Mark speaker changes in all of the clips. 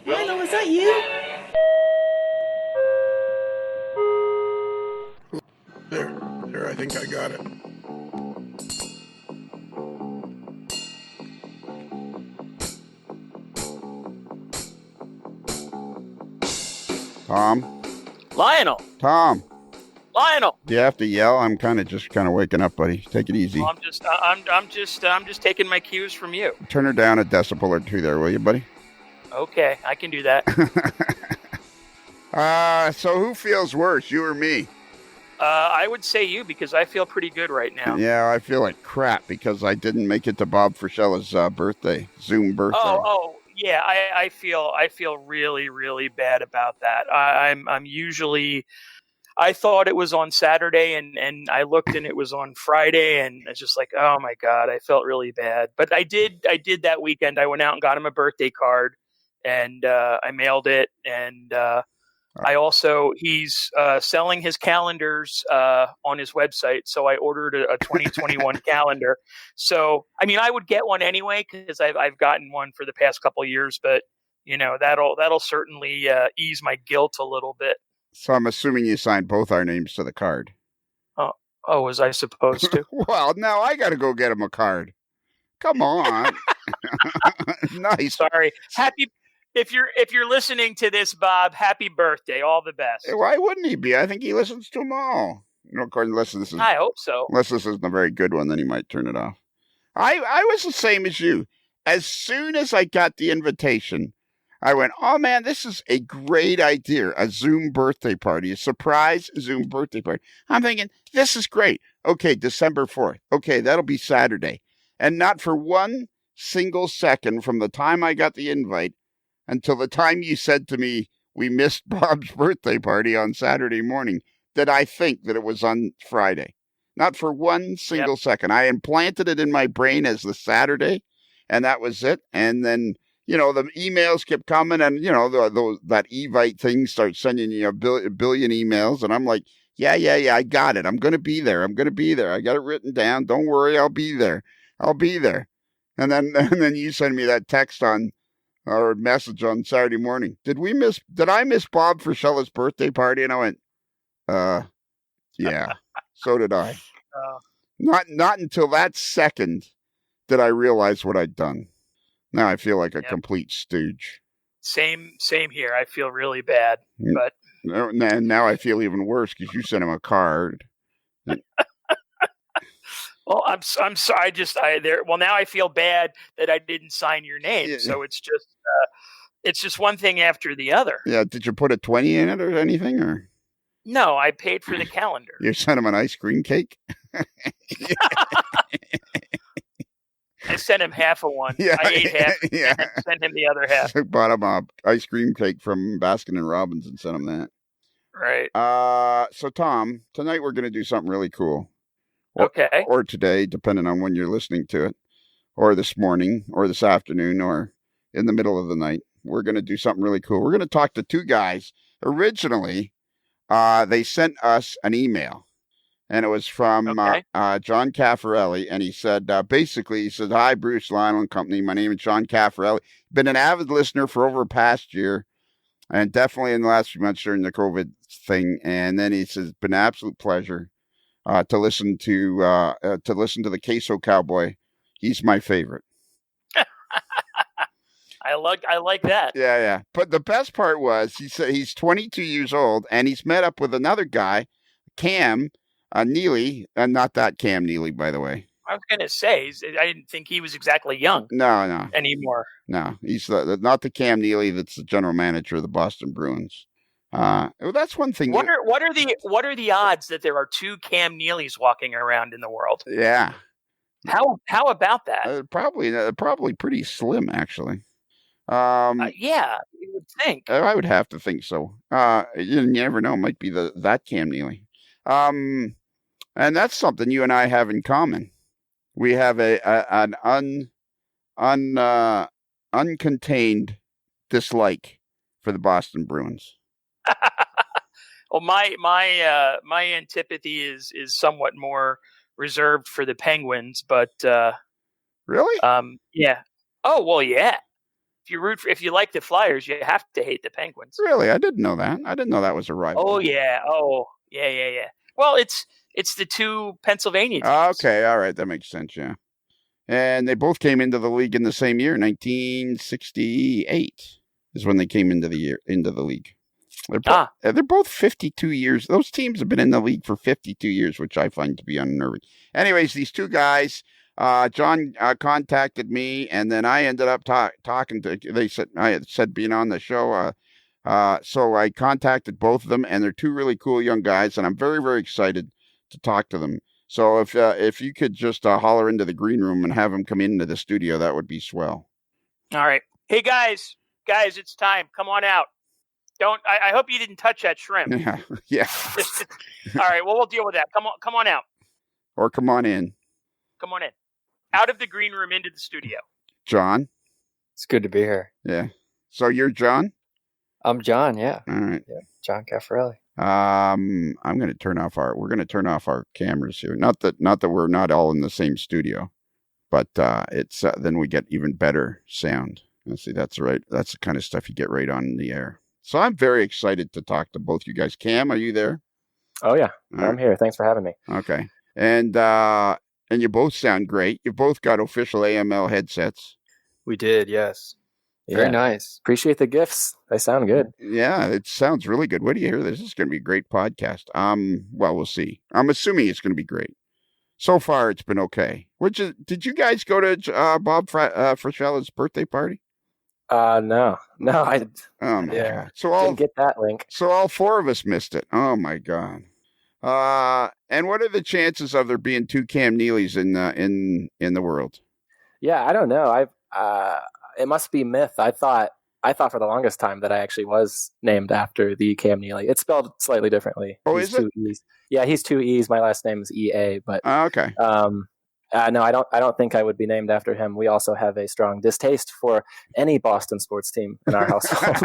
Speaker 1: Lionel, is that you?
Speaker 2: There, I think I got it. Tom?
Speaker 3: Lionel!
Speaker 2: Tom!
Speaker 3: Lionel!
Speaker 2: Do you have to yell? I'm kind of waking up, buddy. Take it easy.
Speaker 3: Well, I'm just taking my cues from you.
Speaker 2: Turn her down a decibel or two there, will you, buddy?
Speaker 3: Okay, I can do that.
Speaker 2: So who feels worse, you or me?
Speaker 3: I would say you, because I feel pretty good right now.
Speaker 2: Yeah, I feel like crap because I didn't make it to Bob Frischella's Zoom birthday.
Speaker 3: Yeah, I feel really, really bad about that. I'm usually, I thought it was on Saturday and I looked and it was on Friday and it's just like, oh my God, I felt really bad. But I did that weekend. I went out and got him a birthday card and I mailed it. And I also, he's selling his calendars on his website. So I ordered a 2021 calendar. So, I mean, I would get one anyway, because I've gotten one for the past couple of years, but you know, that'll certainly ease my guilt a little bit.
Speaker 2: So I'm assuming you signed both our names to the card.
Speaker 3: Oh, was I supposed to?
Speaker 2: Well, now I got to go get him a card. Come on. Nice.
Speaker 3: Sorry. If you're listening to this, Bob, happy birthday. All the best.
Speaker 2: Why wouldn't he be? I think he listens to them all. You know, of course,
Speaker 3: I hope so.
Speaker 2: Unless this isn't a very good one, then he might turn it off. I was the same as you. As soon as I got the invitation, I went, oh man, this is a great idea. A Zoom birthday party, a surprise Zoom birthday party. I'm thinking, this is great. Okay, December 4th. Okay, that'll be Saturday. And not for one single second from the time I got the invite until the time you said to me, we missed Bob's birthday party on Saturday morning, did I think that it was on Friday. Not for one single second. I implanted it in my brain as the Saturday, and that was it. And then, you know, the emails kept coming, and, you know, that Evite thing starts sending you a billion emails, and I'm like, yeah, I got it. I'm going to be there. I got it written down. Don't worry, I'll be there. And then you send me that text or message on Saturday morning. Did I miss Bob Frischella's birthday party? And I went, yeah, so did I. Not until that second did I realize what I'd done. Now I feel like a complete stooge.
Speaker 3: Same here. I feel really bad, but
Speaker 2: now I feel even worse because you sent him a card.
Speaker 3: Well, I'm sorry. Well, now I feel bad that I didn't sign your name. Yeah. So it's just one thing after the other.
Speaker 2: Yeah. Did you put a 20 in it or anything, or?
Speaker 3: No, I paid for the calendar.
Speaker 2: You sent him an ice cream cake?
Speaker 3: I sent him half of one. Yeah, I ate half and sent him the other half.
Speaker 2: I bought him a ice cream cake from Baskin and Robbins and sent him that.
Speaker 3: Right.
Speaker 2: So Tom, tonight we're going to do something really cool.
Speaker 3: Okay.
Speaker 2: Or today, depending on when you're listening to it, or this morning, or this afternoon, or in the middle of the night. We're going to do something really cool. We're going to talk to two guys. Originally, they sent us an email, and it was from John Caffarelli, and he said, basically, he said, hi, Bruce, Lionel and company. My name is John Caffarelli. Been an avid listener for over a past year, and definitely in the last few months during the COVID thing. And then he says, been an absolute pleasure. To listen to the Queso Cowboy. He's my favorite.
Speaker 3: I like that.
Speaker 2: Yeah. But the best part was he said he's 22 years old and he's met up with another guy, Cam Nealy, and not that Cam Nealy, by the way.
Speaker 3: I was gonna say I didn't think he was exactly young.
Speaker 2: No.
Speaker 3: Anymore.
Speaker 2: No, he's not the Cam Nealy that's the general manager of the Boston Bruins. Well, that's one thing.
Speaker 3: What are the odds that there are two Cam Nealys walking around in the world?
Speaker 2: Yeah.
Speaker 3: How about that?
Speaker 2: Probably pretty slim, actually.
Speaker 3: Yeah, you would think.
Speaker 2: I would have to think so. You never know. It might be that Cam Nealy. And that's something you and I have in common. We have an uncontained dislike for the Boston Bruins.
Speaker 3: Well, my antipathy is somewhat more reserved for the Penguins, but
Speaker 2: Really?
Speaker 3: yeah. Oh well, yeah. If you like the Flyers, you have to hate the Penguins.
Speaker 2: Really? I didn't know that. I didn't know that was a rival.
Speaker 3: Oh yeah. Oh yeah. Well, it's the two Pennsylvania teams.
Speaker 2: Okay, all right, that makes sense. Yeah, and they both came into the league in the same year, 1968, is when they came into the league. They're both 52 years. Those teams have been in the league for 52 years, which I find to be unnerving. Anyways, these two guys. John contacted me, and then I ended up talking to. They said I said being on the show. So I contacted both of them, and they're two really cool young guys, and I'm very, very excited to talk to them. So if you could just holler into the green room and have them come into the studio, that would be swell.
Speaker 3: All right. Hey guys, it's time. Come on out. I hope you didn't touch that shrimp.
Speaker 2: Yeah.
Speaker 3: All right. Well, we'll deal with that. Come on out.
Speaker 2: Or come on in.
Speaker 3: Come on in. Out of the green room into the studio.
Speaker 2: John.
Speaker 1: It's good to be here.
Speaker 2: Yeah. So you're John?
Speaker 1: I'm John, yeah.
Speaker 2: All right.
Speaker 1: Yeah, John Caffarelli.
Speaker 2: We're going to turn off our cameras here. Not that we're not all in the same studio, but it's then we get even better sound. Let's see, that's right. That's the kind of stuff you get right on the air. So I'm very excited to talk to both you guys. Cam, are you there?
Speaker 4: Oh yeah,
Speaker 2: All
Speaker 4: I'm here. Thanks for having me.
Speaker 2: Okay. And you both sound great. You both got official AML headsets.
Speaker 1: We did, yes. Very nice.
Speaker 4: Appreciate the gifts. They sound good.
Speaker 2: Yeah, it sounds really good. What do you hear? This is going to be a great podcast. Well, we'll see. I'm assuming it's going to be great. So far, it's been okay. Did you guys go to Bob Frischella's birthday party?
Speaker 4: No, I.
Speaker 2: Oh my God! So
Speaker 4: didn't get that link.
Speaker 2: So all four of us missed it. Oh my God! And what are the chances of there being two Cam Nealys in the world?
Speaker 4: Yeah, I don't know. It must be myth. I thought for the longest time that I actually was named after the Cam Nealy. It's spelled slightly differently.
Speaker 2: Oh,
Speaker 4: he's
Speaker 2: is it?
Speaker 4: 2 E's. Yeah, he's 2 E's. My last name is EA. But
Speaker 2: okay.
Speaker 4: No, I don't think I would be named after him. We also have a strong distaste for any Boston sports team in our household,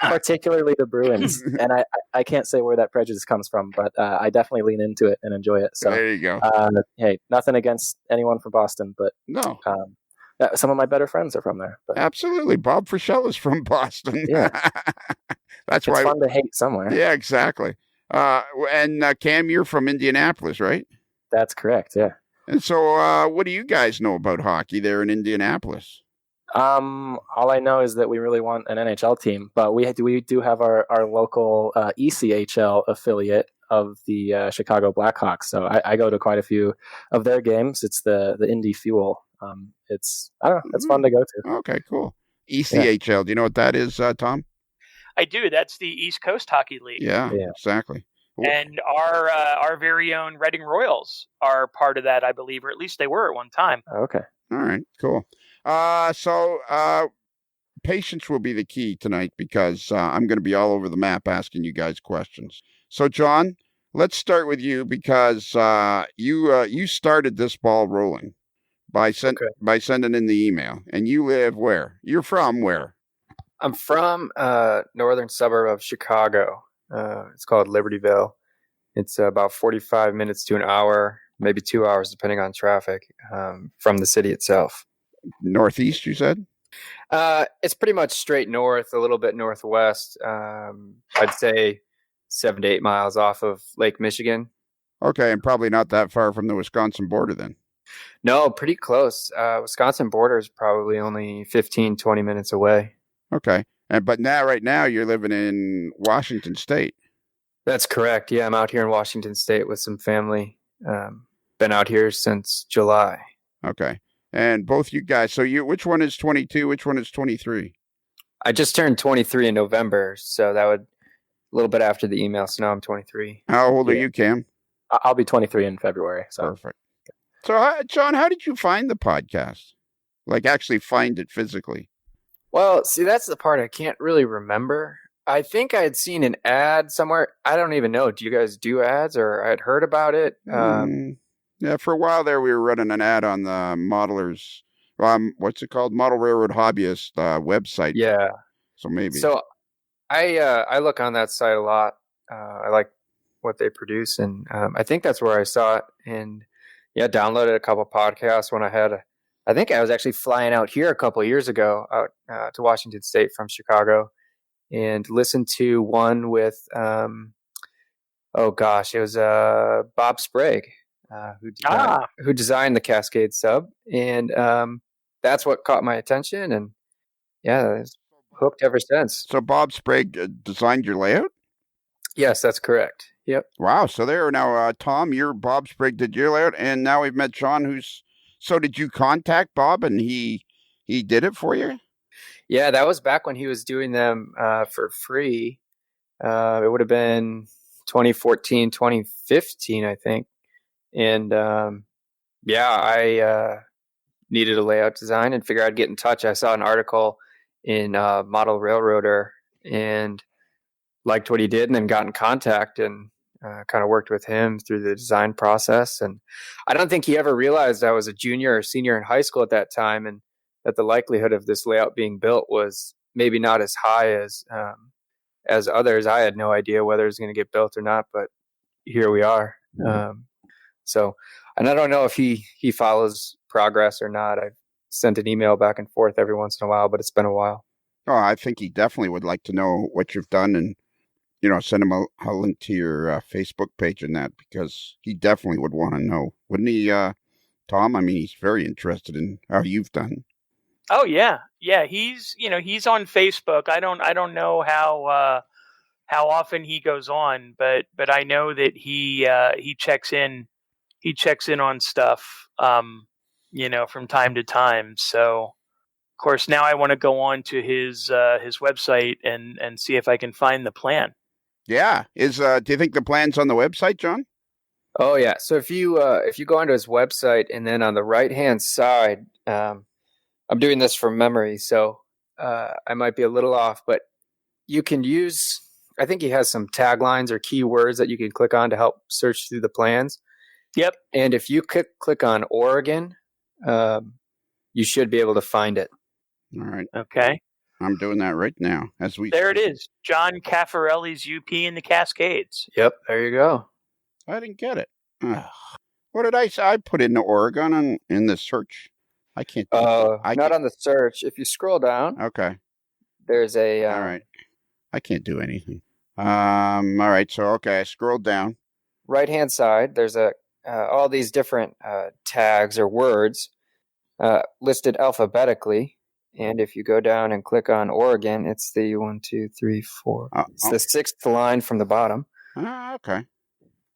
Speaker 4: particularly the Bruins. And I can't say where that prejudice comes from, but I definitely lean into it and enjoy it. So
Speaker 2: there you go.
Speaker 4: Hey, nothing against anyone from Boston, but
Speaker 2: no.
Speaker 4: Some of my better friends are from there. But.
Speaker 2: Absolutely. Bob Frischella is from Boston.
Speaker 4: Yeah.
Speaker 2: It's
Speaker 4: why. It's fun to hate somewhere.
Speaker 2: Yeah, exactly. And Cam, you're from Indianapolis, right?
Speaker 4: That's correct, yeah.
Speaker 2: And so what do you guys know about hockey there in Indianapolis?
Speaker 4: All I know is that we really want an NHL team, but we do have our local ECHL affiliate of the Chicago Blackhawks. So I go to quite a few of their games. It's the Indy Fuel. It's fun to go to.
Speaker 2: Okay, cool. ECHL. Yeah. Do you know what that is, Tom?
Speaker 3: I do. That's the East Coast Hockey League.
Speaker 2: Yeah. Exactly. Cool.
Speaker 3: And our very own Reading Royals are part of that, I believe, or at least they were at one time.
Speaker 4: Okay.
Speaker 2: All right. Cool. So patience will be the key tonight because I'm going to be all over the map asking you guys questions. So, John, let's start with you because you started this ball rolling by sending in the email. And you live where? You're from where?
Speaker 1: I'm from northern suburb of Chicago. It's called Libertyville. It's about 45 minutes to an hour, maybe 2 hours, depending on traffic, from the city itself.
Speaker 2: Northeast, you said?
Speaker 1: It's pretty much straight north, a little bit northwest. I'd say 7 to 8 miles off of Lake Michigan.
Speaker 2: Okay, and probably not that far from the Wisconsin border then.
Speaker 1: No, pretty close. Wisconsin border is probably only 15, 20 minutes away.
Speaker 2: Okay. But right now you're living in Washington State.
Speaker 1: That's correct. Yeah, I'm out here in Washington State with some family. Been out here since July.
Speaker 2: Okay. And both you guys, so which one is 22? Which one is 23?
Speaker 1: I just turned 23 in November, so that would a little bit after the email. So now I'm 23.
Speaker 2: How old are you, Cam?
Speaker 4: I'll be 23 in February. So.
Speaker 2: Perfect. So, John, how did you find the podcast? Like actually find it physically?
Speaker 1: Well, see, that's the part I can't really remember. I think I had seen an ad somewhere. I don't even know. Do you guys do ads, or I had heard about it?
Speaker 2: Yeah, for a while there, we were running an ad on the Modelers, what's it called? Model Railroad Hobbyist website.
Speaker 1: Yeah.
Speaker 2: So maybe.
Speaker 1: So I look on that site a lot. I like what they produce, and I think that's where I saw it. And yeah, downloaded a couple podcasts when I think I was actually flying out here a couple of years ago out to Washington State from Chicago, and listened to one with oh gosh, it was Bob Sprague, who designed the Cascade sub, and that's what caught my attention, and yeah, it's hooked ever since.
Speaker 2: So Bob Sprague designed your layout?
Speaker 1: Yes, that's correct. Yep.
Speaker 2: Wow. So there now, Tom, your Bob Sprague did your layout, and now we've met John. So did you contact Bob, and he did it for you?
Speaker 1: Yeah, that was back when he was doing them for free. It would have been 2014, 2015, I think. And yeah, I needed a layout design and figured I'd get in touch. I saw an article in Model Railroader and liked what he did, and then got in contact and kind of worked with him through the design process. And I don't think he ever realized I was a junior or senior in high school at that time, and that the likelihood of this layout being built was maybe not as high as others. I had no idea whether it was going to get built or not, but here we are. So, and I don't know if he follows progress or not. I've sent an email back and forth every once in a while, but it's been a while.
Speaker 2: Oh, I think he definitely would like to know what you've done, and send him a link to your Facebook page and that, because he definitely would want to know, wouldn't he, Tom? I mean, he's very interested in how you've done.
Speaker 3: Oh yeah. He's on Facebook. I don't know how often he goes on, but I know that he checks in on stuff, from time to time. So of course now I want to go on to his website and see if I can find the plan.
Speaker 2: Yeah. Do you think the plan's on the website, John?
Speaker 1: Oh yeah. So if you go onto his website, and then on the right-hand side, I'm doing this from memory, so I might be a little off, but you can use, I think he has some taglines or keywords that you can click on to help search through the plans.
Speaker 3: Yep.
Speaker 1: And if you click on Oregon, you should be able to find it.
Speaker 2: All right.
Speaker 3: Okay.
Speaker 2: I'm doing that right now as we.
Speaker 3: There it is. John Caffarelli's UP in the Cascades.
Speaker 1: Yep. There you go.
Speaker 2: I didn't get it. What did I say? I put in Oregon in the search. I can't.
Speaker 1: Not on the search. If you scroll down,
Speaker 2: okay.
Speaker 1: There's a.
Speaker 2: All right. I can't do anything. All right. So okay, I scrolled down.
Speaker 1: Right-hand side, there's all these different tags or words listed alphabetically, and if you go down and click on Oregon, it's the 1, 2, 3, 4. It's the sixth line from the bottom.
Speaker 2: Okay.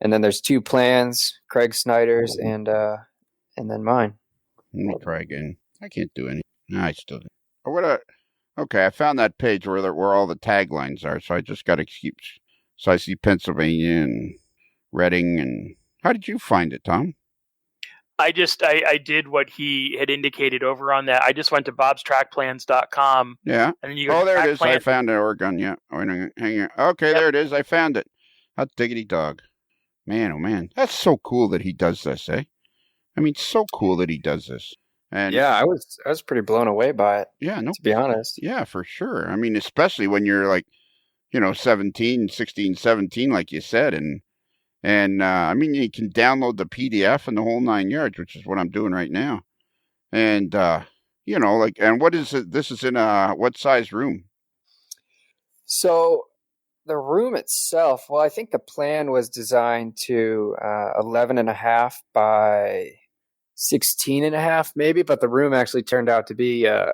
Speaker 1: And then there's 2 plans: Craig Snyder's and then mine.
Speaker 2: Let me try again. I can't do any. No, I still do. Okay, I found that page where all the taglines are, so I just got to keep. So I see Pennsylvania and Reading, and how did you find it, Tom?
Speaker 3: I did what he had indicated over on that. I just went to bobstrackplans.com.
Speaker 2: Yeah.
Speaker 3: And then you go
Speaker 2: there it is. I found it, Oregon. Yeah. Hang on. Okay, yep. There it is. I found it. Hot diggity dog. Man, oh man. That's so cool that he does this, eh? I mean, so cool that he does this. And
Speaker 1: yeah, I was pretty blown away by it.
Speaker 2: Yeah, no.
Speaker 1: To be honest.
Speaker 2: Yeah, for sure. I mean, especially when you're like, 16, 17, like you said, and I mean, you can download the PDF and the whole 9 yards, which is what I'm doing right now. And and what is it? This is in what size room?
Speaker 1: So the room itself, well, I think the plan was designed to 11.5 by 16.5 maybe, but the room actually turned out to be a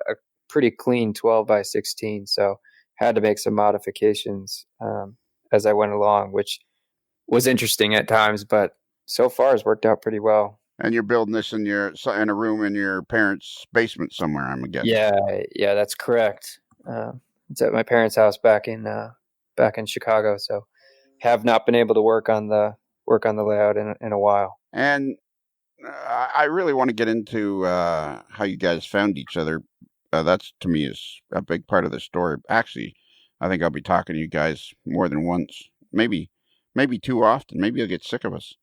Speaker 1: pretty clean 12 by 16. So had to make some modifications as I went along, which was interesting at times, but so far has worked out pretty well.
Speaker 2: And you're building this in a room in your parents' basement somewhere, I'm guessing.
Speaker 1: Yeah, that's correct. It's at my parents' house back in Chicago, so have not been able to work on the layout in a while.
Speaker 2: And I really want to get into how you guys found each other. That's, to me, is a big part of the story. Actually, I think I'll be talking to you guys more than once, maybe too often. Maybe you'll get sick of us.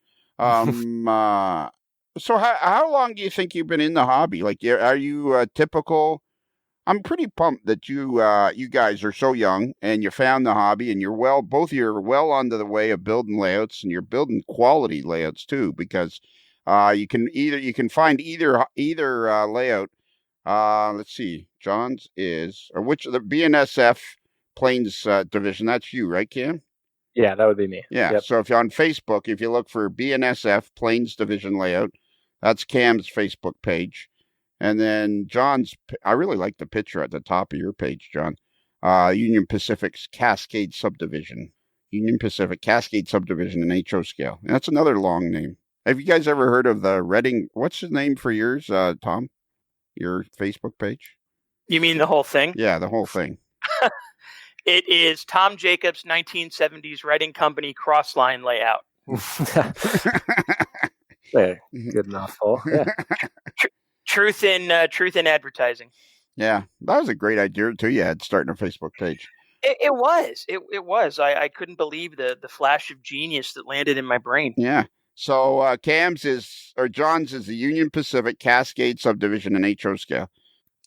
Speaker 2: So how long do you think you've been in the hobby? Like, are you a typical I'm pretty pumped that you guys are so young and you found the hobby and both of you are well onto the way of building layouts, and you're building quality layouts too, because you can find either layout. Let's see, John's is, or which the BNSF Plains division. That's you, right, Cam?
Speaker 4: Yeah, that would be me.
Speaker 2: Yeah.
Speaker 4: Yep.
Speaker 2: So if you're on Facebook, if you look for BNSF Plains Division Layout, that's Cam's Facebook page. And then John's, I really like the picture at the top of your page, John. Union Pacific's Cascade Subdivision. Union Pacific Cascade Subdivision in HO scale. And that's another long name. Have you guys ever heard of the Reading? What's the name for yours, Tom? Your Facebook page?
Speaker 3: You mean the whole thing?
Speaker 2: Yeah, the whole thing.
Speaker 3: It is Tom Jacobs' 1970s Reading Company crossline layout.
Speaker 4: Hey, good mouthful. Yeah.
Speaker 3: Truth in advertising.
Speaker 2: Yeah, that was a great idea too. You had starting a Facebook page.
Speaker 3: It was. I couldn't believe the flash of genius that landed in my brain.
Speaker 2: Yeah. So John's is the Union Pacific Cascade Subdivision in HO scale.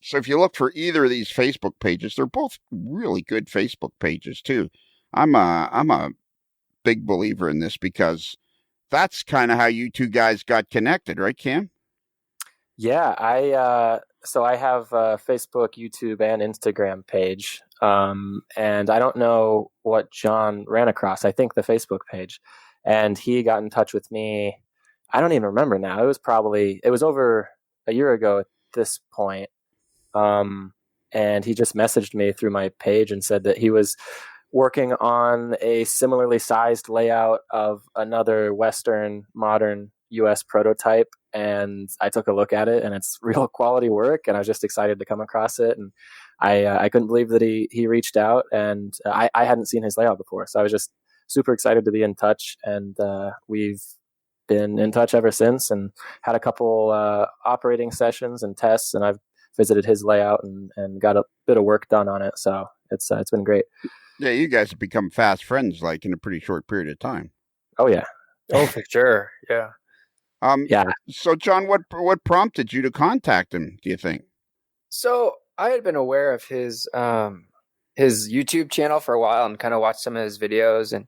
Speaker 2: So if you look for either of these Facebook pages, they're both really good Facebook pages too. I'm a big believer in this because that's kind of how you two guys got connected, right, Cam?
Speaker 4: Yeah, so I have a Facebook, YouTube, and Instagram page, and I don't know what John ran across. I think the Facebook page, and he got in touch with me. I don't even remember now. It was over a year ago at this point. And he just messaged me through my page and said that he was working on a similarly sized layout of another Western modern US prototype. And I took a look at it, and it's real quality work. And I was just excited to come across it. And I couldn't believe that he reached out, and I hadn't seen his layout before. So I was just super excited to be in touch. And we've been in touch ever since, and had a couple operating sessions and tests, and I've visited his layout and got a bit of work done on it. So it's been great.
Speaker 2: Yeah, you guys have become fast friends like in a pretty short period of time.
Speaker 4: Oh yeah.
Speaker 1: Oh, for sure. Yeah.
Speaker 4: Yeah.
Speaker 2: So John, what prompted you to contact him, do you think?
Speaker 1: So I had been aware of his YouTube channel for a while and kind of watched some of his videos and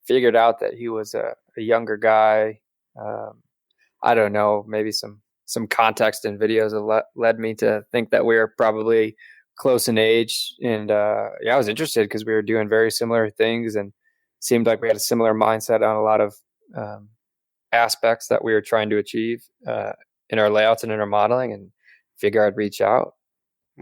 Speaker 1: figured out that he was a younger guy. I don't know, maybe some context in videos that led me to think that we were probably close in age. And I was interested because we were doing very similar things and seemed like we had a similar mindset on a lot of aspects that we were trying to achieve in our layouts and in our modeling, and figure I'd reach out.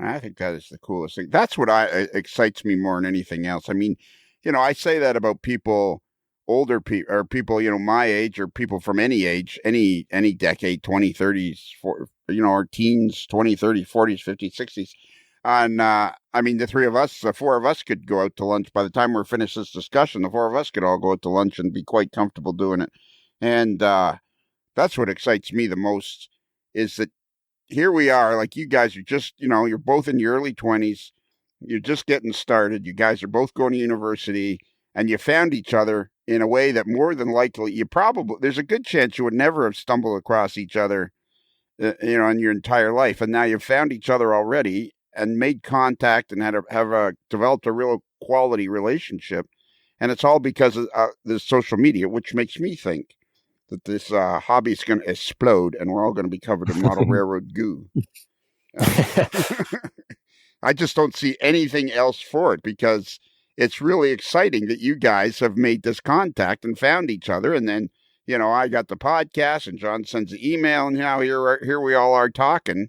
Speaker 2: I think that is the coolest thing. That's what excites me more than anything else. I mean, I say that about people, older people, or people, my age, or people from any age, any decade, 20, 30s, or teens, 20, 30, 40s, 50s, 60s. And I mean, the four of us could go out to lunch. By the time we're finished this discussion, the four of us could all go out to lunch and be quite comfortable doing it. And that's what excites me the most, is that here we are, like you guys are just, you're both in your early 20s. You're just getting started. You guys are both going to university, and you found each other in a way that more than likely there's a good chance you would never have stumbled across each other, in your entire life. And now you've found each other already and made contact and have developed a real quality relationship. And it's all because of the social media, which makes me think that this hobby is going to explode, and we're all going to be covered in model railroad goo. I just don't see anything else for it, because it's really exciting that you guys have made this contact and found each other. And then, I got the podcast, and John sends the email, and now here we all are talking.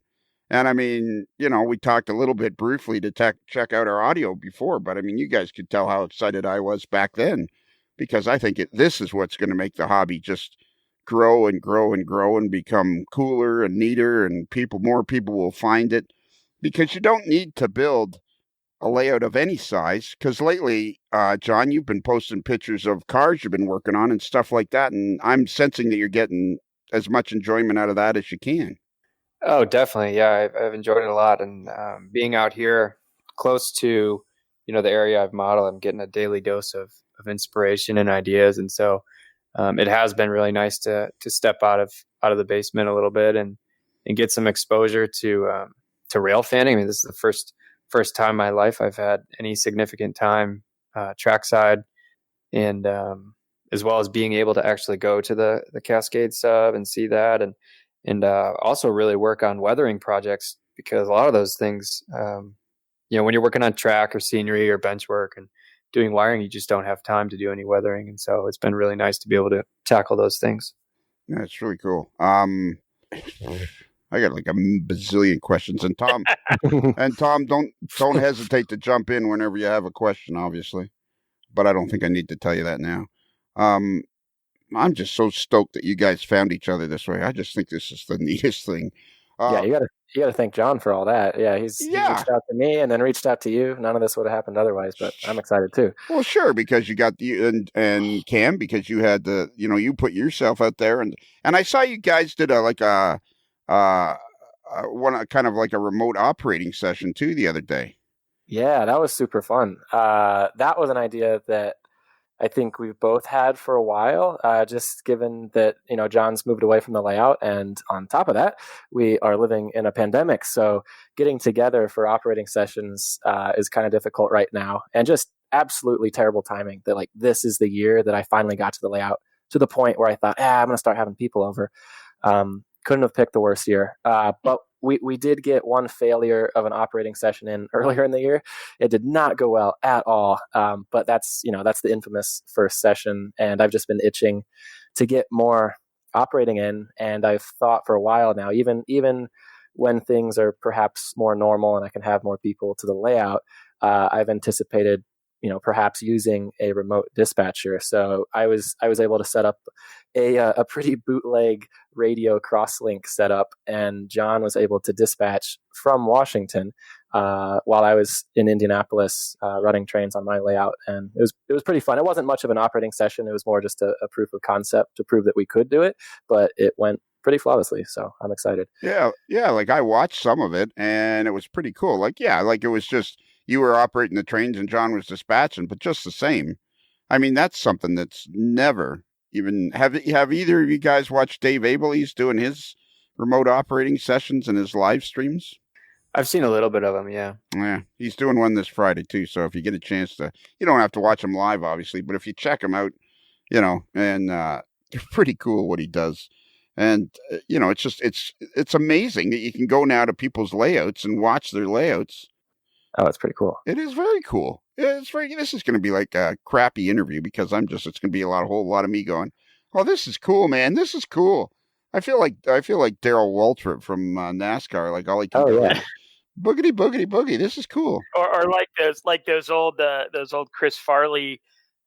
Speaker 2: And I mean, we talked a little bit briefly to check out our audio before, but I mean, you guys could tell how excited I was back then, because I think this is what's going to make the hobby just grow and grow and grow and become cooler and neater, and more people will find it, because you don't need to build a layout of any size. Because lately, John, you've been posting pictures of cars you've been working on and stuff like that, and I'm sensing that you're getting as much enjoyment out of that as you can.
Speaker 1: Oh, definitely. Yeah, I've enjoyed it a lot, and being out here close to the area I've modeled, I'm getting a daily dose of inspiration and ideas, and so it has been really nice to step out of the basement a little bit and get some exposure to rail fanning. I mean, this is the first time in my life I've had any significant time trackside, and as well as being able to actually go to the Cascade sub and see that, and also really work on weathering projects, because a lot of those things, when you're working on track or scenery or bench work and doing wiring, you just don't have time to do any weathering. And so it's been really nice to be able to tackle those things.
Speaker 2: Yeah, it's really cool. I got like a bazillion questions, and Tom, don't hesitate to jump in whenever you have a question, obviously. But I don't think I need to tell you that now. I'm just so stoked that you guys found each other this way. I just think this is the neatest thing.
Speaker 4: You gotta thank John for all that. Yeah, he reached out to me and then reached out to you. None of this would have happened otherwise, but I'm excited too.
Speaker 2: Well, sure, because you got you and Cam, because you had you put yourself out there, and I saw you guys did one kind of like a remote operating session too the other day.
Speaker 4: Yeah, that was super fun. That was an idea that I think we've both had for a while, just given that, John's moved away from the layout. And on top of that, we are living in a pandemic. So getting together for operating sessions is kind of difficult right now, and just absolutely terrible timing that this is the year that I finally got to the layout, to the point where I thought, I'm going to start having people over. Couldn't have picked the worst year. But we did get one failure of an operating session in earlier in the year. It did not go well at all. But that's the infamous first session. And I've just been itching to get more operating in. And I've thought for a while now, even when things are perhaps more normal and I can have more people to the layout, I've anticipated, perhaps using a remote dispatcher. So I was able to set up a pretty bootleg radio crosslink setup, and John was able to dispatch from Washington while I was in Indianapolis running trains on my layout, and it was pretty fun. It wasn't much of an operating session; it was more just a proof of concept to prove that we could do it, but it went pretty flawlessly. So I'm excited.
Speaker 2: Yeah. Like I watched some of it, and it was pretty cool. It was just you were operating the trains and John was dispatching, but just the same. I mean, that's something that's never even have either of you guys watched Dave Abel's doing his remote operating sessions and his live streams?
Speaker 1: I've seen a little bit of them. Yeah,
Speaker 2: he's doing one this Friday too. So if you get a chance to, you don't have to watch him live, obviously, but if you check him out, and it's pretty cool what he does. And it's amazing that you can go now to people's layouts and watch their layouts.
Speaker 4: Oh, it's pretty cool.
Speaker 2: It is very cool. This is going to be like a crappy interview, because it's going to be a whole lot of me going, oh, this is cool, man. This is cool. I feel like Darrell Waltrip from NASCAR. Like all he can do is boogity, boogity, boogie. This is cool.
Speaker 3: Or like those old Chris Farley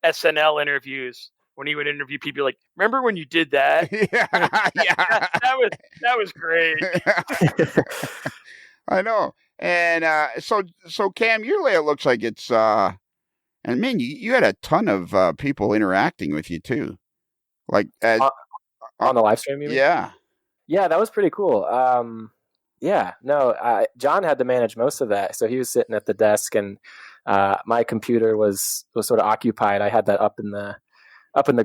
Speaker 3: SNL interviews, when he would interview people, like, remember when you did that?
Speaker 2: Yeah.
Speaker 3: that was great.
Speaker 2: I know. And so Cam, your layout looks like it's and man, you had a ton of people interacting with you too, like
Speaker 4: on the live stream. You mean? Yeah, that was pretty cool. John had to manage most of that, so he was sitting at the desk, and my computer was sort of occupied. I had that up in the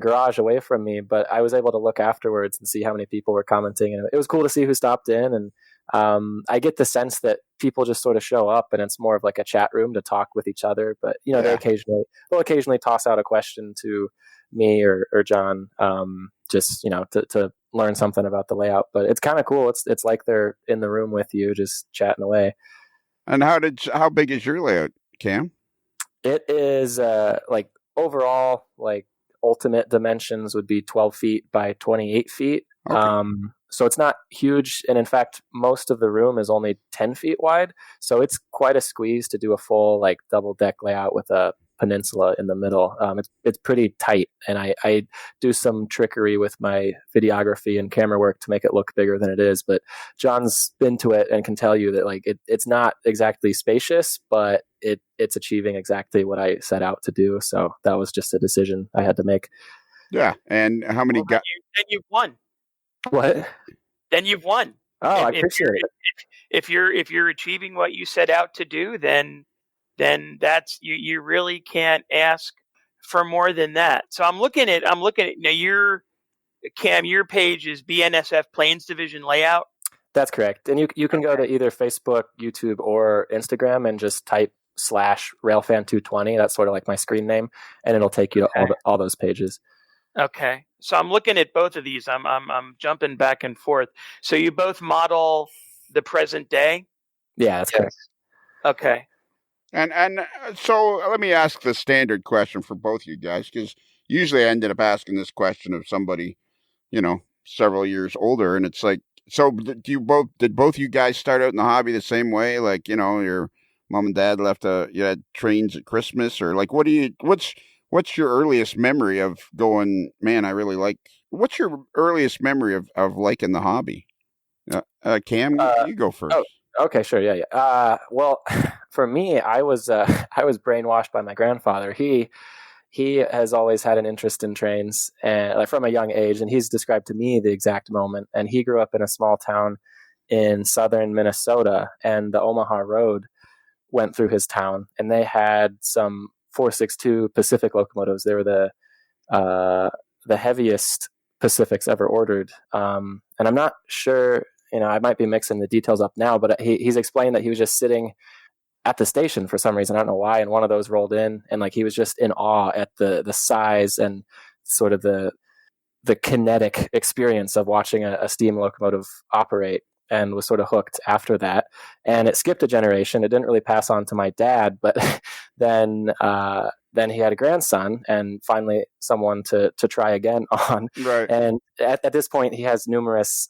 Speaker 4: garage away from me, but I was able to look afterwards and see how many people were commenting, and it was cool to see who stopped in. And I get the sense that people just sort of show up, and it's more of like a chat room to talk with each other. But they'll occasionally toss out a question to me or John, just to learn something about the layout. But it's kind of cool. It's like they're in the room with you, just chatting away.
Speaker 2: And how big is your layout, Cam?
Speaker 4: It is overall, ultimate dimensions would be 12 feet by 28 feet. Okay. So it's not huge. And in fact, most of the room is only 10 feet wide. So it's quite a squeeze to do a full double deck layout with a peninsula in the middle. It's pretty tight. And I do some trickery with my videography and camera work to make it look bigger than it is. But John's been to it and can tell you that it's not exactly spacious, but it's achieving exactly what I set out to do. So that was just a decision I had to make.
Speaker 2: Yeah. And how many
Speaker 3: then you've won.
Speaker 4: What?
Speaker 3: Then you've won.
Speaker 4: Oh, I appreciate it.
Speaker 3: If you're achieving what you set out to do, then that's you really can't ask for more than that. So I'm looking at now, your Cam, your page is BNSF Plains Division layout.
Speaker 4: That's correct. And you can go to either Facebook, YouTube, or Instagram and just type /railfan220. That's sort of like my screen name, and it'll take you to all those pages.
Speaker 3: Okay. So I'm looking at both of these. I'm jumping back and forth. So you both model the present day?
Speaker 4: Yeah, that's correct.
Speaker 3: Okay.
Speaker 2: And so let me ask the standard question for both you guys, because usually I ended up asking this question of somebody, several years older, and it's like, so did both you guys start out in the hobby the same way? Like, your mom and dad you had trains at Christmas, or like, what's your earliest memory of going, man, what's your earliest memory of liking the hobby? Cam, you go first.
Speaker 4: Oh, okay, sure. Yeah. Well, for me, I was brainwashed by my grandfather. He has always had an interest in trains, and like from a young age, and he's described to me the exact moment. And he grew up in a small town in southern Minnesota, and the Omaha Road went through his town, and they had some 462 Pacific locomotives. They were the heaviest Pacifics ever ordered. And I'm not sure, I might be mixing the details up now, but he's explained that he was just sitting at the station for some reason. I don't know why. And one of those rolled in, and like he was just in awe at the size and sort of the kinetic experience of watching a steam locomotive operate, and was sort of hooked after that. And it skipped a generation. It didn't really pass on to my dad, but then he had a grandson, and finally someone to try again on.
Speaker 2: Right.
Speaker 4: And at this point, he has numerous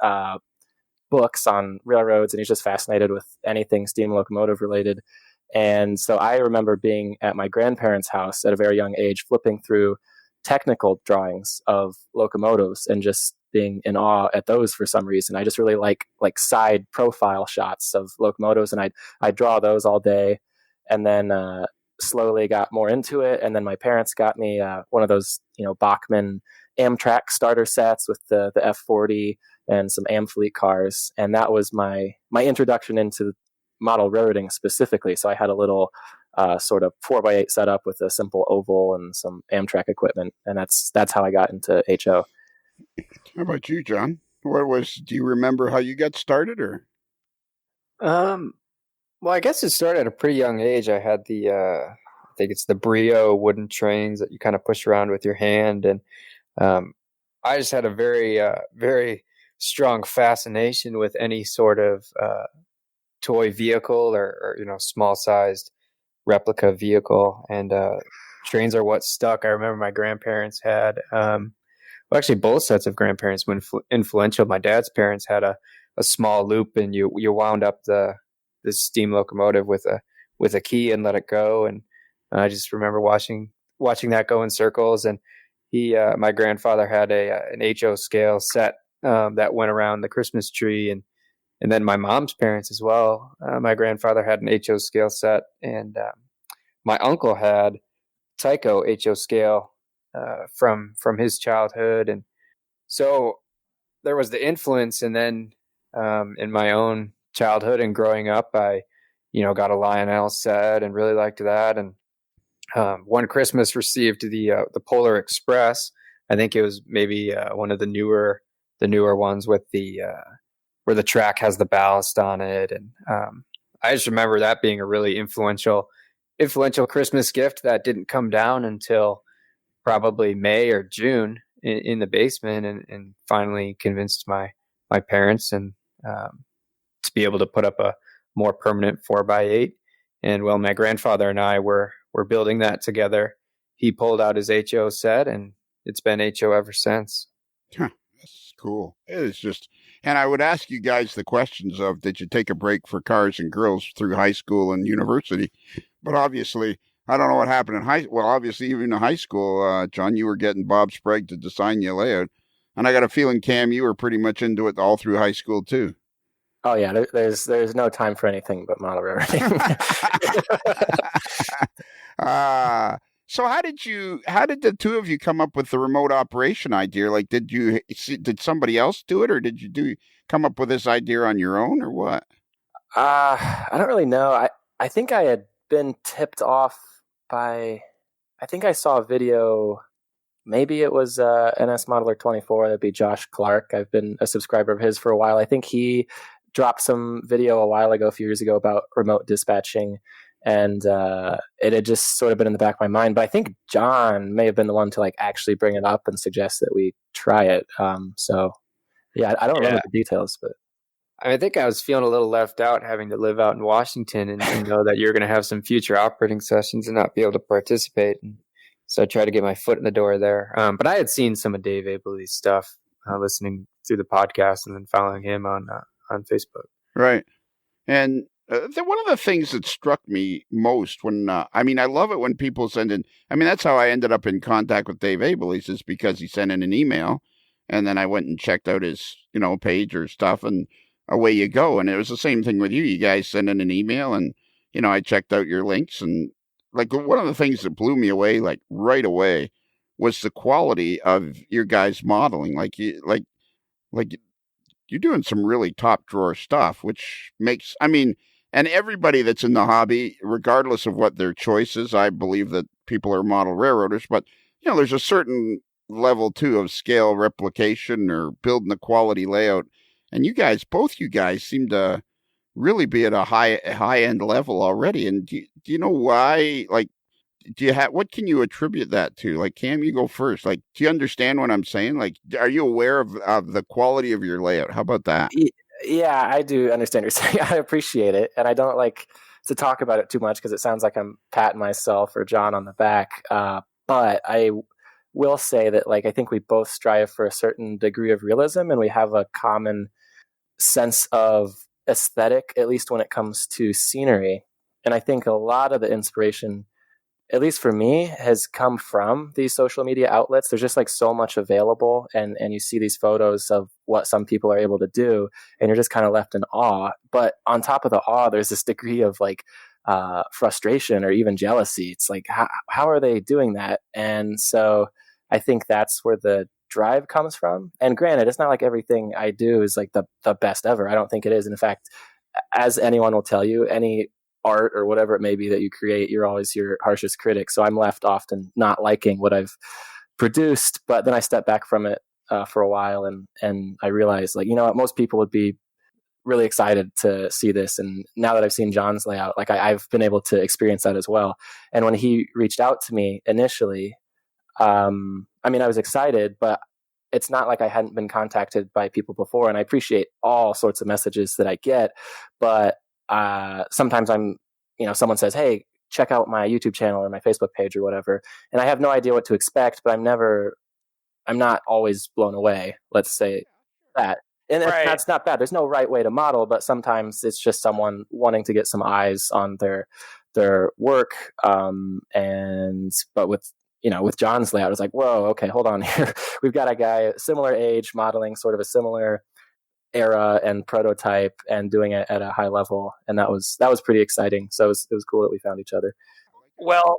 Speaker 4: books on railroads, and he's just fascinated with anything steam locomotive related. And so I remember being at my grandparents' house at a very young age, flipping through technical drawings of locomotives and just being in awe at those for some reason. I just really like side profile shots of locomotives, and I'd draw those all day, and then slowly got more into it. And then my parents got me one of those, Bachmann Amtrak starter sets with the F40 and some Amfleet cars, and that was my introduction into model railroading specifically. So I had a little sort of 4x8 setup with a simple oval and some Amtrak equipment, and that's how I got into HO.
Speaker 2: How about you, John? Do you remember how you got started, or?
Speaker 1: Well, I guess it started at a pretty young age. I had I think it's the Brio wooden trains that you kind of push around with your hand, and I just had a very, very strong fascination with any sort of toy vehicle or small-sized replica vehicle, and trains are what stuck. I remember my grandparents had, well, actually both sets of grandparents were influential. My dad's parents had a small loop, and you wound up this steam locomotive with a key and let it go, and I just remember watching that go in circles. And my grandfather had an HO scale set that went around the Christmas tree, and then my mom's parents as well. My grandfather had an HO scale set, and my uncle had Tyco HO scale from his childhood, and so there was the influence. And then in my own childhood and growing up, I got a Lionel set and really liked that. And one Christmas received the Polar Express. I think it was maybe one of the newer ones with where the track has the ballast on it. And I just remember that being a really influential Christmas gift that didn't come down until probably May or June in the basement, and finally convinced my parents and to be able to put up a more permanent 4x8. And well, my grandfather and I were building that together. He pulled out his HO set, and it's been HO ever since.
Speaker 2: Huh, that's cool. It is just, and I would ask you guys the questions of, did you take a break for cars and girls through high school and university? But obviously, I don't know what happened in obviously, even in high school, John, you were getting Bob Sprague to design your layout. And I got a feeling, Cam, you were pretty much into it all through hie school, too.
Speaker 4: Oh, yeah, there's no time for anything but model railroading.
Speaker 2: So how did the two of you come up with the remote operation idea? Like, did somebody else do it, or did you come up with this idea on your own, or what?
Speaker 4: I don't really know. I think I had been tipped off by, I think I saw a video, maybe it was NS Modeler 24, that'd be Josh Clark. I've been a subscriber of his for a while. I think he dropped some video a while ago, a few years ago, about remote dispatching, and it had just sort of been in the back of my mind. But I think John may have been the one to like actually bring it up and suggest that we try it. So yeah, I don't remember the details, but
Speaker 1: I think I was feeling a little left out having to live out in Washington and know that you're going to have some future operating sessions and not be able to participate. And so I tried to get my foot in the door there. But I had seen some of Dave Abley's stuff, listening through the podcast and then following him on Facebook.
Speaker 2: Right. And one of the things that struck me most when, I love it when people send in, that's how I ended up in contact with Dave Abley's, is because he sent in an email, and then I went and checked out his, page or stuff, and away you go. And it was the same thing with you. You guys sent in an email, and, I checked out your links, and like one of the things that blew me away, like right away, was the quality of your guys' modeling. Like you're doing some really top drawer stuff, which makes, and everybody that's in the hobby, regardless of what their choice is, I believe that people are model railroaders, but there's a certain level too of scale replication or building the quality layout. And both you guys seem to really be at a high end level already. And do you know why? Like, what can you attribute that to? Like, Cam, you go first. Like, do you understand what I'm saying? Like, are you aware of the quality of your layout? How about that?
Speaker 4: Yeah, I do understand what you're saying. I appreciate it. And I don't like to talk about it too much because it sounds like I'm patting myself or John on the back. But I will say that, like, I think we both strive for a certain degree of realism, and we have a common sense of aesthetic, at least when it comes to scenery. And I think a lot of the inspiration, at least for me, has come from these social media outlets. There's just like so much available, and you see these photos of what some people are able to do, and you're just kind of left in awe. But on top of the awe, there's this degree of like frustration or even jealousy. It's like, how are they doing that? And so I think that's where the drive comes from. And granted, it's not like everything I do is like the best ever. I don't think it is. And in fact, as anyone will tell you, any art or whatever it may be that you create, you're always your harshest critic. So I'm left often not liking what I've produced, but then I step back from it for a while, and I realize, like, what, most people would be really excited to see this. And now that I've seen John's layout, like I've been able to experience that as well. And when he reached out to me initially, I was excited, but it's not like I hadn't been contacted by people before. And I appreciate all sorts of messages that I get, but sometimes someone says, hey, check out my YouTube channel or my Facebook page or whatever. And I have no idea what to expect, but I'm not always blown away. Let's say that. And right. That's not bad. There's no right way to model, but sometimes it's just someone wanting to get some eyes on their work. But with John's layout, it's like, whoa, okay, hold on here. We've got a guy similar age modeling sort of a similar era and prototype and doing it at a high level, and that was pretty exciting. So it was cool that we found each other.
Speaker 3: Well,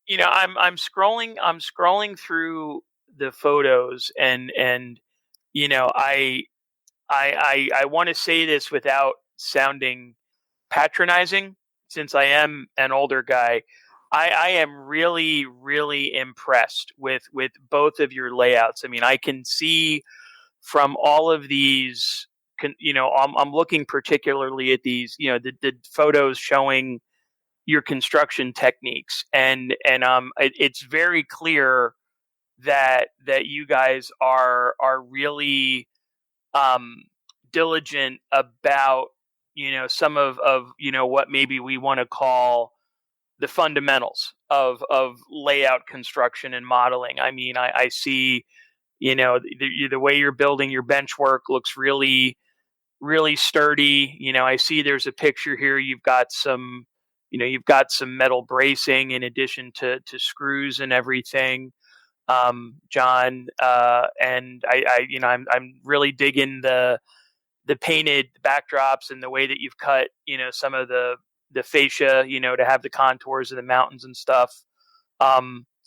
Speaker 3: I'm scrolling through the photos, and I want to say this without sounding patronizing, since I am an older guy. I am really, really impressed with both of your layouts. I can see from all of these, I'm looking particularly at these, the photos showing your construction techniques, and it's very clear that you guys are really diligent about some of what maybe we want to call the fundamentals of layout construction and modeling. I see the way you're building your bench work looks really, really sturdy. I see there's a picture here. You've got some metal bracing in addition to screws and everything. John, and I'm really digging the painted backdrops and the way that you've cut, some of the fascia, to have the contours of the mountains and stuff.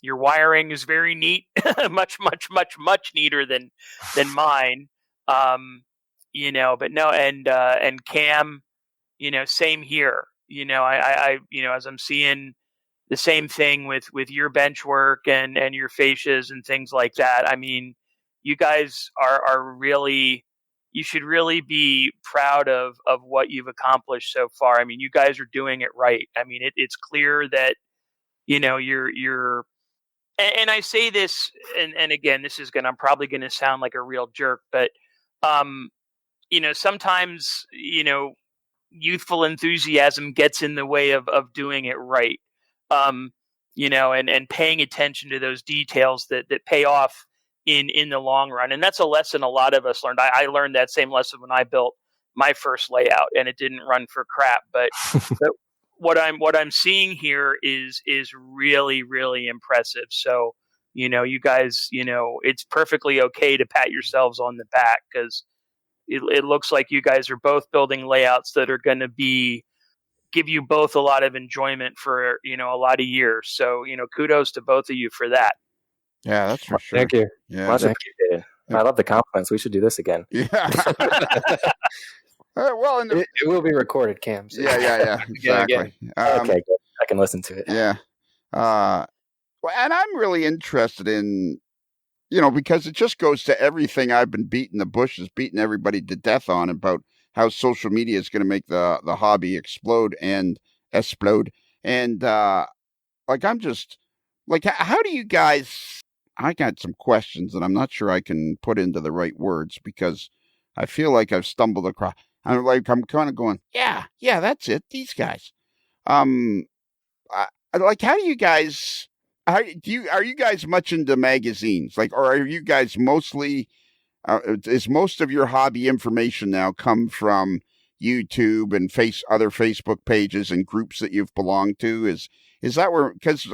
Speaker 3: Your wiring is very neat, much neater than mine. But no, and Cam, same here. I as I'm seeing the same thing with your bench work and your fascias and things like that. You guys are really you should really be proud of what you've accomplished so far. I mean, you guys are doing it right. I mean, it's clear that, you're, and I say this, and again, I'm probably going to sound like a real jerk, but, sometimes, youthful enthusiasm gets in the way of doing it right. And paying attention to those details that pay off in the long run. And that's a lesson a lot of us learned. I learned that same lesson when I built my first layout, and it didn't run for crap. But what I'm seeing here is really, really impressive. So, you guys, it's perfectly okay to pat yourselves on the back, because it looks like you guys are both building layouts that are going to give you both a lot of enjoyment for, a lot of years. So, kudos to both of you for that.
Speaker 2: Yeah, that's for sure.
Speaker 4: Thank you.
Speaker 2: Yeah.
Speaker 4: Much appreciated. I love the compliments. We should do this again.
Speaker 2: Yeah. Well,
Speaker 1: it will be recorded, Cam. So.
Speaker 2: Yeah. Exactly.
Speaker 4: Okay, good. I can listen to it.
Speaker 2: Yeah. Well, and I'm really interested in, because it just goes to everything I've been beating everybody to death on about how social media is going to make the hobby explode. And I'm just like, how do you guys? I got some questions that I'm not sure I can put into the right words, because I feel like I've stumbled across. I'm kind of going, yeah, that's it. These guys. How do you guys? Are you guys much into magazines? Or are you guys mostly? Is most of your hobby information now come from YouTube and other Facebook pages and groups that you've belonged to? Is that where? Because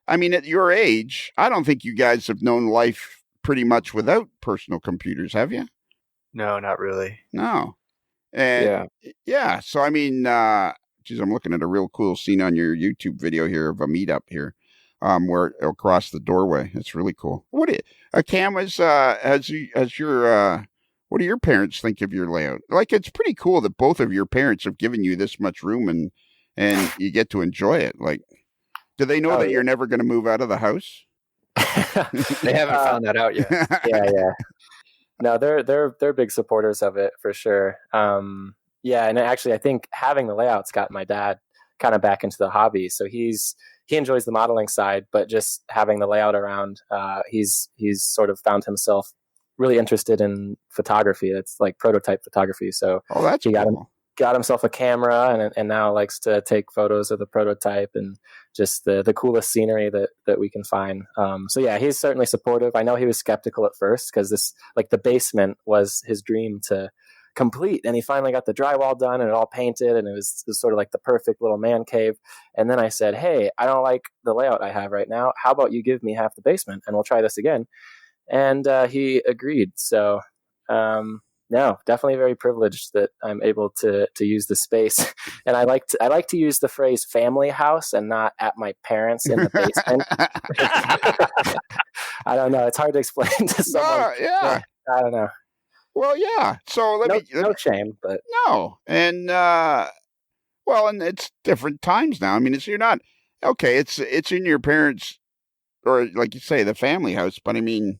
Speaker 2: at your age, I don't think you guys have known life pretty much without personal computers, have you?
Speaker 1: No, not really.
Speaker 2: No. And yeah. So I'm looking at a real cool scene on your YouTube video here of a meetup here, where across the doorway. It's really cool. Cam, what do your parents think of your layout? It's pretty cool that both of your parents have given you this much room and you get to enjoy it. Do they know that you're never going to move out of the house?
Speaker 1: They haven't found that out yet.
Speaker 4: Yeah. No, they're big supporters of it for sure. And actually, I think having the layouts got my dad kind of back into the hobby. So he enjoys the modeling side, but just having the layout around, he's sort of found himself really interested in photography. It's like prototype photography. So
Speaker 2: that's cool.
Speaker 4: Got himself a camera and now likes to take photos of the prototype and just the coolest scenery that we can find. So yeah, he's certainly supportive. I know he was skeptical at first, because the basement was his dream to complete, and he finally got the drywall done and it all painted, and it was sort of like the perfect little man cave. And then I said, hey, I don't like the layout I have right now. How about you give me half the basement and we'll try this again? And he agreed. So no, definitely very privileged that I'm able to use the space. And I like to use the phrase family house and not at my parents in the basement. I don't know. It's hard to explain to someone.
Speaker 2: Yeah.
Speaker 4: I don't know.
Speaker 2: Well, yeah. So
Speaker 4: no shame, but
Speaker 2: no. And and it's different times now. You're not okay. It's in your parents, or like you say, the family house. But man,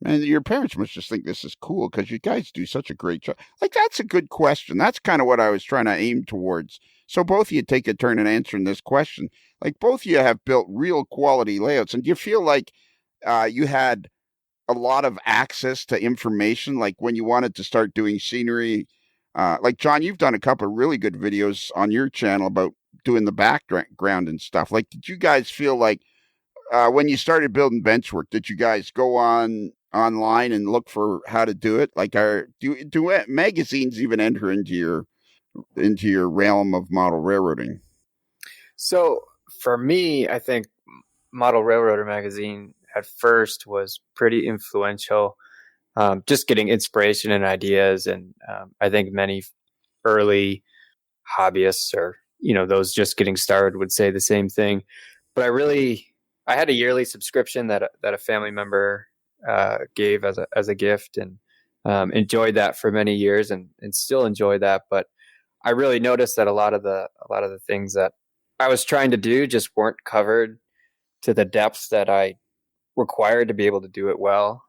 Speaker 2: your parents must just think this is cool, because you guys do such a great job. That's a good question. That's kind of what I was trying to aim towards. So both of you take a turn in answering this question. Both of you have built real quality layouts, and do you feel like you had a lot of access to information, when you wanted to start doing scenery? John, you've done a couple of really good videos on your channel about doing the background and stuff. Did you guys feel like when you started building Benchwork, did you guys go online and look for how to do it? Do magazines even enter into your realm of model railroading?
Speaker 1: So for me, I think Model Railroader magazine at first was pretty influential, just getting inspiration and ideas. And I think many early hobbyists, or those just getting started, would say the same thing. But I had a yearly subscription that a family member gave as a gift, and enjoyed that for many years, and still enjoy that. But I really noticed that a lot of the things that I was trying to do just weren't covered to the depth that I required to be able to do it well.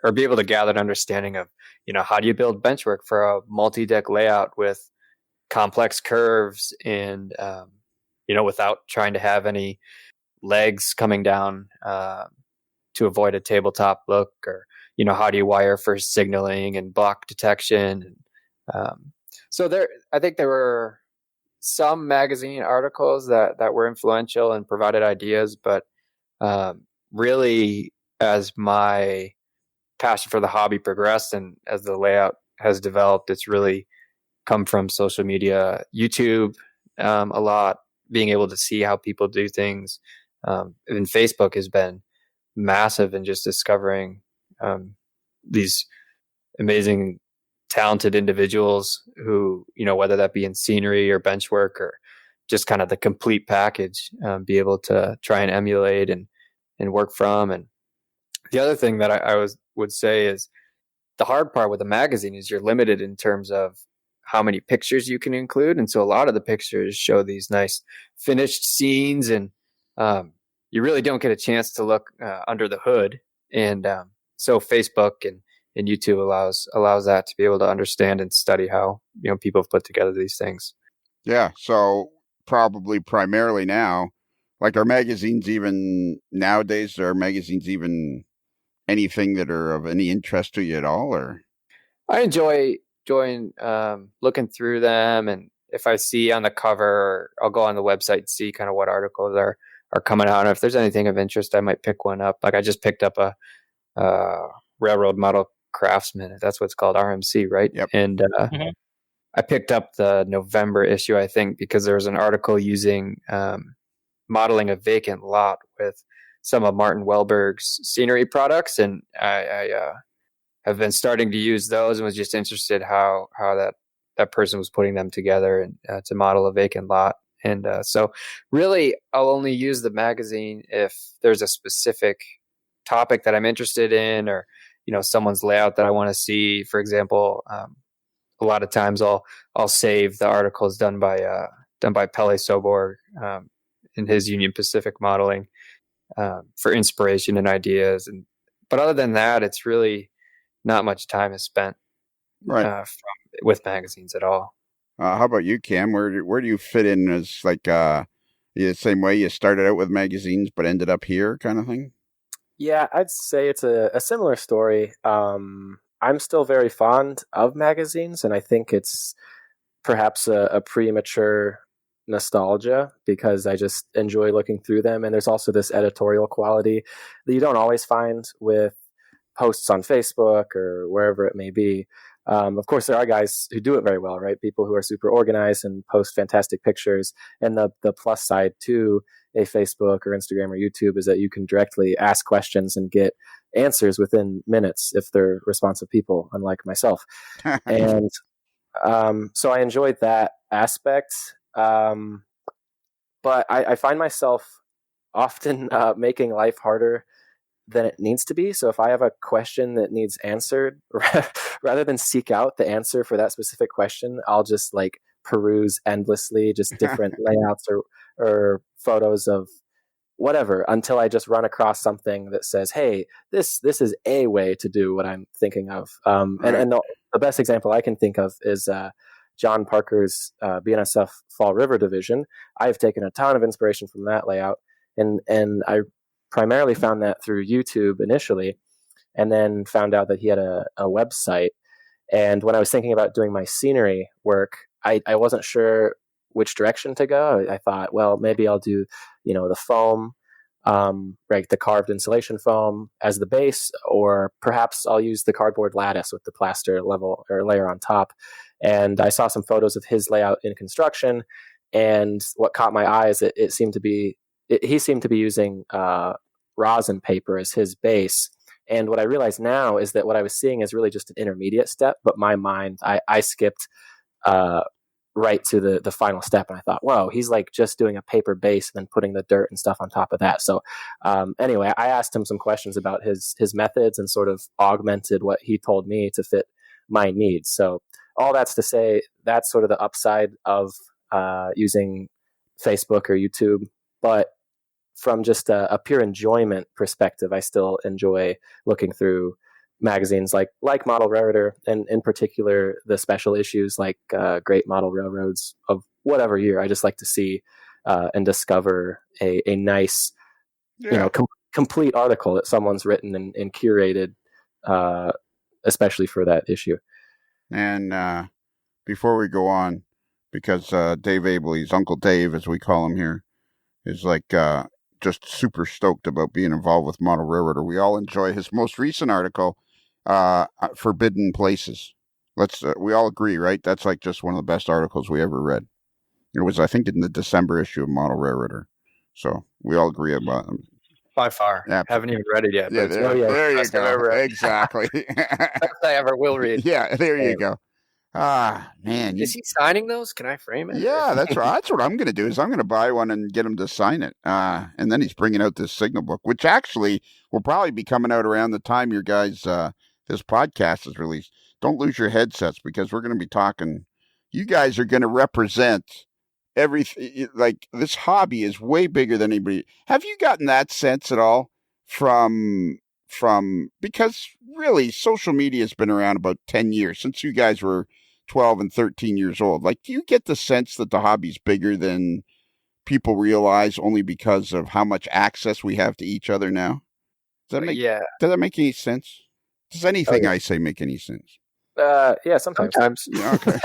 Speaker 1: or be able to gather an understanding of, how do you build benchwork for a multi-deck layout with complex curves and, without trying to have any legs coming down to avoid a tabletop look, or, how do you wire for signaling and block detection? So I think there were some magazine articles that were influential and provided ideas, but really, as my passion for the hobby progressed and as the layout has developed, it's really come from social media, YouTube, a lot, being able to see how people do things. And Facebook has been massive in just discovering these amazing, talented individuals who, whether that be in scenery or benchwork or just kind of the complete package, be able to try and emulate and work from. And the other thing that I would say is the hard part with a magazine is you're limited in terms of how many pictures you can include. And so a lot of the pictures show these nice finished scenes, and you really don't get a chance to look under the hood. And so Facebook and YouTube allows that to be able to understand and study how, people have put together these things.
Speaker 2: Yeah. So probably primarily now, like, are magazines even nowadays, are magazines even anything that are of any interest to you at all? Or
Speaker 1: I enjoy looking through them, and if I see on the cover, I'll go on the website and see kind of what articles are coming out. And if there's anything of interest, I might pick one up. Like, I just picked up a Railroad Model Craftsman. That's what it's called, RMC, right?
Speaker 2: Yep.
Speaker 1: And I picked up the November issue, I think, because there was an article using modeling a vacant lot with some of Martin Welberg's scenery products, and I have been starting to use those, and was just interested how that person was putting them together and to model a vacant lot. And so really, I'll only use the magazine if there's a specific topic that I'm interested in, or someone's layout that I want to see. For example, a lot of times I'll save the articles done by Pele Soborg in his Union Pacific modeling for inspiration and ideas. But other than that, it's really not much time is spent with magazines at all.
Speaker 2: How about you, Cam? Where do you fit in as, like, you the same way you started out with magazines but ended up here, kind of thing?
Speaker 4: Yeah, I'd say it's a similar story. I'm still very fond of magazines, and I think it's perhaps a premature nostalgia because I just enjoy looking through them. And there's also this editorial quality that you don't always find with posts on Facebook or wherever it may be. Of course, there are guys who do it very well, right? People who are super organized and post fantastic pictures. And the plus side to a Facebook or Instagram or YouTube is that you can directly ask questions and get answers within minutes if they're responsive people, unlike myself. And so I enjoyed that aspect. But I find myself often making life harder than it needs to be. So if I have a question that needs answered, rather than seek out the answer for that specific question, I'll just like peruse endlessly, just different layouts or photos of whatever, until I just run across something that says, hey, this is a way to do what I'm thinking of. And the best example I can think of is John Parker's BNSF Fall River division. I've taken a ton of inspiration from that layout, and I primarily found that through YouTube initially, and then found out that he had a website. And when I was thinking about doing my scenery work, I wasn't sure which direction to go. I thought, well, maybe I'll do, the foam, right, the carved insulation foam as the base, or perhaps I'll use the cardboard lattice with the plaster level or layer on top. And I saw some photos of his layout in construction, and what caught my eye is that he seemed to be using rosin paper as his base. And what I realize now is that what I was seeing is really just an intermediate step, but my mind, I skipped right to the final step, and I thought, whoa, he's like just doing a paper base and then putting the dirt and stuff on top of that. So anyway, I asked him some questions about his methods and sort of augmented what he told me to fit my needs. So all that's to say, that's sort of the upside of using Facebook or YouTube. But from just a pure enjoyment perspective, I still enjoy looking through magazines like Model Railroader, and in particular the special issues like Great Model Railroads of whatever year. I just like to see and discover a nice, complete article that someone's written and curated, especially for that issue.
Speaker 2: And before we go on, because Dave Abley's Uncle Dave, as we call him here, is like just super stoked about being involved with Model Railroader. We all enjoy his most recent article, Forbidden Places. We all agree, right? That's like just one of the best articles we ever read. It was, I think, in the December issue of Model Railroader. So we all agree about them.
Speaker 1: By far.
Speaker 2: Yeah.
Speaker 1: Haven't even read it yet.
Speaker 2: Yeah, there you go. Exactly.
Speaker 1: Best I ever will read.
Speaker 2: Yeah, there you go. Man.
Speaker 1: Is he signing those? Can I frame it?
Speaker 2: Yeah, that's right. That's what I'm going to do is I'm going to buy one and get him to sign it. And then he's bringing out this signal book, which actually will probably be coming out around the time your guys, this podcast is released. Don't lose your headsets because we're going to be talking. You guys are going to represent everything. Like, this hobby is way bigger than anybody. Have you gotten that sense at all from because really social media has been around about 10 years since you guys were 12 and 13 years old. Like, do you get the sense that the hobby's bigger than people realize only because of how much access we have to each other now? Does that make any sense? Does anything I say make any sense?
Speaker 4: Yeah, sometimes.
Speaker 2: Yeah, okay.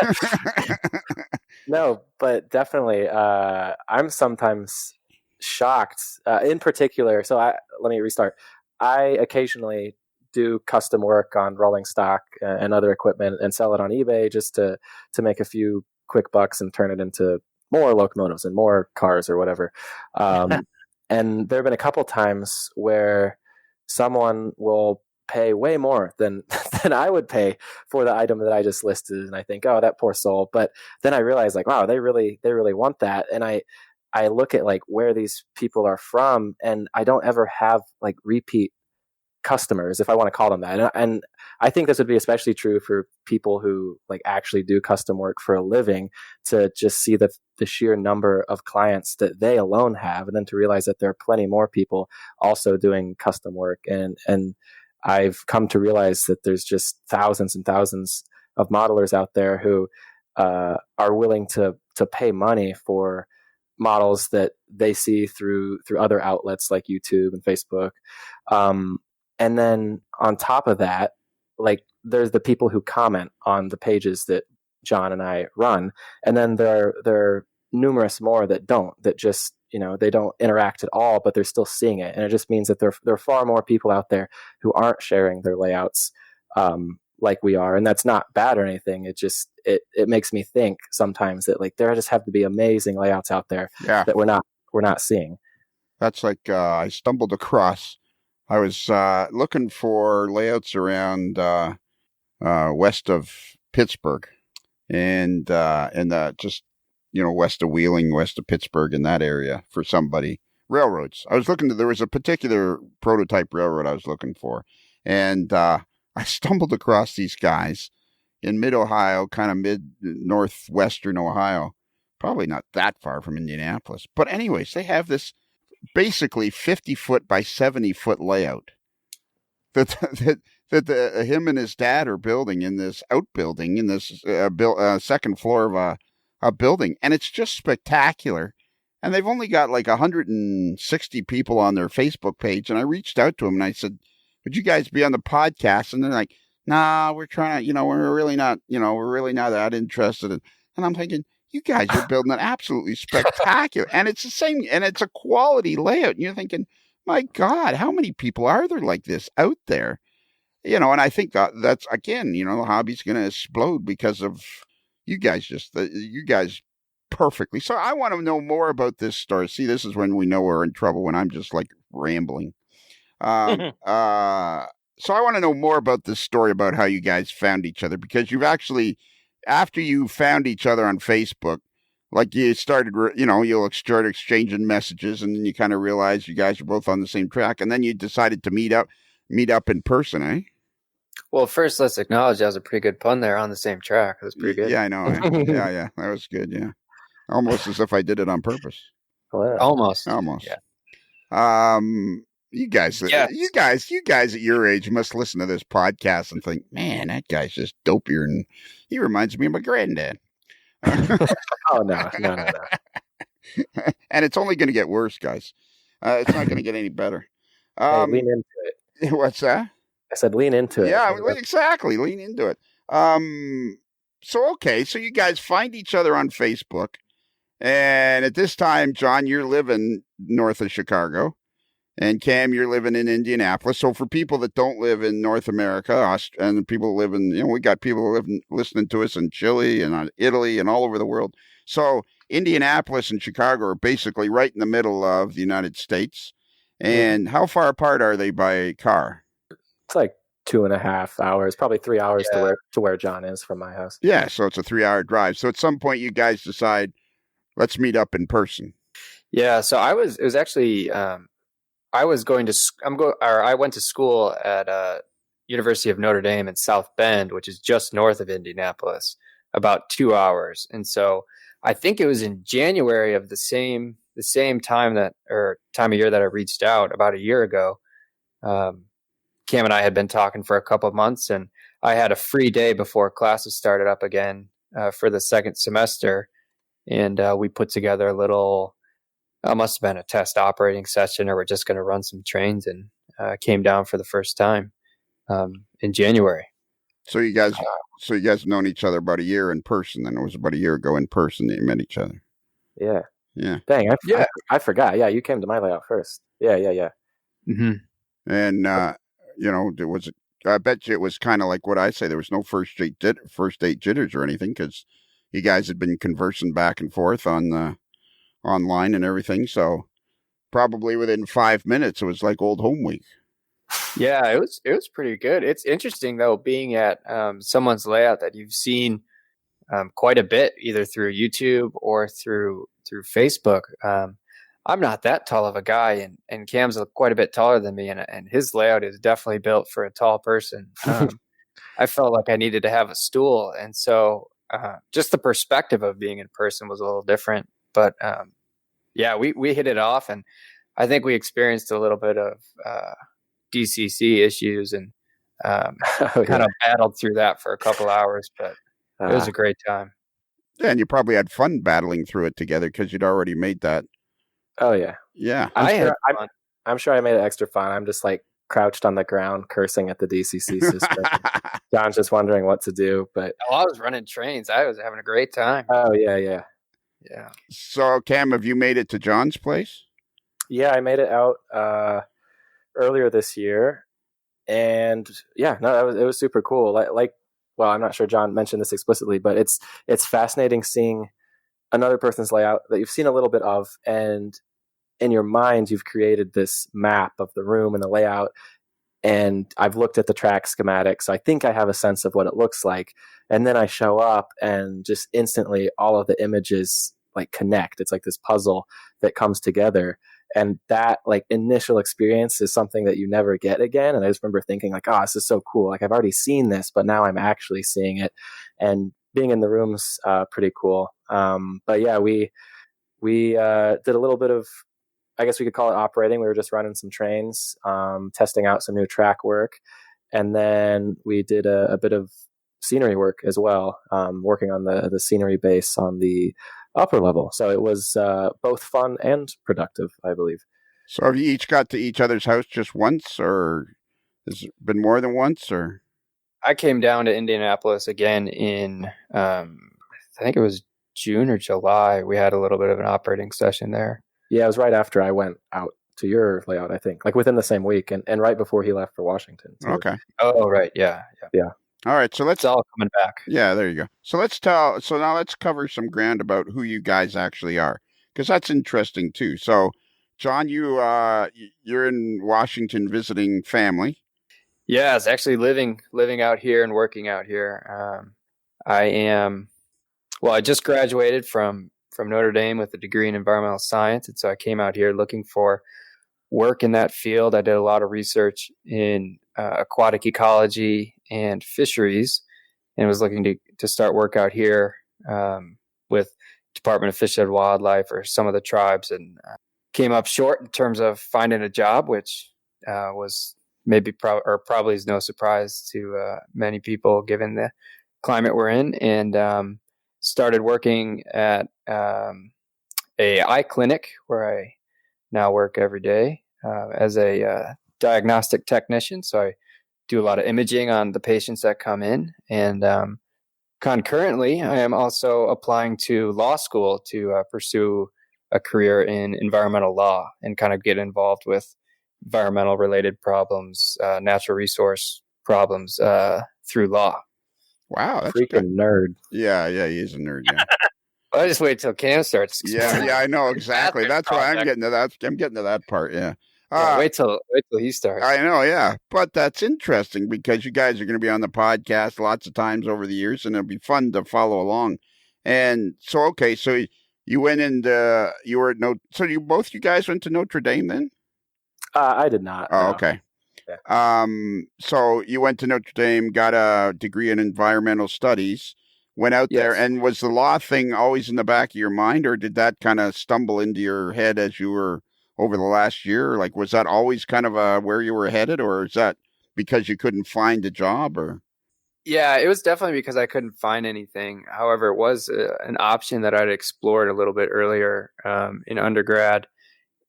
Speaker 4: No, but definitely, I'm sometimes shocked. In particular, let me restart. I occasionally do custom work on rolling stock and other equipment and sell it on eBay just to make a few quick bucks and turn it into more locomotives and more cars or whatever. And there have been a couple times where someone will pay way more than I would pay for the item that I just listed, and I think, oh, that poor soul. But then I realize, like, wow, they really want that, and I look at like where these people are from, and I don't ever have like repeat customers, if I want to call them that. And I think this would be especially true for people who like actually do custom work for a living, to just see the sheer number of clients that they alone have, and then to realize that there are plenty more people also doing custom work. And I've come to realize that there's just thousands and thousands of modelers out there who are willing to pay money for models that they see through other outlets like YouTube and Facebook. And then on top of that, like, there's the people who comment on the pages that John and I run. And then there are numerous more that just, they don't interact at all, but they're still seeing it. And it just means that there are far more people out there who aren't sharing their layouts like we are. And that's not bad or anything. It just, it makes me think sometimes that like there just have to be amazing layouts out there that we're not seeing.
Speaker 2: That's like, I stumbled across, I was looking for layouts around west of Pittsburgh and just, west of Wheeling, west of Pittsburgh, in that area for somebody. Railroads. I was looking there was a particular prototype railroad I was looking for. And I stumbled across these guys in mid-Ohio, kind of mid-northwestern Ohio, probably not that far from Indianapolis. But anyways, they have this basically 50-foot by 70-foot layout that him and his dad are building in this outbuilding, in this second floor of a building. And it's just spectacular. And they've only got like 160 people on their Facebook page. And I reached out to them and I said, would you guys be on the podcast? And they're like, nah, we're trying to, we're really not that interested. And I'm thinking, you guys are building an absolutely spectacular, and it's the same, and it's a quality layout. And you're thinking, my God, how many people are there like this out there? And I think that's, again, the hobby's going to explode because of you guys, you guys perfectly. So I want to know more about this story. See, this is when we know we're in trouble, when I'm just like rambling. So I want to know more about this story about how you guys found each other, because you've actually, after you found each other on Facebook, like you started, you'll start exchanging messages, and then you kind of realize you guys are both on the same track, and then you decided to meet up in person, eh?
Speaker 1: Well, first, let's acknowledge that was a pretty good pun there, on the same track. That was pretty good.
Speaker 2: Yeah, I know. Yeah, that was good, yeah. Almost as if I did it on purpose.
Speaker 1: Wow. Almost.
Speaker 2: Yeah. You guys,
Speaker 3: Yes.
Speaker 2: you guys at your age must listen to this podcast and think, man, that guy's just dopier, and he reminds me of my granddad.
Speaker 4: Oh no.
Speaker 2: And it's only going to get worse, guys. It's not going to get any better.
Speaker 4: Hey, lean into it.
Speaker 2: What's that?
Speaker 4: I said lean into it.
Speaker 2: Yeah, exactly. Lean into it. So okay, so you guys find each other on Facebook, and at this time, John, you're living north of Chicago, and Cam, you're living in Indianapolis. So for people that don't live in North America, and people who live in, we got people listening to us in Chile and Italy and all over the world. So Indianapolis and Chicago are basically right in the middle of the United States. And how far apart are they by car?
Speaker 4: It's like 2.5 hours, probably 3 hours to where John is from my house.
Speaker 2: Yeah, so it's a 3-hour drive. So at some point, you guys decide, let's meet up in person.
Speaker 1: Yeah, so I went to school at University of Notre Dame in South Bend, which is just north of Indianapolis, about 2 hours. And so I think it was in January of the same time of year that I reached out about a year ago. Cam and I had been talking for a couple of months, and I had a free day before classes started up again for the second semester. And we put together a little, must have been a test operating session, or we're just going to run some trains, and came down for the first time in January.
Speaker 2: So you guys have known each other about a year in person. Then it was about a year ago in person that you met each other.
Speaker 4: Yeah.
Speaker 2: Yeah.
Speaker 4: Dang, I forgot. Yeah, you came to my layout first. Yeah.
Speaker 1: Mm-hmm.
Speaker 2: And I bet you it was kind of like what I say. There was no first date jitters or anything, because you guys had been conversing back and forth on online and everything. So probably within 5 minutes, it was like old home week.
Speaker 1: Yeah, it was pretty good. It's interesting though, being at someone's layout that you've seen quite a bit, either through YouTube or through Facebook. I'm not that tall of a guy, and Cam's quite a bit taller than me, and his layout is definitely built for a tall person. I felt like I needed to have a stool, and so just the perspective of being in person was a little different. But we hit it off, and I think we experienced a little bit of DCC issues, and kind of battled through that for a couple hours, but it was a great time.
Speaker 2: Yeah, and you probably had fun battling through it together because you'd already made that.
Speaker 4: Oh yeah.
Speaker 2: Yeah.
Speaker 4: I'm sure I made it extra fun. I'm just like crouched on the ground cursing at the DCC system. John's just wondering what to do, but
Speaker 1: I was running trains. I was having a great time.
Speaker 4: Oh yeah.
Speaker 2: So Cam, have you made it to John's place?
Speaker 4: Yeah, I made it out earlier this year, and it was super cool. Well, I'm not sure John mentioned this explicitly, but it's fascinating seeing another person's layout that you've seen a little bit of, and in your mind you've created this map of the room and the layout, and I've looked at the track schematic, so I think I have a sense of what it looks like, and then I show up and just instantly all of the images like connect. It's like this puzzle that comes together, and that like initial experience is something that you never get again. And I just remember thinking like, oh, this is so cool. Like I've already seen this, but now I'm actually seeing it, and being in the room's pretty cool. But yeah, we did a little bit of, I guess we could call it operating. We were just running some trains, testing out some new track work. And then we did a bit of scenery work as well, working on the scenery base on the upper level. So it was both fun and productive, I believe.
Speaker 2: So have you each got to each other's house just once, or has it been more than once? Or
Speaker 1: I came down to Indianapolis again in, I think it was June or July. We had a little bit of an operating session there.
Speaker 4: Yeah, it was right after I went out to your layout, I think, like within the same week, and right before he left for Washington. So.
Speaker 2: Okay.
Speaker 1: Oh, right. Yeah.
Speaker 2: All right. So
Speaker 1: it's all coming back.
Speaker 2: Yeah, there you go. So now let's cover some ground about who you guys actually are, because that's interesting too. So, John, you're in Washington visiting family.
Speaker 1: Yeah, I was actually living out here and working out here. I just graduated from Notre Dame with a degree in environmental science. And so I came out here looking for work in that field. I did a lot of research in aquatic ecology and fisheries, and was looking to start work out here with Department of Fish and Wildlife or some of the tribes, and came up short in terms of finding a job, which was probably is no surprise to many people given the climate we're in, and started working at a eye clinic where I now work every day as a diagnostic technician. So I do a lot of imaging on the patients that come in, and concurrently, I am also applying to law school to pursue a career in environmental law and kind of get involved with environmental related problems, natural resource problems through law.
Speaker 2: Wow, that's
Speaker 4: Freaking
Speaker 2: good.
Speaker 4: nerd.
Speaker 2: Yeah, he is a nerd. Yeah.
Speaker 1: Well, I just wait till Cam starts.
Speaker 2: Yeah, I know exactly. That's why I'm getting to that. I'm getting to that part. Yeah.
Speaker 1: Wait till he starts.
Speaker 2: I know, yeah. But that's interesting because you guys are going to be on the podcast lots of times over the years, and it'll be fun to follow along. And so, okay, so you went into, you were at so you guys went to Notre Dame then?
Speaker 4: I did not.
Speaker 2: Oh,
Speaker 4: no.
Speaker 2: okay.
Speaker 4: Yeah.
Speaker 2: So you went to Notre Dame, got a degree in environmental studies, went out there,
Speaker 1: Yes.
Speaker 2: and was the law thing always in the back of your mind, or did that kind of stumble into your head as you were over the last year? Like, was that always kind of where you were headed, or is that because you couldn't find a job? Or
Speaker 1: Yeah, it was definitely because I couldn't find anything. However, it was an option that I'd explored a little bit earlier in undergrad.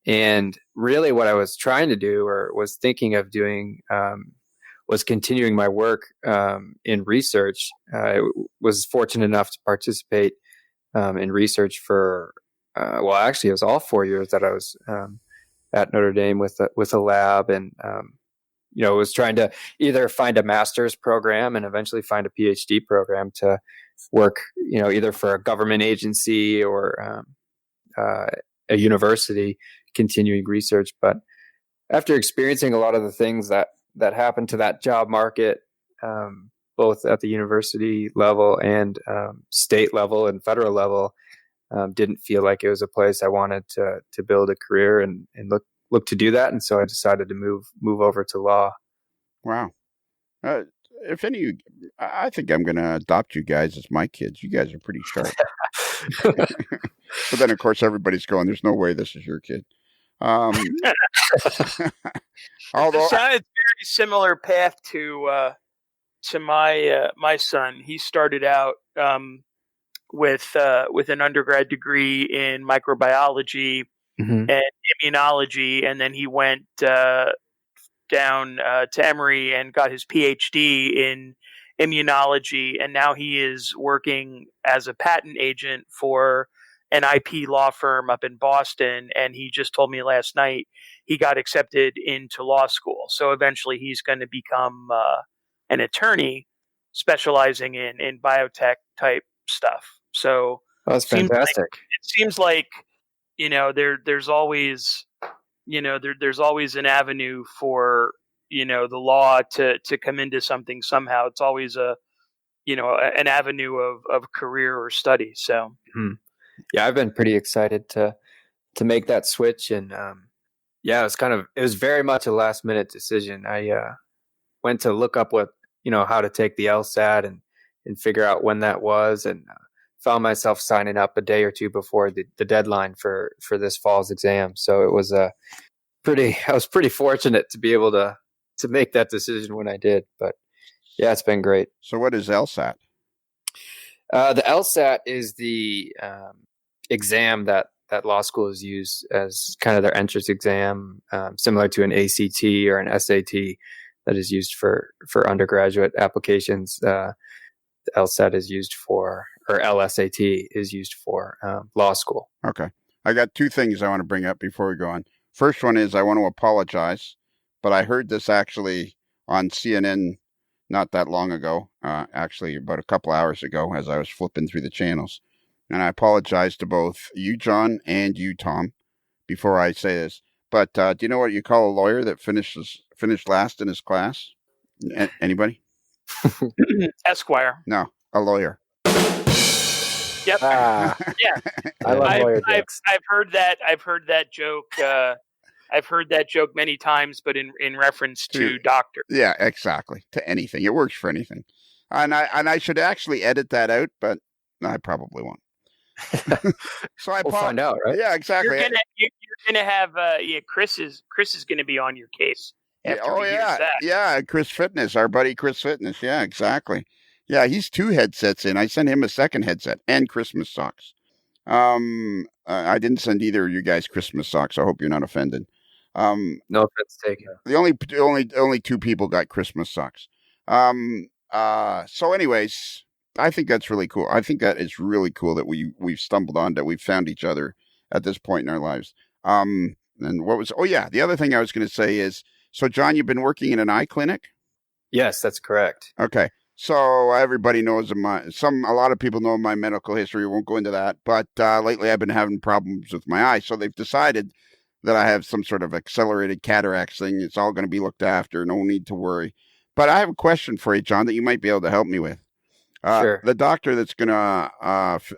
Speaker 1: And really what I was trying to do or was thinking of doing was continuing my work in research. I was fortunate enough to participate in research for, actually it was all 4 years that I was at Notre Dame with a lab, and was trying to either find a master's program and eventually find a PhD program to work, either for a government agency or a university continuing research. But after experiencing a lot of the things that happened to that job market, both at the university level and state level and federal level, didn't feel like it was a place I wanted to build a career and look to do that. And so I decided to move over to law.
Speaker 2: Wow. If any of you, I think I'm going to adopt you guys as my kids. You guys are pretty sharp. But then, of course, everybody's going, there's no way this is your kid. Although
Speaker 3: it's a very similar path to my son. He started out with an undergrad degree in microbiology and immunology, and then he went down to Emory and got his PhD in immunology, and now he is working as a patent agent for an IP law firm up in Boston. And he just told me last night he got accepted into law school. So eventually he's going to become an attorney specializing in biotech type stuff. So
Speaker 1: that's fantastic.
Speaker 3: It seems like there's always there's always an avenue for the law to come into something somehow. It's always an avenue of career or study. So
Speaker 1: yeah, I've been pretty excited to make that switch, and it was very much a last minute decision. I went to look up how to take the LSAT and figure out when that was, and found myself signing up a day or two before the deadline for this fall's exam. So it was I was pretty fortunate to be able to make that decision when I did. But yeah, it's been great.
Speaker 2: So what is LSAT?
Speaker 1: The LSAT is the exam that law schools use as kind of their entrance exam, similar to an ACT or an SAT that is used for undergraduate applications. The LSAT is used for, or LSAT is used for law school.
Speaker 2: Okay. I got two things I want to bring up before we go on. First one is I want to apologize, but I heard this actually on CNN not that long ago, actually about a couple hours ago as I was flipping through the channels. And I apologize to both you, John, and you, Tom, before I say this. But do you know what you call a lawyer that finished last in his class? Anybody?
Speaker 3: Esquire.
Speaker 2: No, a lawyer.
Speaker 3: Yep.
Speaker 4: Yeah. I love lawyer jokes.
Speaker 3: I've heard that joke. I've heard that joke many times, but in reference to doctor.
Speaker 2: Yeah, exactly. To anything. It works for anything. And I should actually edit that out, but I probably won't. So
Speaker 1: we'll find out, right?
Speaker 2: Yeah, exactly.
Speaker 3: You're gonna have Chris is gonna be on your case. after
Speaker 2: Oh
Speaker 3: he hears
Speaker 2: yeah,
Speaker 3: that.
Speaker 2: yeah. Chris Fitness, our buddy Chris Fitness. Yeah, exactly. Yeah, he's 2 headsets in. I sent him a second headset and Christmas socks. I didn't send either of you guys Christmas socks. I hope you're not offended.
Speaker 1: No offense taken.
Speaker 2: The only 2 people got Christmas socks. So anyways, I think that's really cool. I think that is really cool that we've stumbled on, that we've found each other at this point in our lives. And what was, oh yeah, the other thing I was going to say is, so John, you've been working in an eye clinic?
Speaker 1: Yes, that's correct.
Speaker 2: Okay. So everybody knows a lot of people know my medical history. We won't go into that, but lately I've been having problems with my eyes. So they've decided that I have some sort of accelerated cataracts thing. It's all going to be looked after. No need to worry. But I have a question for you, John, that you might be able to help me with.
Speaker 1: Sure.
Speaker 2: The doctor that's going to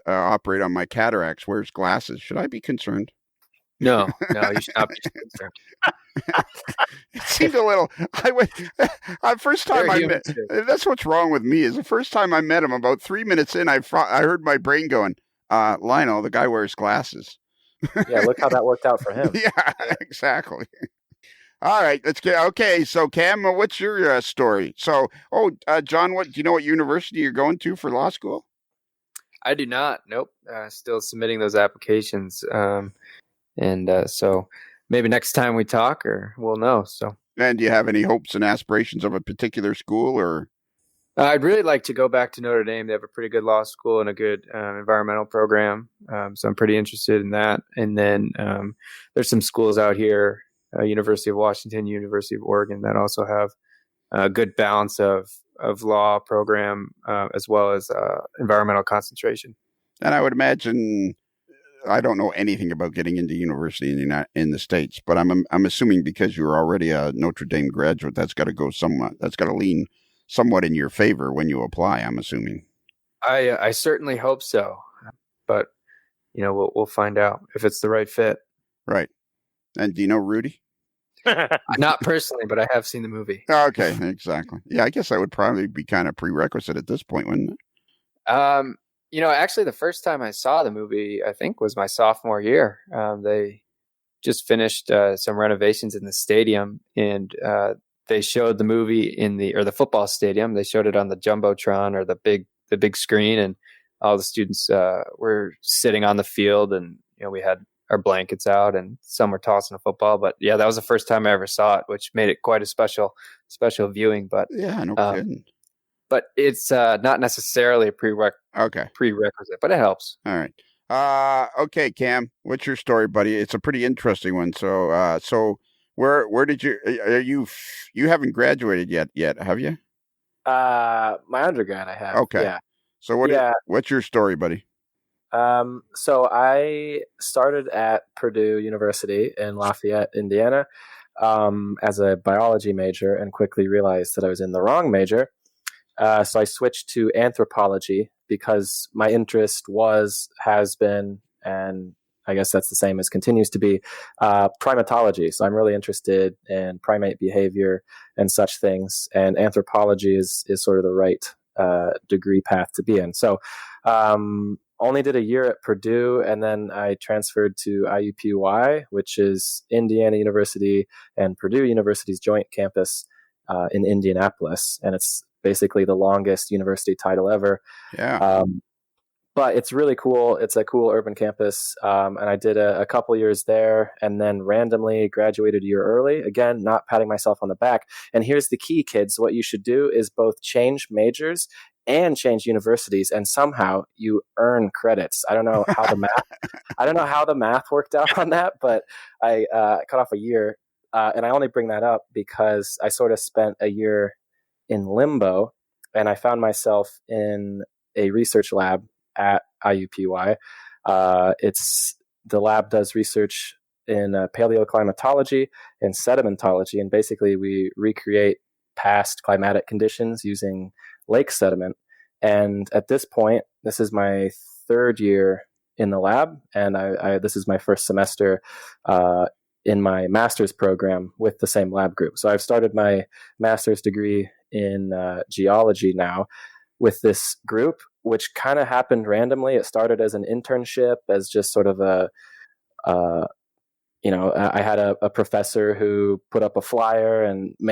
Speaker 2: operate on my cataracts wears glasses. Should I be concerned?
Speaker 1: No, you should not be concerned.
Speaker 2: It seemed a little. First time
Speaker 1: They're
Speaker 2: I
Speaker 1: human
Speaker 2: met.
Speaker 1: too.
Speaker 2: That's what's wrong with me. Is the first time I met him, about 3 minutes in, I heard my brain going, "Lionel, the guy wears glasses."
Speaker 4: Yeah, look how that worked out for him.
Speaker 2: Yeah, exactly. All right, let's get okay. So, Cam, what's your story? So, John, do you know what university you're going to for law school?
Speaker 1: I do not. Nope. Still submitting those applications. So maybe next time we talk, or we'll know. So.
Speaker 2: And do you have any hopes and aspirations of a particular school, or?
Speaker 1: I'd really like to go back to Notre Dame. They have a pretty good law school and a good environmental program. So I'm pretty interested in that. And then there's some schools out here, University of Washington, University of Oregon, that also have a good balance of law program as well as environmental concentration.
Speaker 2: And I would imagine, I don't know anything about getting into university in the States, but I'm assuming because you're already a Notre Dame graduate, that's got to lean somewhat in your favor when you apply, I'm assuming.
Speaker 1: I certainly hope so, but we'll find out if it's the right fit.
Speaker 2: Right. And do you know Rudy?
Speaker 1: Not personally, but I have seen the movie.
Speaker 2: Okay, exactly. Yeah, I guess that would probably be kind of prerequisite at this point, wouldn't it?
Speaker 1: Actually, the first time I saw the movie, I think, was my sophomore year. They just finished some renovations in the stadium, and they showed the movie in the football stadium. They showed it on the jumbotron, or the big screen, and all the students were sitting on the field, and we had our blankets out, and some were tossing a football. But yeah, that was the first time I ever saw it, which made it quite a special viewing. But
Speaker 2: yeah, no kidding.
Speaker 1: But it's not necessarily a prerequisite, but it helps.
Speaker 2: All right. Okay, Cam, what's your story, buddy? It's a pretty interesting one. So where did you haven't graduated yet, have you?
Speaker 4: My undergrad, I have.
Speaker 2: Okay.
Speaker 4: Yeah.
Speaker 2: So what's your story, buddy?
Speaker 4: So I started at Purdue University in Lafayette, Indiana, as a biology major, and quickly realized that I was in the wrong major. So I switched to anthropology because my interest has been, and I guess that's the same as continues to be, primatology. So I'm really interested in primate behavior and such things, and anthropology is sort of the right degree path to be in. So only did a year at Purdue, and then I transferred to IUPUI, which is Indiana University and Purdue University's joint campus in Indianapolis, and it's basically the longest university title ever.
Speaker 2: Yeah.
Speaker 4: But it's really cool. It's a cool urban campus. And I did a couple years there, and then randomly graduated a year early. Again, not patting myself on the back. And here's the key, kids. What you should do is both change majors and change universities, and somehow you earn credits. I don't know how the math worked out on that, but I cut off a year. And I only bring that up because I sort of spent a year in limbo, and I found myself in a research lab at IUPUI. The lab does research in paleoclimatology and sedimentology, and basically we recreate past climatic conditions using lake sediment. And at this point, this is my third year in the lab, and this is my first semester in my master's program with the same lab group. So I've started my master's degree in geology now with this group, which kind of happened randomly. It started as an internship, as just sort of I had a professor who put up a flyer and he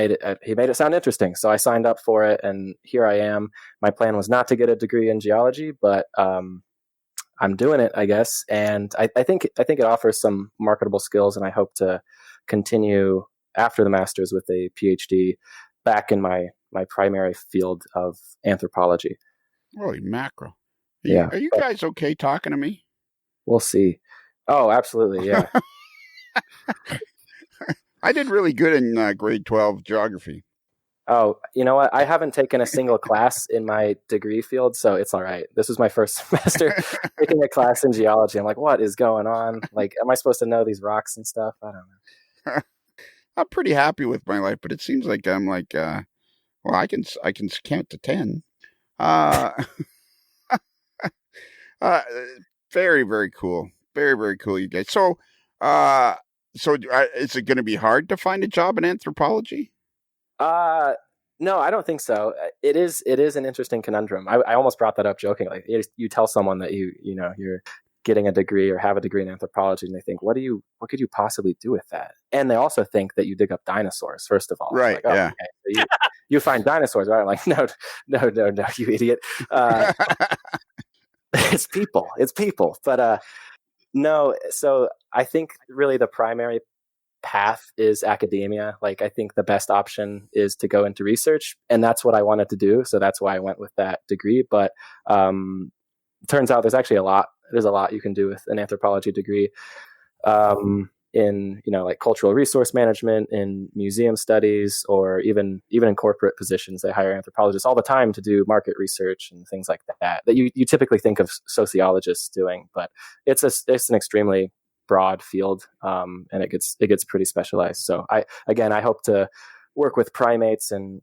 Speaker 4: made it sound interesting. So I signed up for it, and here I am. My plan was not to get a degree in geology, but I'm doing it, I guess. And I think it offers some marketable skills, and I hope to continue after the master's with a PhD back in my primary field of anthropology.
Speaker 2: Holy mackerel.
Speaker 4: Yeah.
Speaker 2: Are you guys okay talking to me?
Speaker 4: We'll see. Oh, absolutely. Yeah.
Speaker 2: I did really good in grade 12 geography.
Speaker 4: Oh, you know what? I haven't taken a single class in my degree field, so it's all right. This was my first semester taking a class in geology. I'm like, what is going on? Like, am I supposed to know these rocks and stuff? I don't know.
Speaker 2: I'm pretty happy with my life, but it seems like I'm like, well, I can count to 10. Very, very cool. Very, very cool, you guys. So is it going to be hard to find a job in anthropology?
Speaker 4: No, I don't think so. It is an interesting conundrum. I almost brought that up jokingly. You tell someone that you're getting a degree or have a degree in anthropology, and they think, what could you possibly do with that? And they also think that you dig up dinosaurs, first of all.
Speaker 2: Right.
Speaker 4: Like, oh,
Speaker 2: yeah.
Speaker 4: Okay. So you find dinosaurs, right? I'm like, no, you idiot. It's people. But no, so I think really the primary path is academia. Like, I think the best option is to go into research, and that's what I wanted to do. So that's why I went with that degree. But turns out there's actually there's a lot you can do with an anthropology degree. In like cultural resource management, in museum studies, or even in corporate positions. They hire anthropologists all the time to do market research and things like that you typically think of sociologists doing, but it's an extremely broad field, and it gets pretty specialized. So I hope to work with primates and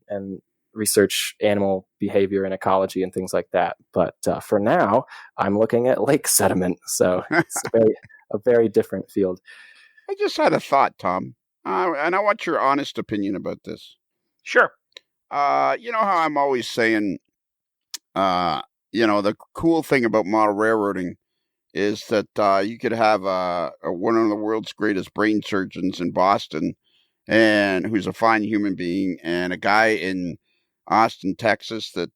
Speaker 4: research animal behavior and ecology and things like that. But for now, I'm looking at lake sediment, so it's a very different field.
Speaker 2: I just had a thought, Tom, and I want your honest opinion about this.
Speaker 3: Sure.
Speaker 2: You know how I'm always saying, the cool thing about model railroading is that you could have one of the world's greatest brain surgeons in Boston, and who's a fine human being, and a guy in Austin, Texas, that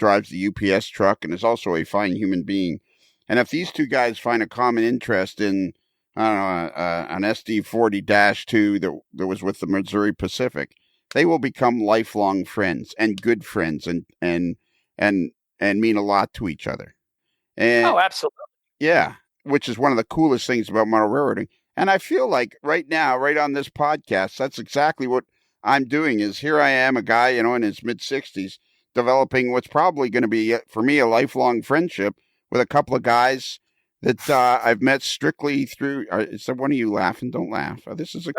Speaker 2: drives the UPS truck and is also a fine human being. And if these two guys find a common interest in, I don't know, an SD-40-2 that was with the Missouri Pacific, they will become lifelong friends and good friends and mean a lot to each other. And,
Speaker 3: absolutely.
Speaker 2: Yeah, which is one of the coolest things about model railroading. And I feel like right now, right on this podcast, that's exactly what I'm doing. Is here I am, a guy, in his mid-60s, developing what's probably going to be, for me, a lifelong friendship with a couple of guys that I've met strictly through. Is there one of you laughing? Don't laugh. This is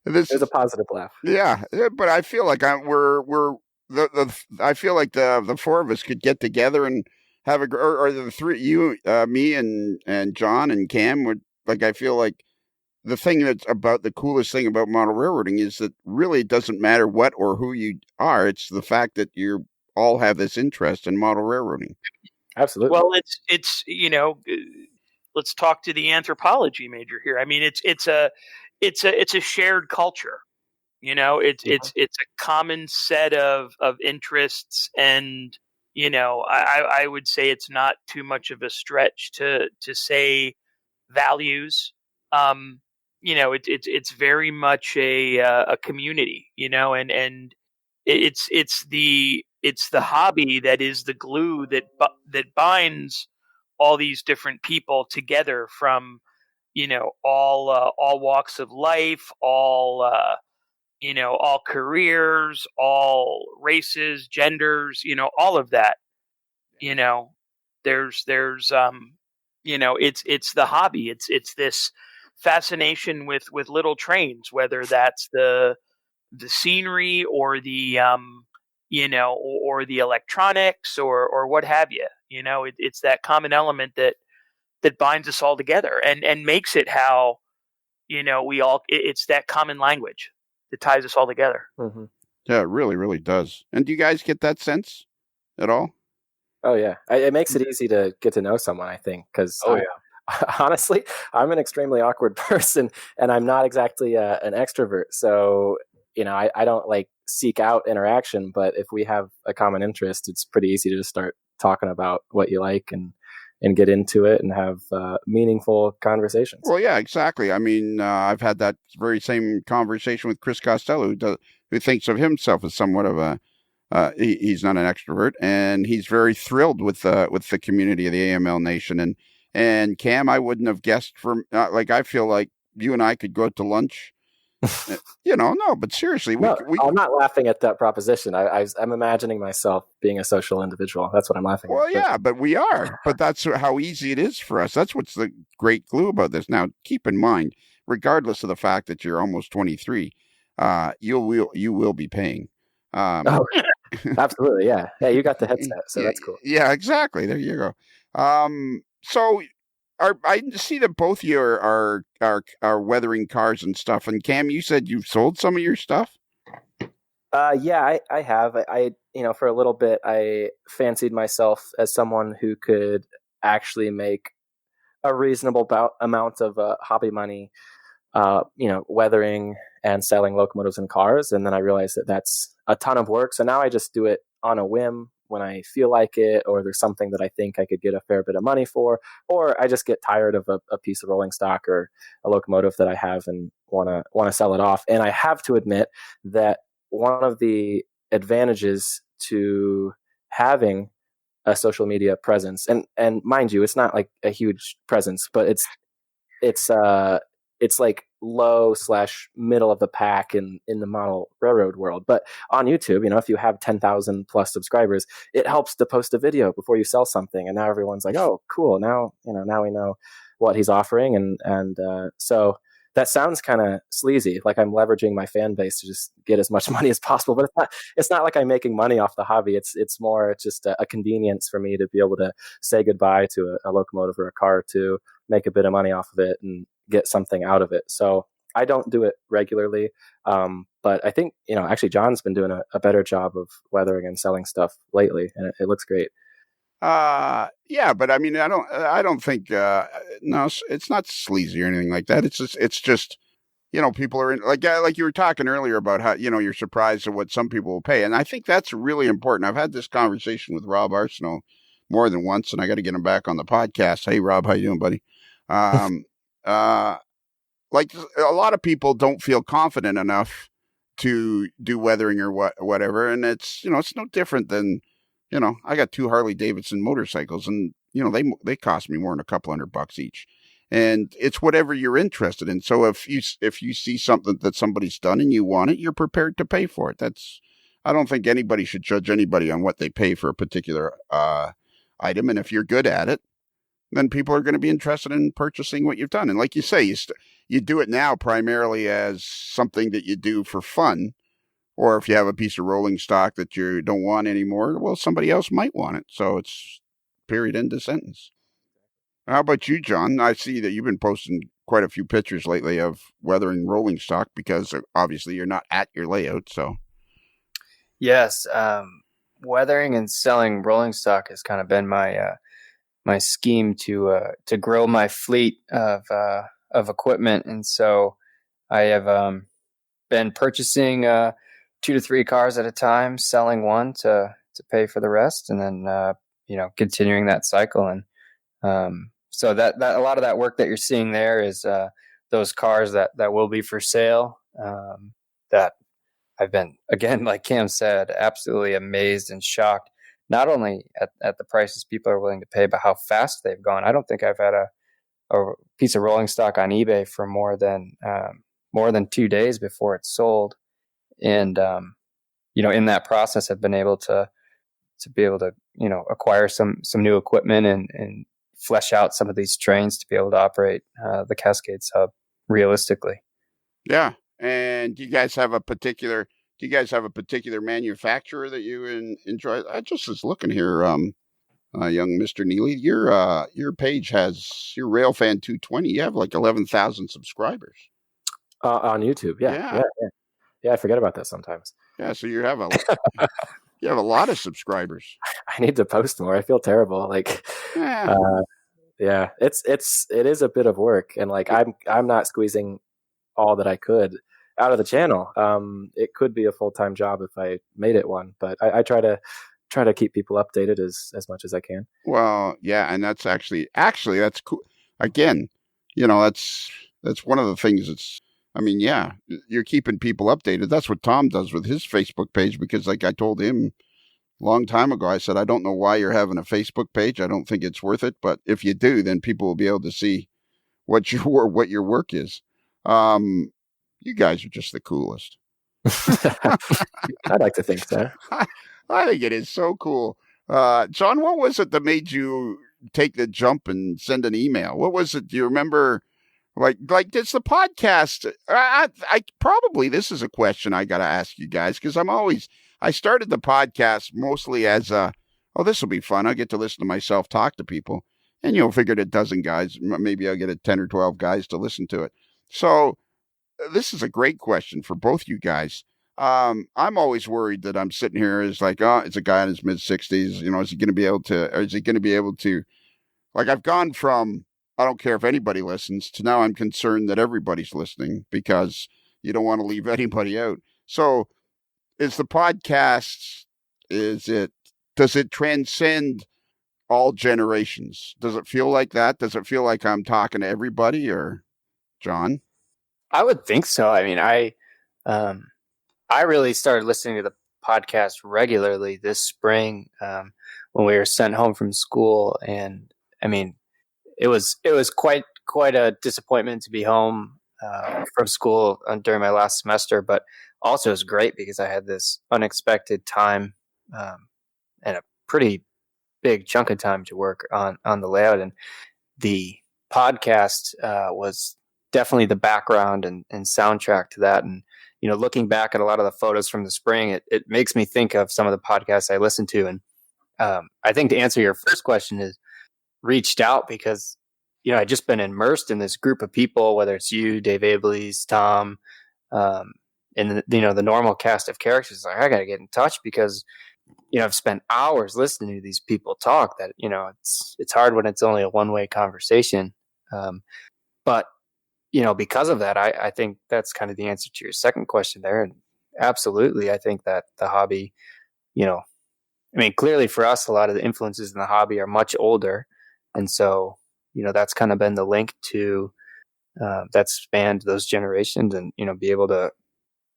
Speaker 4: There's a positive laugh.
Speaker 2: Yeah, but I feel like I feel like the four of us could get together and have or the three, you, me, and John and Cam would, like, I feel like the thing that's about the coolest thing about model railroading is that really it doesn't matter what or who you are. It's the fact that you all have this interest in model railroading.
Speaker 4: Absolutely.
Speaker 3: Well, it's let's talk to the anthropology major here. I mean, it's a shared culture. It's a common set of interests, and I would say it's not too much of a stretch to say values. It's very much a community, and it's the hobby that is the glue that binds all these different people together from all walks of life, all careers, all races, genders, all of that. There's it's the hobby. It's this fascination with little trains, whether that's the scenery or the or the electronics or what have you. It's that common element that binds us all together and makes it how it's that common language that ties us all together.
Speaker 4: Mm-hmm.
Speaker 2: Yeah, it really, really does. And do you guys get that sense at all?
Speaker 4: Oh yeah, it makes it easy to get to know someone, I think, because Honestly, I'm an extremely awkward person, and I'm not exactly an extrovert. So, I don't like seek out interaction, but if we have a common interest, it's pretty easy to just start talking about what you like and get into it and have meaningful conversations.
Speaker 2: Well, yeah, exactly. I mean, I've had that very same conversation with Chris Costello, who thinks of himself as somewhat of a he's not an extrovert, and he's very thrilled with the community of the AML Nation. And Cam, I wouldn't have guessed from like I feel like you and I could go out to lunch. No, but seriously,
Speaker 4: I'm not laughing at that proposition. I'm imagining myself being a social individual. That's what I'm laughing at.
Speaker 2: Well, yeah, but we are. But that's how easy it is for us. That's what's the great clue about this. Now, keep in mind, regardless of the fact that you're almost 23, you will be paying.
Speaker 4: Absolutely, yeah. Hey, you got the headset, so that's cool.
Speaker 2: Yeah, exactly. There you go. So I see that both of you are weathering cars and stuff. And Cam, you said you've sold some of your stuff.
Speaker 4: Yeah, I have. I for a little bit, I fancied myself as someone who could actually make a reasonable amount of hobby money, weathering and selling locomotives and cars. And then I realized that that's a ton of work. So now I just do it on a whim when I feel like it, or there's something that I think I could get a fair bit of money for, or I just get tired of a piece of rolling stock or a locomotive that I have and want to sell it off. And I have to admit that one of the advantages to having a social media presence, and mind you, it's not like a huge presence, but it's like low / middle of the pack in the model railroad world. But on YouTube, if you have 10,000 plus subscribers, it helps to post a video before you sell something. And now everyone's like, oh, cool. Now we know what he's offering. And so that sounds kind of sleazy. Like I'm leveraging my fan base to just get as much money as possible, but it's not like I'm making money off the hobby. It's more just a convenience for me to be able to say goodbye to a locomotive or a car, to make a bit of money off of it and get something out of it. So I don't do it regularly. But I think, actually John's been doing a better job of weathering and selling stuff lately, and it looks great.
Speaker 2: Yeah, but I mean, I don't think, no, it's not sleazy or anything like that. It's just, people are in, like you were talking earlier about how, you're surprised at what some people will pay. And I think that's really important. I've had this conversation with Rob Arsenault more than once, and I got to get him back on the podcast. Hey, Rob, how you doing, buddy? Like a lot of people don't feel confident enough to do weathering or whatever. And it's, it's no different than, I got 2 Harley Davidson motorcycles, and, they cost me more than a couple $100 each. And it's whatever you're interested in. So if you see something that somebody's done and you want it, you're prepared to pay for it. I don't think anybody should judge anybody on what they pay for a particular item. And if you're good at it, then people are going to be interested in purchasing what you've done. And like you say, you do it now primarily as something that you do for fun. Or if you have a piece of rolling stock that you don't want anymore, well, somebody else might want it. So it's period, end of sentence. How about you, John? I see that you've been posting quite a few pictures lately of weathering rolling stock, because obviously you're not at your layout. So
Speaker 1: yes, weathering and selling rolling stock has kind of been my scheme to grow my fleet of equipment, and so I have been purchasing 2 to 3 cars at a time, selling one to pay for the rest, and then continuing that cycle. And so that a lot of that work that you're seeing there is those cars that will be for sale. That I've been, again, like Cam said, absolutely amazed and shocked, not only at the prices people are willing to pay, but how fast they've gone. I don't think I've had a piece of rolling stock on eBay for more than 2 days before it's sold. And, in that process, I've been able to acquire some new equipment and flesh out some of these trains to be able to operate the Cascade Sub realistically.
Speaker 2: Yeah. And do you guys have a particular manufacturer that you enjoy? I just was looking here, young Mr. Nealy, your page has your Railfan 220. You have like 11,000 subscribers
Speaker 4: on YouTube. Yeah. I forget about that sometimes.
Speaker 2: Yeah. So you have a lot of subscribers.
Speaker 4: I need to post more. I feel terrible. Like,
Speaker 2: yeah.
Speaker 4: Yeah, it is a bit of work, and like I'm not squeezing all that I could out of the channel. It could be a full-time job if I made it one, but I try to keep people updated as much as I can.
Speaker 2: Well, yeah, and that's actually that's cool. Again, that's one of the things that's. I mean, yeah, you're keeping people updated. That's what Tom does with his Facebook page because, like I told him a long time ago, I said I don't know why you're having a Facebook page. I don't think it's worth it, but if you do, then people will be able to see what your work is. You guys are just the coolest.
Speaker 4: I'd like to think so.
Speaker 2: I think it is so cool. John, what was it that made you take the jump and send an email? What was it? Do you remember? Like does the podcast? I probably this is a question I got to ask you guys because I started the podcast mostly as this will be fun. I get to listen to myself talk to people, and figured a dozen guys, maybe I'll get a 10 or 12 guys to listen to it. So this is a great question for both you guys. I'm always worried that I'm sitting here as like, it's a guy in his mid-60s. Is he going to be able to? Or is he going to be able to? Like I've gone from I don't care if anybody listens to now I'm concerned that everybody's listening because you don't want to leave anybody out. So is the podcast? Does it transcend all generations? Does it feel like that? Does it feel like I'm talking to everybody or John?
Speaker 1: I would think so. I mean, I really started listening to the podcast regularly this spring when we were sent home from school, and I mean, it was quite a disappointment to be home from school during my last semester, but also it was great because I had this unexpected time and a pretty big chunk of time to work on the layout, and the podcast was definitely the background and soundtrack to that. And looking back at a lot of the photos from the spring, it makes me think of some of the podcasts I listened to. And I think to answer your first question is reached out because, I just been immersed in this group of people, whether it's you, Dave Ableys, Tom, and the normal cast of characters. Like, I got to get in touch because, I've spent hours listening to these people talk that, it's hard when it's only a one-way conversation. But because of that, I think that's kind of the answer to your second question there. And absolutely, I think that the hobby, clearly for us, a lot of the influences in the hobby are much older. And so, that's kind of been the link to that spanned those generations and, be able to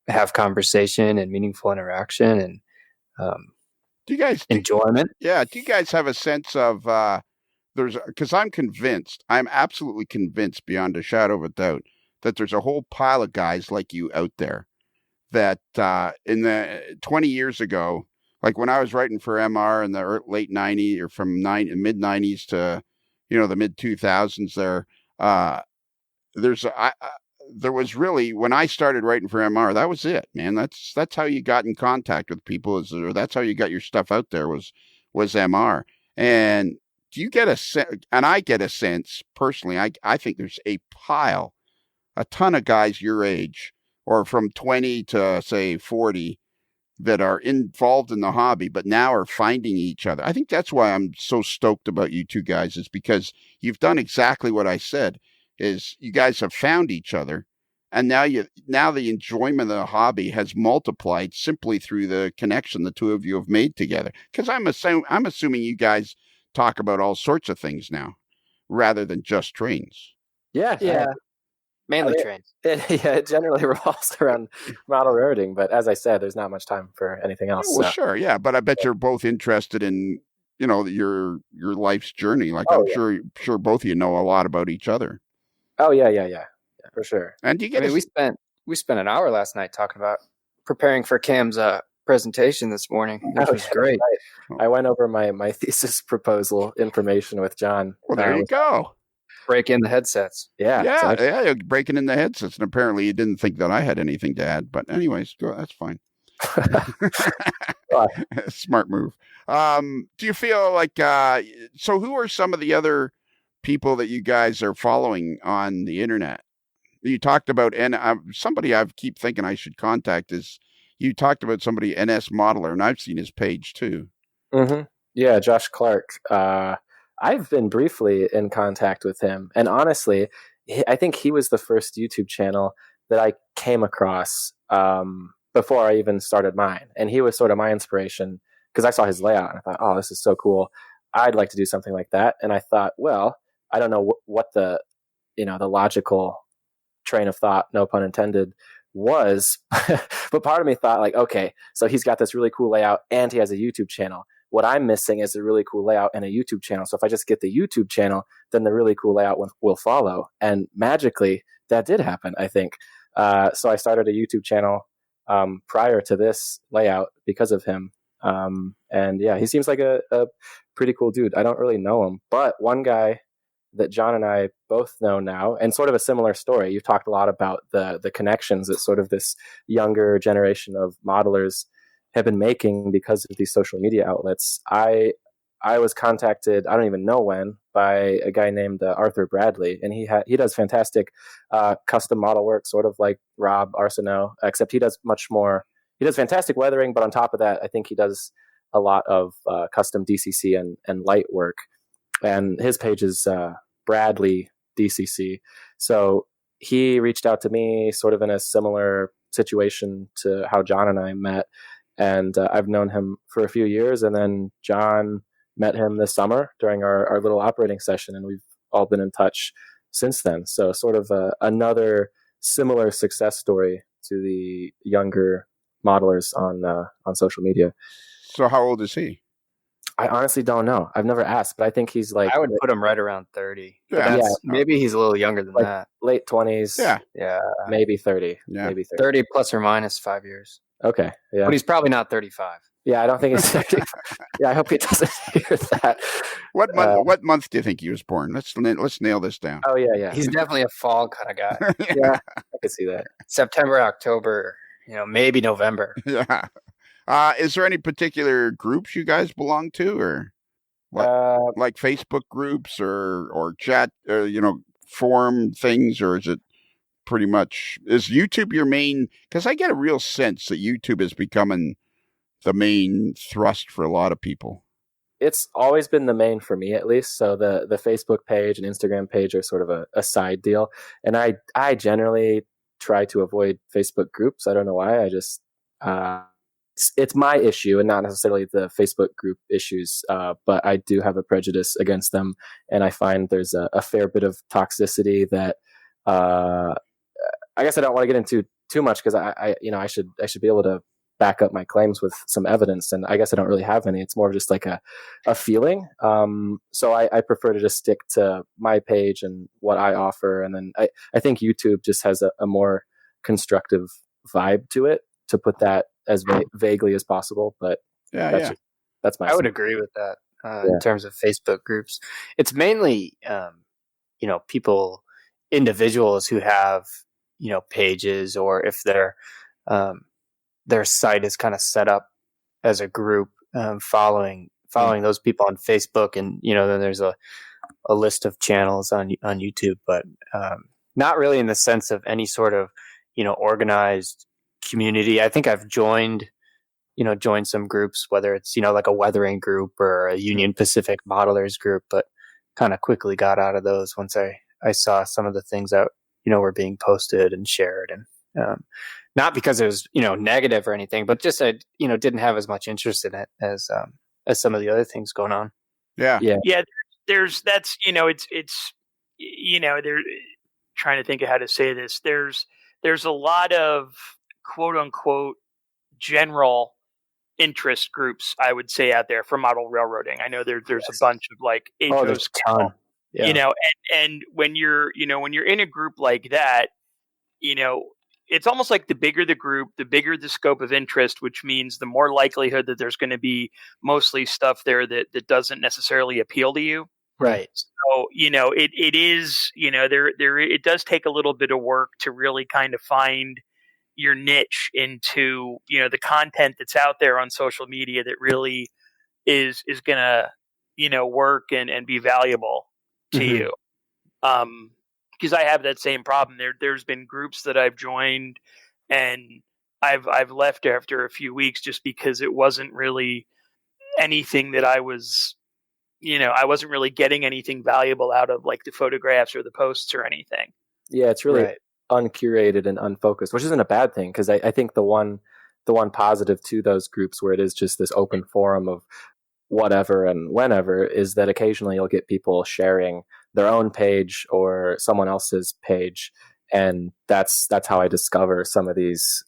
Speaker 1: have conversation and meaningful interaction and
Speaker 2: do you guys
Speaker 1: enjoyment.
Speaker 2: Yeah. Do you guys have a sense of because I'm absolutely convinced beyond a shadow of a doubt that there's a whole pile of guys like you out there that in the 20 years ago, like when I was writing for MR in the late 90s or from mid 90s to, the mid 2000s there was really, when I started writing for MR, that was it, man. That's how you got in contact with people or that's how you got your stuff out there was MR. And do you get a sense, and I get a sense personally, I think there's a ton of guys your age or from 20 to say 40 that are involved in the hobby, but now are finding each other. I think that's why I'm so stoked about you two guys is because you've done exactly what I said is you guys have found each other. And now the enjoyment of the hobby has multiplied simply through the connection the two of you have made together. Because I'm assuming you guys talk about all sorts of things now rather than just trains.
Speaker 4: Yeah.
Speaker 1: Mainly trains.
Speaker 4: It generally revolves around model rareting, but as I said, there's not much time for anything else.
Speaker 2: Well, sure, yeah, but I bet you're both interested in, your life's journey. Like I'm sure both of you know a lot about each other.
Speaker 4: Oh yeah, for sure.
Speaker 2: And do you get?
Speaker 1: We spent an hour last night talking about preparing for Cam's presentation this morning, which was great.
Speaker 4: Right. I went over my thesis proposal information with John.
Speaker 2: Well, there you go.
Speaker 1: Break in the headsets.
Speaker 2: Yeah, you're breaking in the headsets. And apparently you didn't think that I had anything to add. But anyways, that's fine. Smart move. Do you feel like, so who are some of the other people that you guys are following on the internet? You talked about, and somebody I keep thinking I should contact is, you talked about somebody, NS Modeler, and I've seen his page too.
Speaker 4: Mm-hmm. Yeah, Josh Clark. I've been briefly in contact with him, and honestly, I think he was the first YouTube channel that I came across before I even started mine, and he was sort of my inspiration because I saw his layout and I thought, oh, this is so cool. I'd like to do something like that, and I thought, well, I don't know what the the logical train of thought, no pun intended, was, but part of me thought like, okay, so he's got this really cool layout and he has a YouTube channel. What I'm missing is a really cool layout and a YouTube channel. So if I just get the YouTube channel, then the really cool layout will follow. And magically, that did happen, I think. So I started a YouTube channel prior to this layout because of him. And yeah, he seems like a pretty cool dude. I don't really know him, but one guy that John and I both know now, and sort of a similar story. You've talked a lot about the connections that sort of this younger generation of modelers have been making because of these social media outlets. I was contacted, I don't even know when, by a guy named Arthur Bradley, and he does fantastic custom model work, sort of like Rob Arsenault, except he does much more. He does fantastic weathering, but on top of that, I think he does a lot of custom DCC and light work. And his page is Bradley DCC. So he reached out to me sort of in a similar situation to how John and I met. And I've known him for a few years. And then John met him this summer during our little operating session. And we've all been in touch since then. So sort of another similar success story to the younger modelers on social media.
Speaker 2: So how old is he?
Speaker 4: I honestly don't know. I've never asked, but I think he's like...
Speaker 1: I would put him right around 30.
Speaker 2: Yeah.
Speaker 1: Maybe he's a little younger than
Speaker 4: like
Speaker 1: that.
Speaker 4: late 20s.
Speaker 1: Yeah.
Speaker 4: Maybe 30.
Speaker 2: Yeah.
Speaker 4: Maybe 30.
Speaker 1: 30 plus or minus 5 years.
Speaker 4: Okay. Yeah.
Speaker 1: But he's probably not 35.
Speaker 4: Yeah, I don't think it's 30. Yeah, I hope he doesn't hear that.
Speaker 2: What month do you think he was born? Let's nail this down.
Speaker 4: Oh, yeah.
Speaker 1: He's definitely a fall kind of guy.
Speaker 4: Yeah, I could see that.
Speaker 1: September, October, maybe November.
Speaker 2: Yeah. Is there any particular groups you guys belong to, or what, like Facebook groups or chat, forum things, or is it pretty much, is YouTube your main? Because I get a real sense that YouTube is becoming the main thrust for a lot of people.
Speaker 4: It's always been the main for me, at least. So the Facebook page and Instagram page are sort of a side deal. And I generally try to avoid Facebook groups. I don't know why. I just... it's my issue and not necessarily the Facebook group issues, but I do have a prejudice against them, and I find there's a fair bit of toxicity that I guess I don't want to get into too much because I should be able to back up my claims with some evidence, and I guess I don't really have any. It's more of just like a feeling. So I prefer to just stick to my page and what I offer, and then I think YouTube just has a more constructive vibe to it, to put that as vaguely as possible, but that's my.
Speaker 1: I would agree with that in terms of Facebook groups. It's mainly, people, individuals who have, pages, or if their site is kind of set up as a group, following those people on Facebook, and then there's a list of channels on YouTube, but not really in the sense of any sort of organized community. I think I've joined some groups, whether it's like a weathering group or a Union Pacific modelers group, but kind of quickly got out of those once I saw some of the things that were being posted and shared, and not because it was negative or anything, but just I didn't have as much interest in it as some of the other things going on.
Speaker 3: Yeah. There's they're trying to think of how to say this. There's a lot of quote unquote general interest groups, I would say, out there for model railroading. I know there's a bunch of like
Speaker 4: there's a ton. Yeah.
Speaker 3: And when you're in a group like that, it's almost like the bigger the group, the bigger the scope of interest, which means the more likelihood that there's going to be mostly stuff there that doesn't necessarily appeal to you.
Speaker 1: Right.
Speaker 3: So, it is, it does take a little bit of work to really kind of find your niche into, the content that's out there on social media that really is going to, work and be valuable to you. Because I have that same problem. There's been groups that I've joined and I've left after a few weeks just because it wasn't really anything that I was I wasn't really getting anything valuable out of like the photographs or the posts or anything.
Speaker 4: Yeah, it's really uncurated and unfocused, which isn't a bad thing, because I think the one positive to those groups where it is just this open forum of whatever and whenever is that occasionally you'll get people sharing their own page or someone else's page, and that's how I discover some of these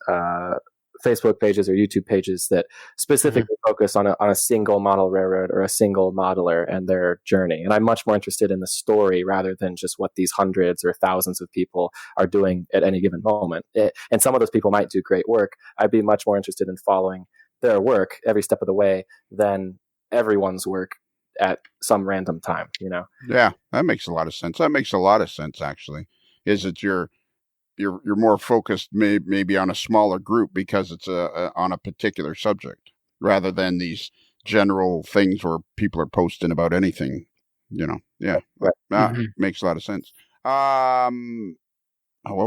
Speaker 4: Facebook pages or YouTube pages that specifically focus on a single model railroad or a single modeler and their journey. And I'm much more interested in the story rather than just what these hundreds or thousands of people are doing at any given moment. And some of those people might do great work. I'd be much more interested in following their work every step of the way than everyone's work at some random time,
Speaker 2: Yeah, that makes a lot of sense. That makes a lot of sense, actually. Is it you're more focused maybe on a smaller group because it's on a particular subject rather than these general things where people are posting about anything, Yeah, that makes a lot of sense. What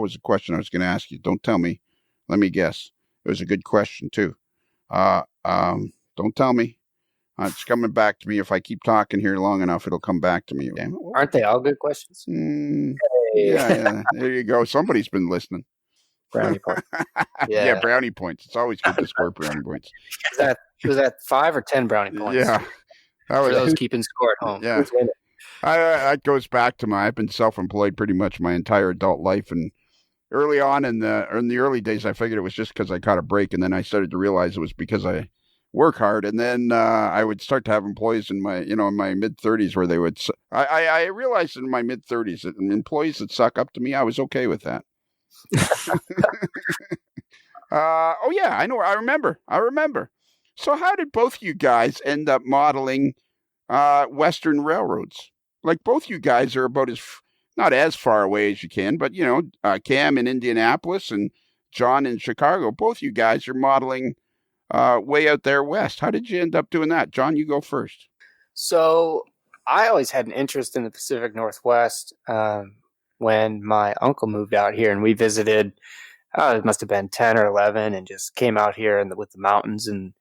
Speaker 2: was the question I was going to ask you? Don't tell me. Let me guess. It was a good question too. Don't tell me. It's coming back to me. If I keep talking here long enough, it'll come back to me.
Speaker 5: Aren't they all good questions?
Speaker 2: Yeah. There you go. Somebody's been listening.
Speaker 4: Brownie points.
Speaker 2: Yeah, brownie points. It's always good to score brownie points.
Speaker 5: Was that 5 or 10 brownie points?
Speaker 2: Yeah.
Speaker 5: For those keeping score at home.
Speaker 2: Yeah. That goes back to I've been self-employed pretty much my entire adult life, and early on in the early days, I figured it was just because I caught a break, and then I started to realize it was because I work hard. And then I would start to have employees in my mid 30s where they would. I realized in my mid 30s that employees that suck up to me, I was okay with that. Oh yeah, I know. I remember. So how did both you guys end up modeling Western railroads? Like both you guys are about not as far away as you can, but Cam in Indianapolis and John in Chicago. Both you guys are modeling way out there west. How did you end up doing that? John, you go first.
Speaker 5: So I always had an interest in the Pacific Northwest when my uncle moved out here, and we visited, it must have been 10 or 11, and just came out here with the mountains and,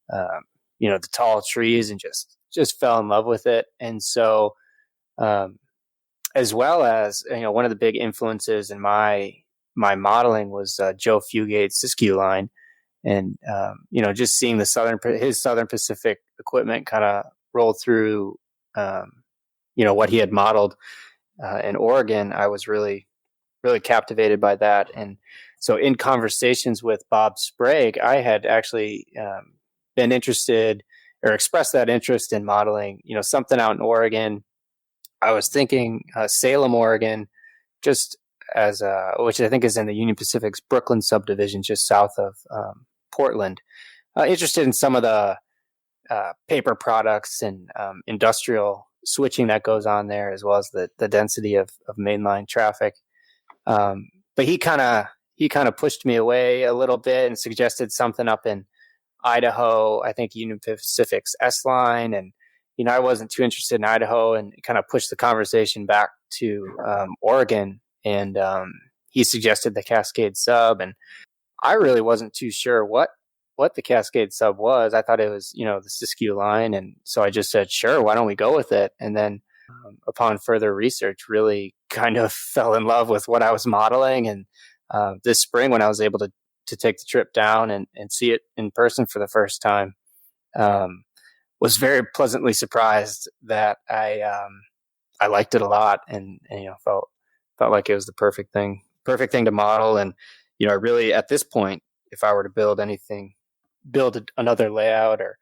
Speaker 5: the tall trees, and just fell in love with it. And so, as well as, one of the big influences in my modeling was Joe Fugate's Siskiyou line. And, just seeing his Southern Pacific equipment kind of roll through, what he had modeled in Oregon, I was really, really captivated by that. And so in conversations with Bob Sprague, I had actually been interested or expressed that interest in modeling, something out in Oregon. I was thinking Salem, Oregon, just as which I think is in the Union Pacific's Brooklyn subdivision, just south of Portland. Interested in some of the paper products and industrial switching that goes on there, as well as the density of mainline traffic. But he kind of pushed me away a little bit and suggested something up in Idaho. I think Union Pacific's S line, and I wasn't too interested in Idaho, and kind of pushed the conversation back to Oregon. And he suggested the Cascade sub, and I really wasn't too sure what the Cascade sub was. I thought it was, the Siskiyou line. And so I just said, sure, why don't we go with it? And then upon further research, really kind of fell in love with what I was modeling. And this spring, when I was able to take the trip down and see it in person for the first time, was very pleasantly surprised that I liked it a lot, and felt like it was the perfect thing to model. And I really, at this point, if I were to build another layout or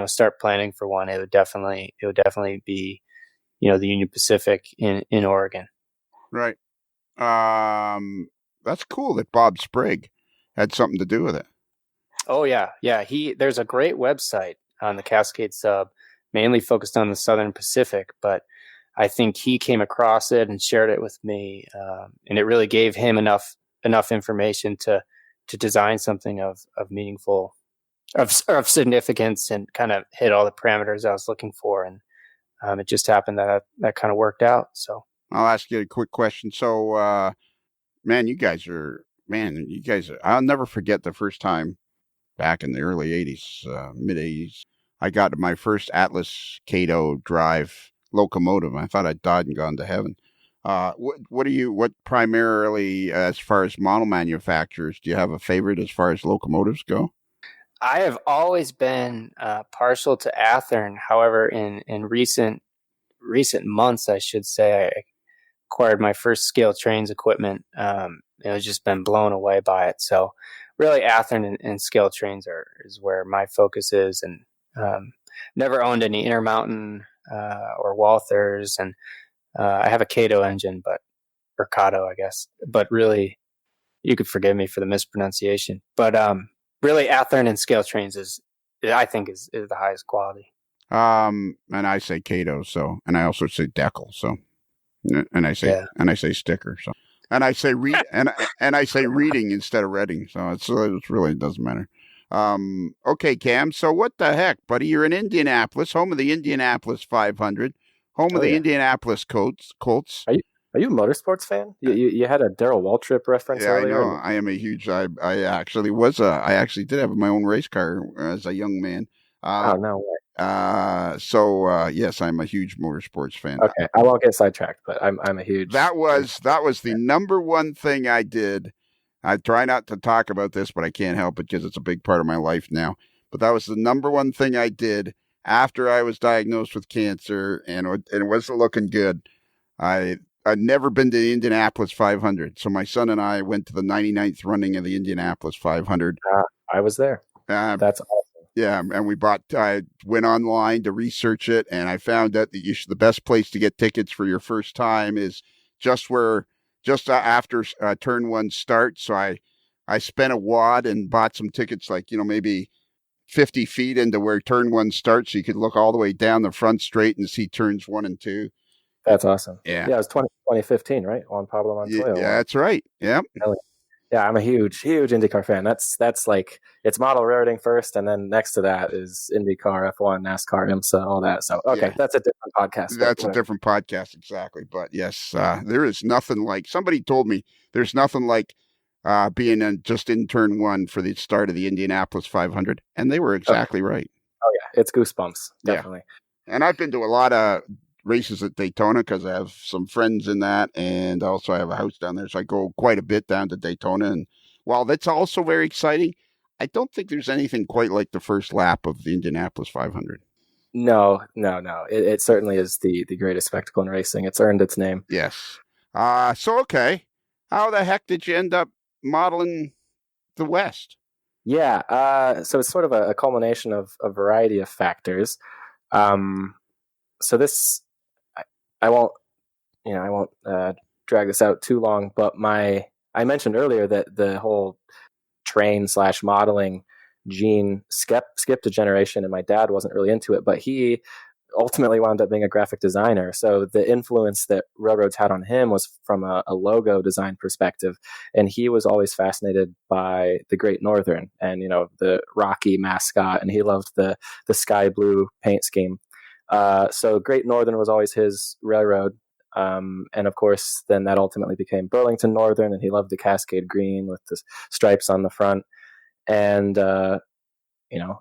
Speaker 5: start planning for one, it would definitely be the Union Pacific in Oregon.
Speaker 2: Right. That's cool that Bob Sprague had something to do with it.
Speaker 5: Oh yeah. There's a great website on the Cascade sub, mainly focused on the Southern Pacific, but I think he came across it and shared it with me, and it really gave him enough information to design something of meaningful, of significance, and kind of hit all the parameters I was looking for. And it just happened that kind of worked out. So
Speaker 2: I'll ask you a quick question. So, you guys are, I'll never forget the first time back in the early 80s, mid 80s. I got my first Atlas Cato drive locomotive. I thought I'd died and gone to heaven. What primarily, as far as model manufacturers, do you have a favorite as far as locomotives go?
Speaker 5: I have always been partial to Athearn. However, in recent months, I should say, I acquired my first scale trains equipment. I've just been blown away by it. So really Athearn and scale trains is where my focus is, and never owned any Intermountain or Walthers, and I have a Cato engine, or Cato, I guess. But really, you could forgive me for the mispronunciation. But really Athearn and scale trains I think is the highest quality.
Speaker 2: And I say Cato, and I also say Deckel, and I say sticker, and I say read, and I say reading instead of reading, so it really doesn't matter. Okay, Cam. So what the heck, buddy? You're in Indianapolis, home of the Indianapolis 500, home of the Indianapolis Colts.
Speaker 4: Are you a motorsports fan? You had a Darrell Waltrip reference earlier.
Speaker 2: I know. I am a huge. I actually did have my own race car as a young man.
Speaker 4: Oh no way.
Speaker 2: Yes, I'm a huge motorsports fan.
Speaker 4: Okay, I won't get sidetracked, but I'm a huge.
Speaker 2: That was the number one thing I did. I try not to talk about this, but I can't help it because it's a big part of my life now. But that was the number one thing I did after I was diagnosed with cancer, and it wasn't looking good. I'd never been to the Indianapolis 500, so my son and I went to the 99th running of the Indianapolis 500.
Speaker 4: I was there. That's awesome.
Speaker 2: Yeah, and I went online to research it, and I found that the best place to get tickets for your first time is just after turn one starts. So I spent a wad and bought some tickets, like, maybe 50 feet into where turn one starts, so you could look all the way down the front straight and see turns 1 and 2.
Speaker 4: That's awesome.
Speaker 2: Yeah,
Speaker 4: it was 2015, right? Juan Pablo Montoya.
Speaker 2: Yeah, that's right. Yeah.
Speaker 4: Yeah, I'm a huge IndyCar fan. That's like, it's model rating first, and then next to that is IndyCar, F1, NASCAR, IMSA, all that. So, okay, That's a different podcast.
Speaker 2: That's a different podcast, exactly. But yes, there is nothing like, somebody told me there's nothing like being just in turn one for the start of the Indianapolis 500, and they were exactly right.
Speaker 4: Oh yeah, it's goosebumps, definitely.
Speaker 2: Yeah. And I've been to a lot of races at Daytona because I have some friends in that, and also I have a house down there, so I go quite a bit down to Daytona. And while that's also very exciting, I don't think there's anything quite like the first lap of the Indianapolis 500.
Speaker 4: No. It certainly is the greatest spectacle in racing. It's earned its name.
Speaker 2: Yes. Okay, how the heck did you end up modeling the West?
Speaker 4: Yeah. So it's sort of a culmination of a variety of factors. So this, I won't drag this out too long, but I mentioned earlier that the whole train/modeling gene skipped a generation, and my dad wasn't really into it, but he ultimately wound up being a graphic designer. So the influence that railroads had on him was from a logo design perspective, and he was always fascinated by the Great Northern and the Rocky mascot, and he loved the sky blue paint scheme. So Great Northern was always his railroad. And of course, then that ultimately became Burlington Northern, and he loved the Cascade Green with the stripes on the front. And,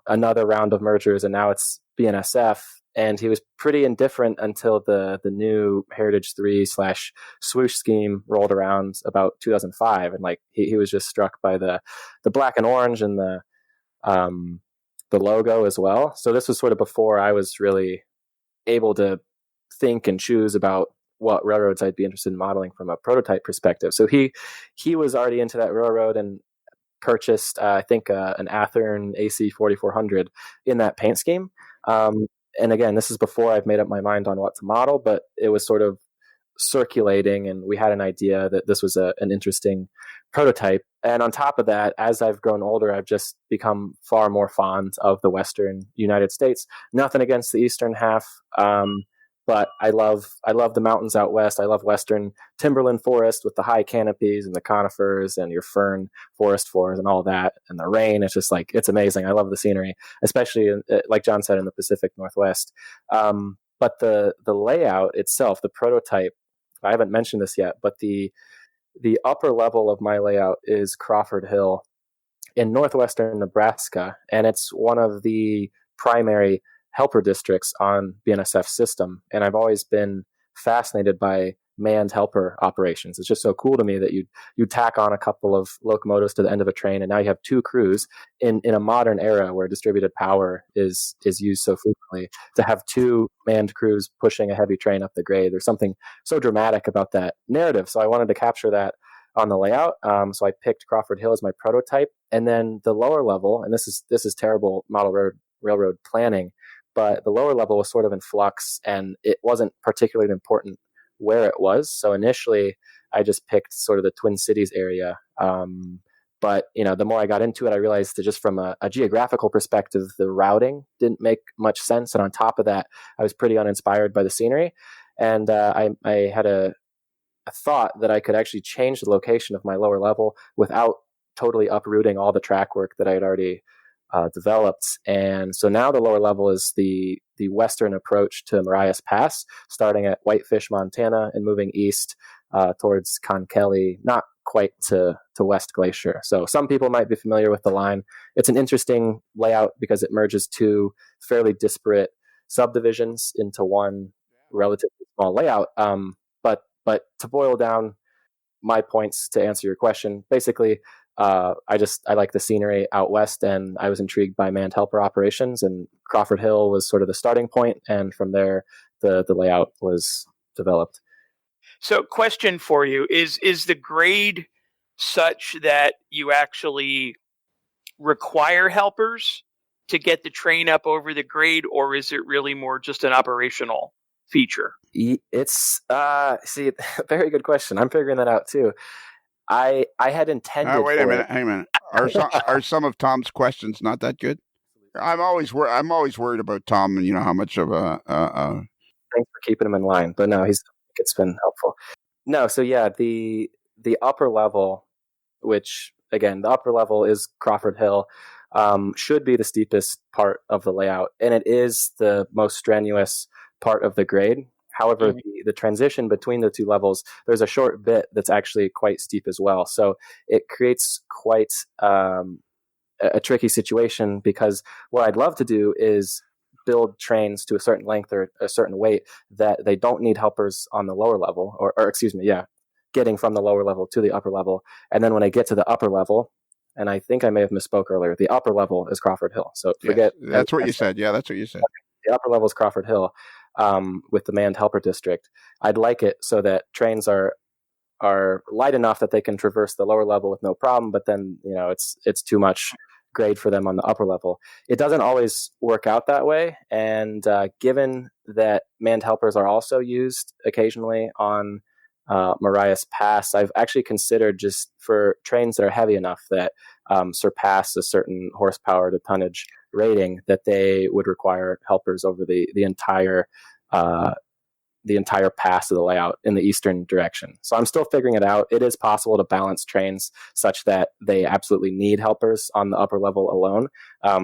Speaker 4: another round of mergers, and now it's BNSF. And he was pretty indifferent until the new Heritage 3/swoosh scheme rolled around about 2005. And he was just struck by the black and orange and the logo as well. So this was sort of before I was really able to think and choose about what railroads I'd be interested in modeling from a prototype perspective. So he was already into that railroad and purchased, I think, an Athearn AC 4400 in that paint scheme. And again, this is before I've made up my mind on what to model, but it was sort of circulating, and we had an idea that this was an interesting prototype. And on top of that, as I've grown older, I've just become far more fond of the Western United States. Nothing against the Eastern half, but I love the mountains out west. I love Western timberland forest with the high canopies and the conifers and your fern forest floors and all that, and the rain. It's just it's amazing. I love the scenery, especially like John said, in the Pacific Northwest. But the layout itself, the prototype, I haven't mentioned this yet, but the upper level of my layout is Crawford Hill in northwestern Nebraska, and it's one of the primary helper districts on BNSF's system, and I've always been fascinated by manned helper operations. It's just so cool to me that you tack on a couple of locomotives to the end of a train, and now you have two crews in a modern era where distributed power is used so frequently. To have two manned crews pushing a heavy train up the grade, there's something so dramatic about that narrative. So I wanted to capture that on the layout. So I picked Crawford Hill as my prototype, and then the lower level, and this is terrible model railroad planning, but the lower level was sort of in flux, and it wasn't particularly important where it was. So initially, I just picked sort of the Twin Cities area. But the more I got into it, I realized that just from a geographical perspective, the routing didn't make much sense. And on top of that, I was pretty uninspired by the scenery. And I had a thought that I could actually change the location of my lower level without totally uprooting all the track work that I had already developed. And so now the lower level is the western approach to Marias Pass, starting at Whitefish, Montana, and moving east towards Conchelly, not quite to West Glacier. So some people might be familiar with the line. It's an interesting layout because it merges two fairly disparate subdivisions into one relatively small layout. But to boil down my points to answer your question, basically, I like the scenery out west, and I was intrigued by manned helper operations, and Crawford Hill was sort of the starting point, and from there, the layout was developed.
Speaker 3: So, question for you, is the grade such that you actually require helpers to get the train up over the grade, or is it really more just an operational feature?
Speaker 4: It's very good question. I'm figuring that out too. I had intended.
Speaker 2: Wait a minute. Hang a minute. Are some of Tom's questions not that good? I'm always worried about Tom, and how much of a.
Speaker 4: Thanks for keeping him in line, but no, it's been helpful. No, so yeah, the upper level, which again, the upper level is Crawford Hill, should be the steepest part of the layout, and it is the most strenuous part of the grade. However, the transition between the two levels, there's a short bit that's actually quite steep as well. So it creates quite a tricky situation, because what I'd love to do is build trains to a certain length or a certain weight that they don't need helpers on the lower level, or getting from the lower level to the upper level. And then when I get to the upper level, and I think I may have misspoke earlier, the upper level is Crawford Hill. So forget.
Speaker 2: Yes, that's what you said. Yeah, that's what you said.
Speaker 4: The upper level is Crawford Hill. With the manned helper district, I'd like it so that trains are light enough that they can traverse the lower level with no problem, but then it's too much grade for them on the upper level. It doesn't always work out that way, and given that manned helpers are also used occasionally on Marias Pass, I've actually considered, just for trains that are heavy enough that surpass a certain horsepower to tonnage rating, that they would require helpers over the entire pass of the layout in the eastern direction. So I'm still figuring it out. It is possible to balance trains such that they absolutely need helpers on the upper level alone,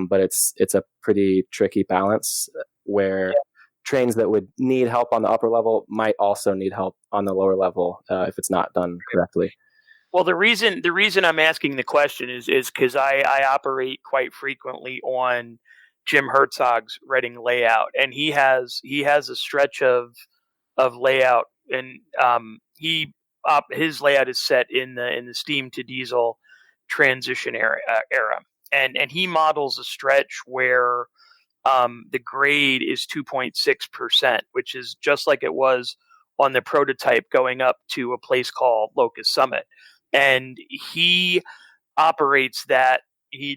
Speaker 4: but it's a pretty tricky balance where trains that would need help on the upper level might also need help on the lower level if it's not done correctly.
Speaker 3: Well, the reason I'm asking the question is because I operate quite frequently on Jim Herzog's Reading layout, and he has a stretch of layout, and his layout is set in the steam to diesel transition era, and he models a stretch where the grade is 2.6%, which is just like it was on the prototype going up to a place called Locust Summit. And he operates that.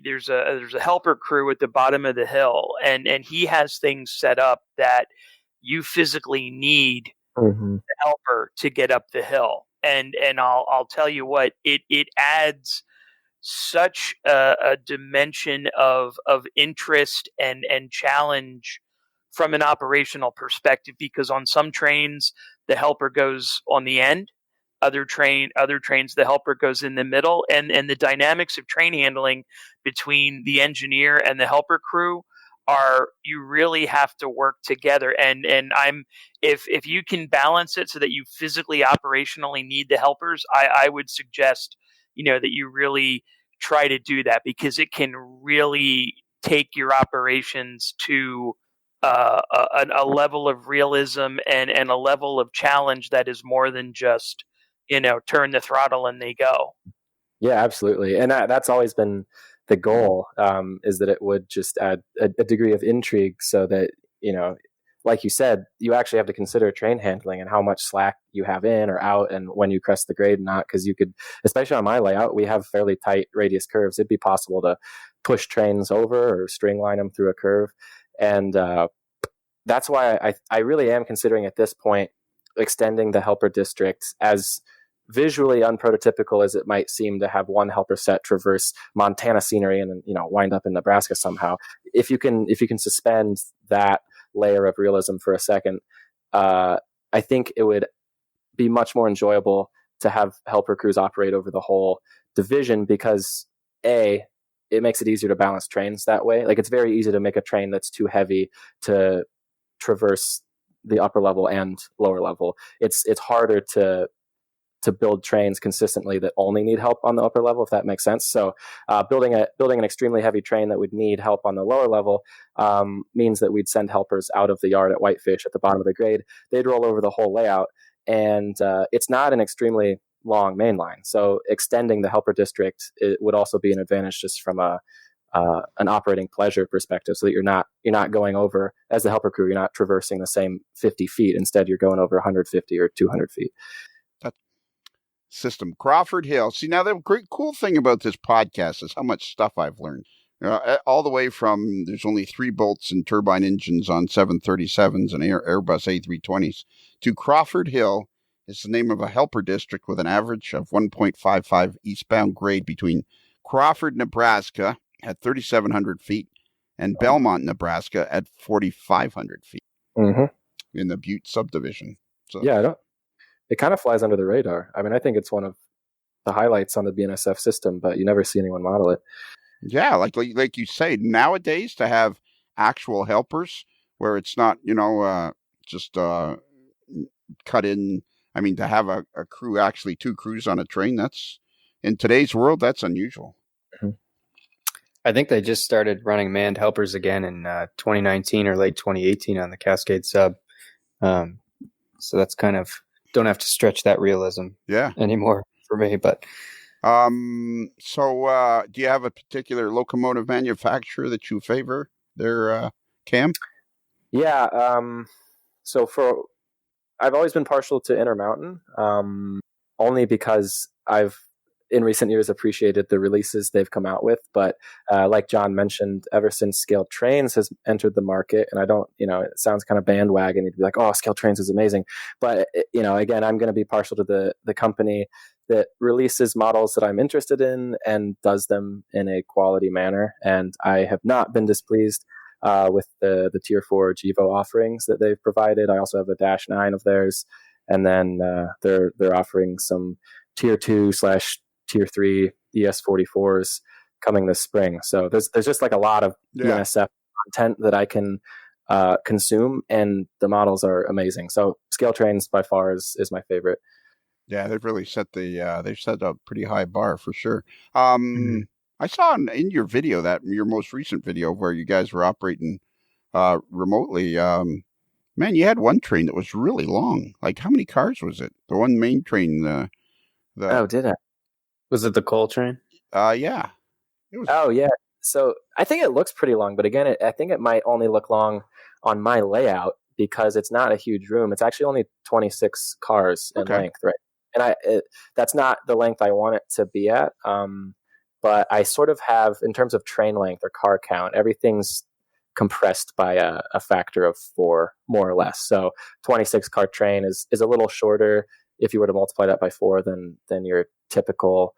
Speaker 3: There's a helper crew at the bottom of the hill, and he has things set up that you physically need the helper to get up the hill. And I'll tell you what, it adds such a dimension of interest and challenge from an operational perspective, because on some trains the helper goes on the end, other trains the helper goes in the middle, and the dynamics of train handling between the engineer and the helper crew are, you really have to work together, and if you can balance it so that you physically operationally need the helpers, I would suggest that you really try to do that, because it can really take your operations to a level of realism and a level of challenge that is more than just, turn the throttle and they go.
Speaker 4: Yeah, absolutely. And that's always been the goal, is that it would just add a degree of intrigue so that, like you said, you actually have to consider train handling and how much slack you have in or out and when you crest the grade and not, because you could, especially on my layout, we have fairly tight radius curves. It'd be possible to push trains over or string line them through a curve. And that's why I really am considering at this point extending the helper district, as visually unprototypical as it might seem to have one helper set traverse Montana scenery and then wind up in Nebraska somehow. If you can suspend that layer of realism for a second, I think it would be much more enjoyable to have helper crews operate over the whole division, because it makes it easier to balance trains that way. Like, it's very easy to make a train that's too heavy to traverse the upper level and lower level. It's harder to build trains consistently that only need help on the upper level, if that makes sense. So building an extremely heavy train that would need help on the lower level means that we'd send helpers out of the yard at Whitefish at the bottom of the grade. They'd roll over the whole layout, and it's not an extremely long main line. So extending the helper district, it would also be an advantage just from an operating pleasure perspective, so that you're not going over, as the helper crew, you're not traversing the same 50 feet. Instead, you're going over 150 or 200 feet.
Speaker 2: System. Crawford Hill. See, now the great cool thing about this podcast is how much stuff I've learned. All the way from there's only 3 bolts and turbine engines on 737s and Airbus A320s to Crawford Hill is the name of a helper district with an average of 1.55 eastbound grade between Crawford, Nebraska at 3,700 feet and Belmont, Nebraska at 4,500 feet in the Butte subdivision. So,
Speaker 4: yeah, it kind of flies under the radar. I mean, I think it's one of the highlights on the BNSF system, but you never see anyone model it.
Speaker 2: Yeah, like you say, nowadays to have actual helpers where it's not, just cut in. I mean, to have a crew, actually 2 crews on a train, that's, in today's world, that's unusual.
Speaker 5: I think they just started running manned helpers again in 2019 or late 2018 on the Cascade sub. So that's kind of, don't have to stretch that realism anymore for me. But
Speaker 2: so do you have a particular locomotive manufacturer that you favor there, Cam?
Speaker 4: Yeah. So I've always been partial to Intermountain, only because I've in recent years appreciated the releases they've come out with. But like John mentioned, ever since Scaled Trains has entered the market, and I don't, it sounds kind of bandwagon. You'd be like, oh, Scaled Trains is amazing. But, again, I'm going to be partial to the company that releases models that I'm interested in and does them in a quality manner. And I have not been displeased with the Tier 4 GEVO offerings that they've provided. I also have a Dash 9 of theirs. And then they're offering some Tier 2 / Tier 3 ES44s coming this spring. So there's just like a lot of BNSF content that I can consume, and the models are amazing. So Scale Trains by far is my favorite.
Speaker 2: Yeah, they've really set they've set a pretty high bar for sure. I saw in your video, that your most recent video where you guys were operating remotely, man, you had one train that was really long. Like, how many cars was it? The one main train,
Speaker 5: Oh, did I? Was it the coal train?
Speaker 2: Yeah. It was...
Speaker 4: Oh, yeah. So I think it looks pretty long, but again, I think it might only look long on my layout because it's not a huge room. It's actually only 26 cars in length, right? And that's not the length I want it to be at. But I sort of have, in terms of train length or car count, everything's compressed by a factor of 4, more or less. So 26 car train is a little shorter if you were to multiply that by 4 than your typical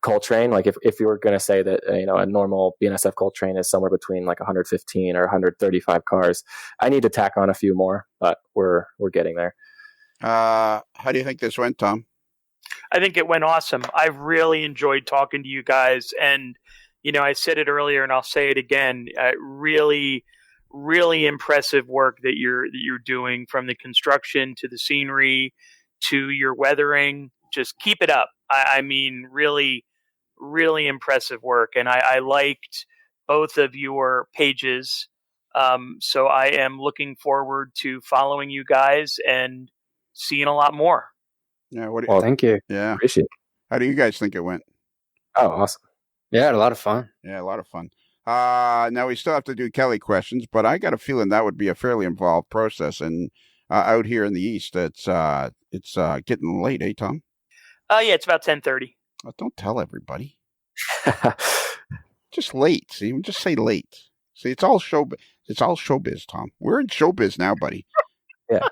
Speaker 4: coal train. Like if you were going to say that a normal BNSF coal train is somewhere between like 115 or 135 cars, I need to tack on a few more, but we're getting there.
Speaker 2: How do you think this went, Tom?
Speaker 3: I think it went awesome. I've really enjoyed talking to you guys, and I said it earlier and I'll say it again. Really, really impressive work that you're doing, from the construction to the scenery to your weathering. Just keep it up. I mean, really, really impressive work. And I liked both of your pages So I am looking forward to following you guys and seeing a lot more.
Speaker 2: Yeah. What?
Speaker 5: Well, thank you.
Speaker 2: Yeah.
Speaker 4: Appreciate it.
Speaker 2: How do you guys think it went?
Speaker 4: Oh, awesome.
Speaker 5: Yeah, I had a lot of fun.
Speaker 2: Yeah, a lot of fun. Now we still have to do Kelly questions, but I got a feeling that would be a fairly involved process. And out here in the East, it's getting late, eh, Tom?
Speaker 3: Yeah, it's about 10:30.
Speaker 2: Oh, don't tell everybody. Just late. See, just say late. See, it's all showbiz, Tom. We're in showbiz now, buddy.
Speaker 4: Yeah.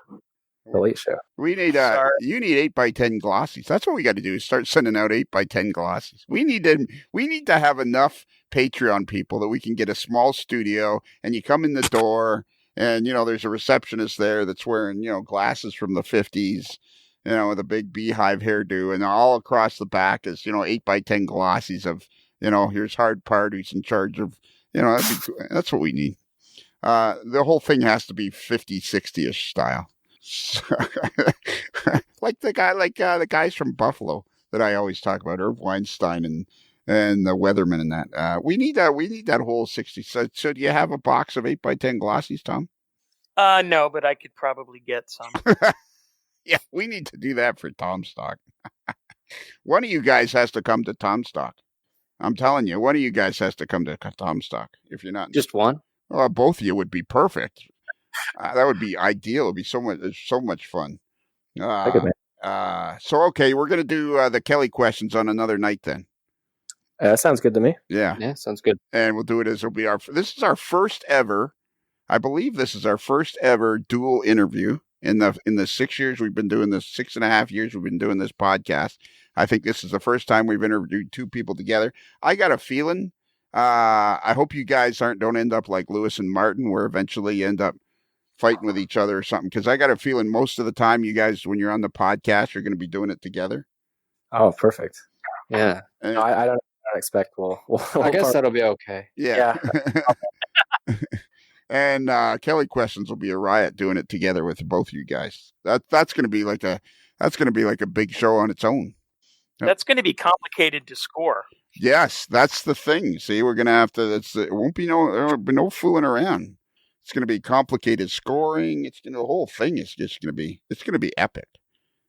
Speaker 4: The late show.
Speaker 2: We need you need 8x10 glossies. That's what we got to do is start sending out 8x10 glossies. We need to have enough Patreon people that we can get a small studio and you come in the door and there's a receptionist there that's wearing glasses from the 50s, with a big beehive hairdo, and all across the back is 8x10 glossies of here's Hard Part who's in charge of that's what we need. The whole thing has to be 50s, 60ish style. like the guys from Buffalo that I always talk about, Irv Weinstein and the Weatherman and that. We need that whole 60s. So do you have a box of 8x10 glossies, Tom?
Speaker 3: No, but I could probably get some.
Speaker 2: Yeah, we need to do that for Tom Stock. One of you guys has to come to Tom Stock. I'm telling you, one of you guys has to come to Tom Stock. If you're not,
Speaker 5: Just one?
Speaker 2: Well, both of you would be perfect. That would be ideal. It'd be so much fun. So okay, we're gonna do the Kelly questions on another night then.
Speaker 4: That sounds good to me.
Speaker 5: Yeah, sounds good.
Speaker 2: And we'll do it as this is our first ever. I believe this is our first ever dual interview in the 6 years we've been doing this. 6.5 years we've been doing this podcast. I think this is the first time we've interviewed two people together. I got a feeling. I hope you guys don't end up like Lewis and Martin, where eventually you end up fighting with each other or something. Because I got a feeling most of the time you guys, when you're on the podcast, you're going to be doing it together.
Speaker 4: Oh, perfect.
Speaker 5: Yeah.
Speaker 4: No, I don't expect we'll
Speaker 5: I guess that'll be okay.
Speaker 2: Yeah. And Kelly questions will be a riot doing it together with both of you guys. That's going to be like a big show on its own.
Speaker 3: That's going to be complicated to score.
Speaker 2: Yes, that's the thing. See, we're going to have to. It won't be there'll be no fooling around. It's going to be complicated scoring. The whole thing is just going to be epic.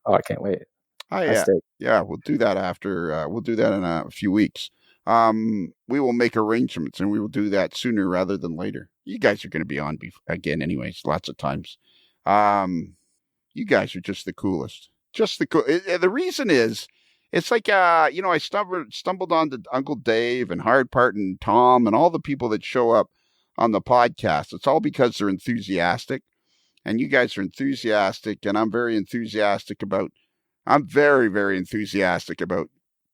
Speaker 4: Oh, I can't wait.
Speaker 2: Yeah, we'll do that after. We'll do that in a few weeks. We will make arrangements, and we will do that sooner rather than later. You guys are going to be on again, anyways, lots of times. You guys are just the coolest. Just the cool. The reason is, it's like I stumbled onto Uncle Dave and Hard Part and Tom and all the people that show up on the podcast. It's all because they're enthusiastic, and you guys are enthusiastic, and I'm very enthusiastic about. I'm very, very enthusiastic about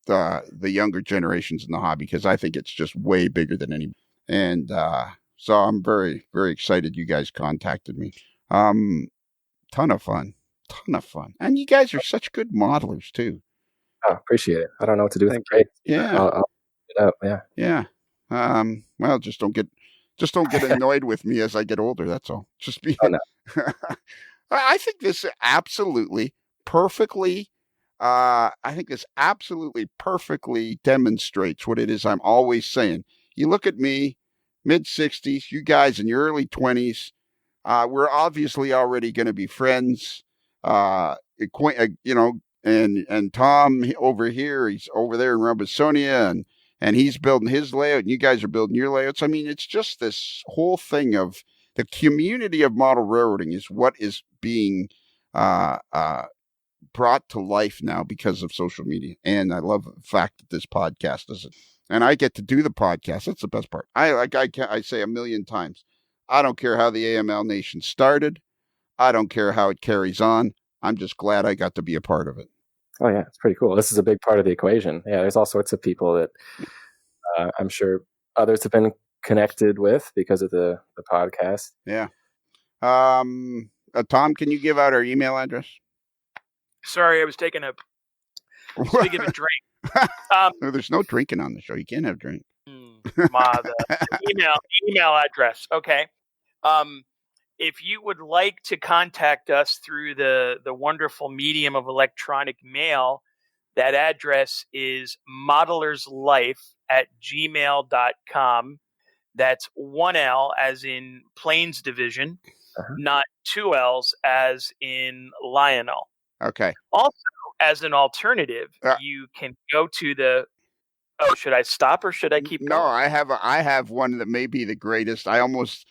Speaker 2: the younger generations in the hobby, because I think it's just way bigger than anybody. And so I'm very, very excited you guys contacted me. Ton of fun. And you guys are such good modelers too.
Speaker 4: Oh, appreciate it. I don't know what to do with it. Great.
Speaker 2: Yeah.
Speaker 4: I'll get up. Yeah.
Speaker 2: Yeah. Well, just don't get annoyed with me as I get older. That's all. Just be.
Speaker 4: Oh, no.
Speaker 2: I think this absolutely perfectly demonstrates what it is I'm always saying. You look at me, mid-60s, you guys in your early 20s, we're obviously already going to be friends. And Tom over here, he's over there in Robisonia, and he's building his layout, and you guys are building your layouts. I mean, it's just this whole thing of the community of model railroading is what is being brought to life now because of social media. And I love the fact that this podcast does it. And I get to do the podcast. That's the best part. I say a million times, I don't care how the AML Nation started. I don't care how it carries on. I'm just glad I got to be a part of it.
Speaker 4: Oh, yeah. It's pretty cool. This is a big part of the equation. Yeah, there's all sorts of people that I'm sure others have been connected with because of the podcast.
Speaker 2: Yeah. Tom, can you give out our email address?
Speaker 3: Sorry, I was taking a swig of a drink.
Speaker 2: No, there's no drinking on the show. You can't have drink.
Speaker 3: The email address. Okay. If you would like to contact us through the wonderful medium of electronic mail, that address is modelerslife@gmail.com. That's 1L as in Plains Division, not 2 L's as in Lionel.
Speaker 2: Okay.
Speaker 3: Also, as an alternative, you can go to the. Oh, should I stop or should I keep going?
Speaker 2: No, I have one that may be the greatest. I almost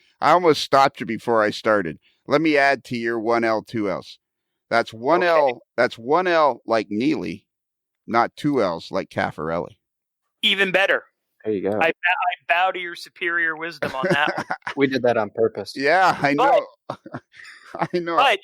Speaker 2: stopped you before I started. Let me add to your 1L, 2L's. That's 1L. Okay. That's 1L like Nealy, not 2L's like Caffarelli.
Speaker 3: Even better.
Speaker 4: There you go.
Speaker 3: I bow to your superior wisdom on that one.
Speaker 5: We did that on purpose.
Speaker 2: Yeah, I know. I know.
Speaker 3: But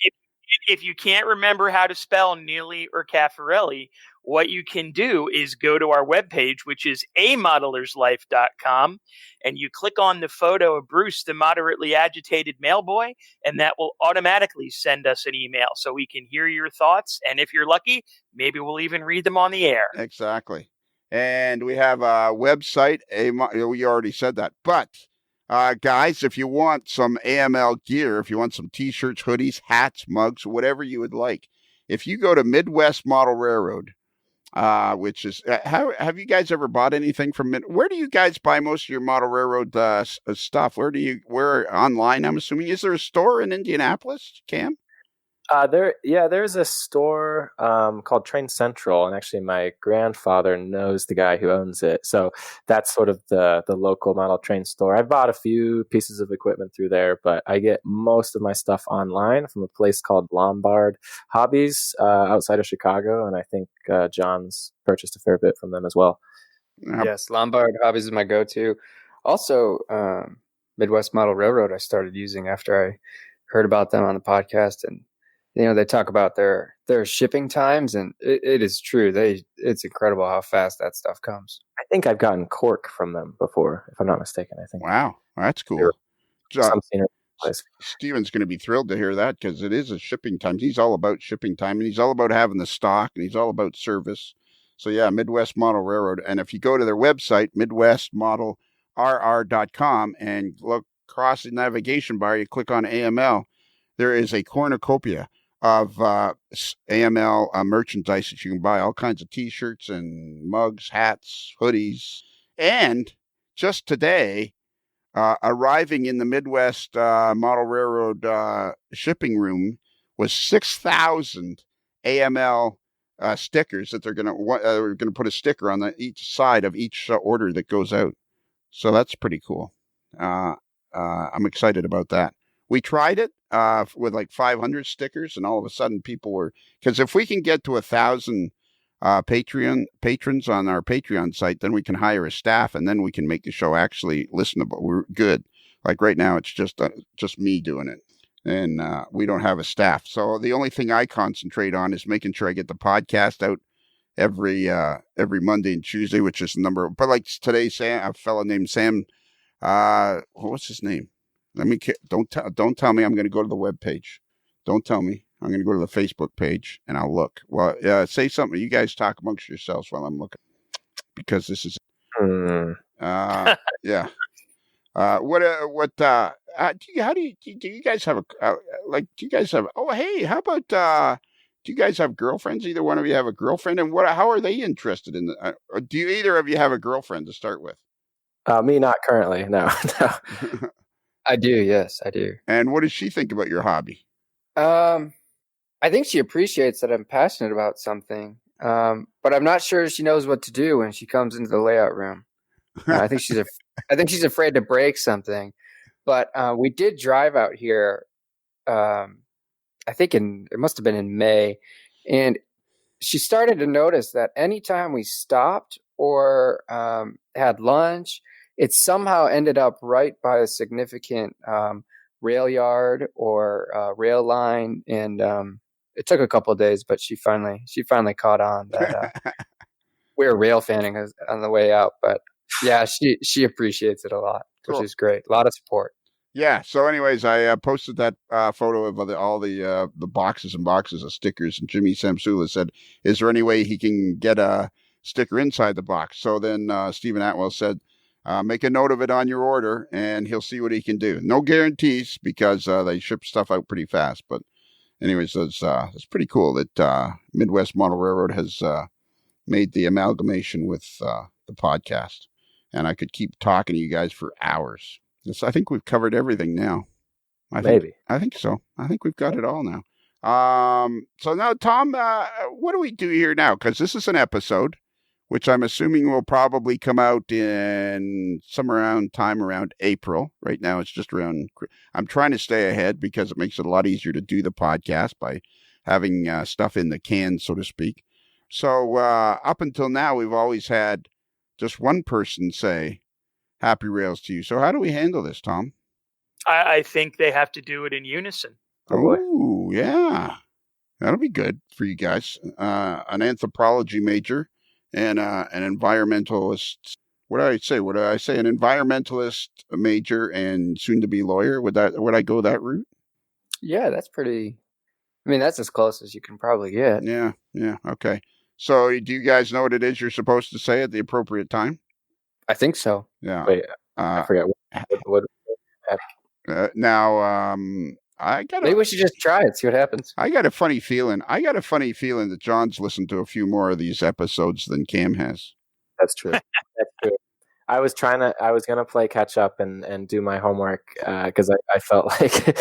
Speaker 3: if you can't remember how to spell Nealy or Caffarelli, what you can do is go to our webpage, which is amodelerslife.com, and you click on the photo of Bruce, the moderately agitated mailboy, and that will automatically send us an email so we can hear your thoughts. And if you're lucky, maybe we'll even read them on the air.
Speaker 2: Exactly. And we have a website. We already said that. But, guys, if you want some AML gear, if you want some T-shirts, hoodies, hats, mugs, whatever you would like, if you go to Midwest Model Railroad, which is, have you guys ever bought anything from where do you guys buy most of your Model Railroad stuff? Where online, I'm assuming? Is there a store in Indianapolis, Cam?
Speaker 4: There's a store called Train Central, and actually my grandfather knows the guy who owns it. So that's sort of the local model train store. I've bought a few pieces of equipment through there, but I get most of my stuff online from a place called Lombard Hobbies outside of Chicago, and I think John's purchased a fair bit from them as well.
Speaker 5: Yes, Lombard Hobbies is my go-to. Also, Midwest Model Railroad I started using after I heard about them on the podcast, and they talk about their shipping times, and it is true. It's incredible how fast that stuff comes.
Speaker 4: I think I've gotten cork from them before, if I'm not mistaken. I think.
Speaker 2: Wow, that's cool. Steven's going to be thrilled to hear that because it is a shipping time. He's all about shipping time, and he's all about having the stock, and he's all about service. So yeah, Midwest Model Railroad. And if you go to their website, midwestmodelrr.com, and look across the navigation bar, you click on AML, there is a cornucopia of AML merchandise that you can buy, all kinds of T-shirts and mugs, hats, hoodies. And just today, arriving in the Midwest Model Railroad shipping room was 6,000 AML stickers that they're going to put a sticker on each side of each order that goes out. So that's pretty cool. I'm excited about that. We tried it with like 500 stickers, and all of a sudden people were, because if we can get to 1,000 patrons on our Patreon site, then we can hire a staff, and then we can make the show actually listenable. We're good. Like right now, it's just me doing it, and we don't have a staff. So the only thing I concentrate on is making sure I get the podcast out every Monday and Tuesday, which is the number. But like today, a fellow named Sam, what's his name? Don't tell me I'm going to go to the web page. Don't tell me. I'm going to go to the Facebook page and I'll look. Well, say something. You guys talk amongst yourselves while I'm looking, because this is. Yeah. What? How do you guys have do you guys have? Oh, hey, how about? Do you guys have girlfriends? Either one of you have a girlfriend, and how are they interested in? Do you either of you have a girlfriend to start with?
Speaker 4: Me, not currently. No.
Speaker 5: I do. Yes, I do.
Speaker 2: And what does she think about your hobby?
Speaker 5: I think she appreciates that I'm passionate about something, but I'm not sure she knows what to do when she comes into the layout room. I think she's afraid to break something. But we did drive out here. I think it must have been in May, and she started to notice that anytime we stopped or had lunch, it somehow ended up right by a significant rail yard or rail line, and it took a couple of days, but she finally caught on that we were rail fanning on the way out. But yeah, she appreciates it a lot, which is great. A lot of support.
Speaker 2: Yeah. So, anyways, I posted that photo of all the boxes and boxes of stickers, and Jimmy Samsula said, "Is there any way he can get a sticker inside the box?" So then Stephen Atwell said, make a note of it on your order, and he'll see what he can do. No guarantees, because they ship stuff out pretty fast. But anyways, it's pretty cool that Midwest Model Railroad has made the amalgamation with the podcast. and I could keep talking to you guys for hours. So I think we've covered everything now. I think so. I think we've got it all now. So now, Tom, what do we do here now? Because this is an episode, which I'm assuming will probably come out in some around April. Right now, it's just around. I'm trying to stay ahead because it makes it a lot easier to do the podcast by having stuff in the can, so to speak. So up until now, we've always had just one person say "Happy Rails" to you. So how do we handle this, Tom?
Speaker 3: I think they have to do it in unison.
Speaker 2: Oh, yeah. That'll be good for you guys. An anthropology major and an environmentalist. What did I say? What did I say? An environmentalist major and soon to be lawyer. Would I go that route?
Speaker 5: Yeah, that's pretty. I mean, that's as close as you can probably get.
Speaker 2: Yeah. Okay. So, do you guys know what it is you're supposed to say at the appropriate time?
Speaker 5: I think so.
Speaker 2: Yeah.
Speaker 4: Wait, I forget what
Speaker 2: now, I got.
Speaker 5: Maybe we should just try it, see what happens.
Speaker 2: I got a funny feeling that John's listened to a few more of these episodes than Cam has.
Speaker 4: That's true. That's true. I was gonna play catch up and do my homework because I felt like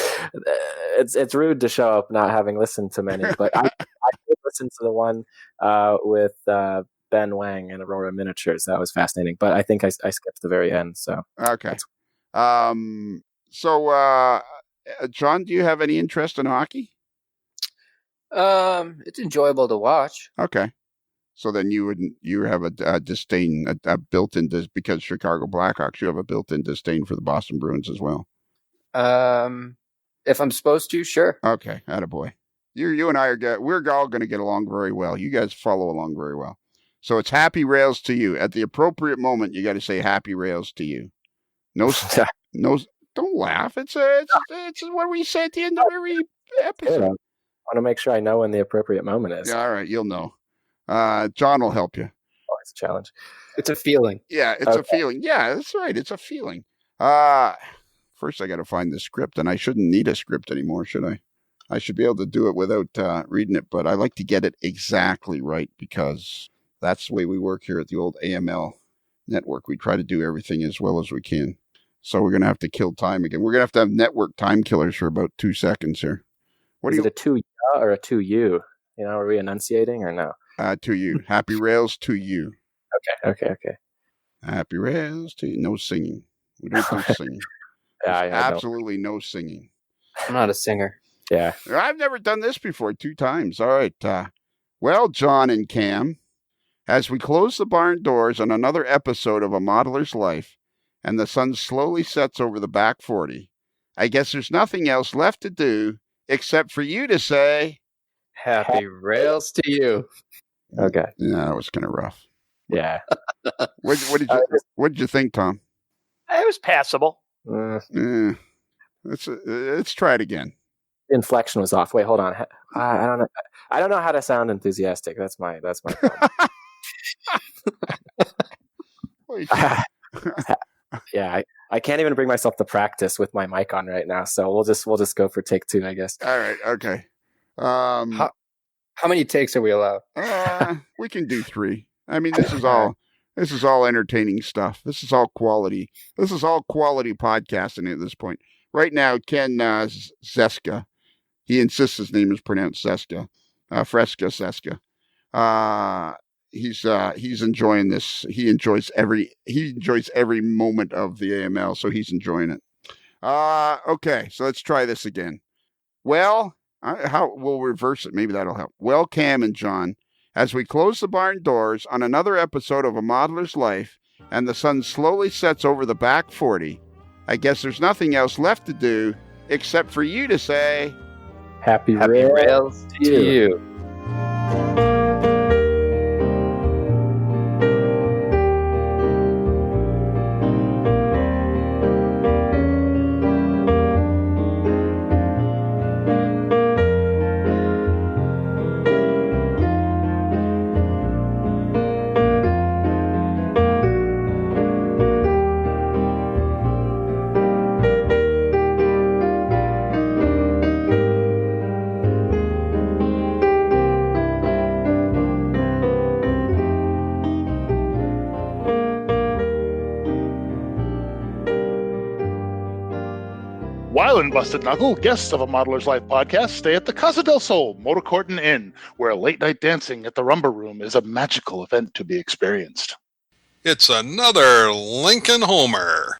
Speaker 4: it's rude to show up not having listened to many, but I did listen to the one with Ben Wang and Aurora Miniatures. That was fascinating, but I think I skipped the very end. So
Speaker 2: okay. John, do you have any interest in hockey?
Speaker 5: It's enjoyable to watch.
Speaker 2: Okay. So then you have a disdain, a built-in, because Chicago Blackhawks, you have a built-in disdain for the Boston Bruins as well.
Speaker 5: If I'm supposed to, sure.
Speaker 2: Okay, attaboy. You and I we're all going to get along very well. You guys follow along very well. So it's happy rails to you. At the appropriate moment, you got to say happy rails to you. No, don't laugh. It's what we say at the end of every episode.
Speaker 4: I want to make sure I know when the appropriate moment is.
Speaker 2: Yeah, all right, you'll know. John will help you.
Speaker 4: Oh, it's a challenge.
Speaker 5: It's a feeling.
Speaker 2: Yeah, it's a feeling. Yeah, that's right. It's a feeling. First I got to find the script, and I shouldn't need a script anymore, should I? I should be able to do it without reading it, but I like to get it exactly right because that's the way we work here at the old AML network. We try to do everything as well as we can. So we're going to have to kill time again. We're going to have network time killers for about 2 seconds here.
Speaker 4: Is it a 2 or a 2 you? You know, are we enunciating or no?
Speaker 2: To you. Happy rails to you.
Speaker 4: Okay.
Speaker 2: Happy rails to you. No singing. We don't do singing. Absolutely no singing.
Speaker 5: I'm not a singer.
Speaker 4: Yeah.
Speaker 2: I've never done this before 2 times. All right. Well, John and Cam, as we close the barn doors on another episode of A Modeler's Life, and the sun slowly sets over the back 40, I guess there's nothing else left to do except for you to say,
Speaker 5: happy rails to you.
Speaker 4: Okay.
Speaker 2: Yeah, that was kind of rough.
Speaker 4: Yeah.
Speaker 2: What did you think, Tom?
Speaker 3: It was passable.
Speaker 2: Let's try it again.
Speaker 4: The inflection was off. Wait, hold on. I don't know. I don't know how to sound enthusiastic. That's my Yeah, I can't even bring myself to practice with my mic on right now. So we'll just go for take 2, I guess.
Speaker 2: All right. Okay.
Speaker 5: How many takes are we allowed?
Speaker 2: We can do 3. I mean, this is all entertaining stuff. This is all quality. This is all quality podcasting at this point. Right now, Ken Zeska, he insists his name is pronounced Zeska, Fresca Zeska. He's enjoying this. He enjoys every moment of the AML, so he's enjoying it. Okay, so let's try this again. Well, we'll reverse it. Maybe that'll help. Well, Cam and John, as we close the barn doors on another episode of A Modeler's Life, and the sun slowly sets over the back 40, I guess there's nothing else left to do except for you to say,
Speaker 4: happy rails to you.
Speaker 6: Kyle and Busted Knuckle, guests of a Modeler's Life podcast, stay at the Casa del Sol Motor Court and Inn, where late night dancing at the Rumba Room is a magical event to be experienced.
Speaker 7: It's another Lincoln Homer.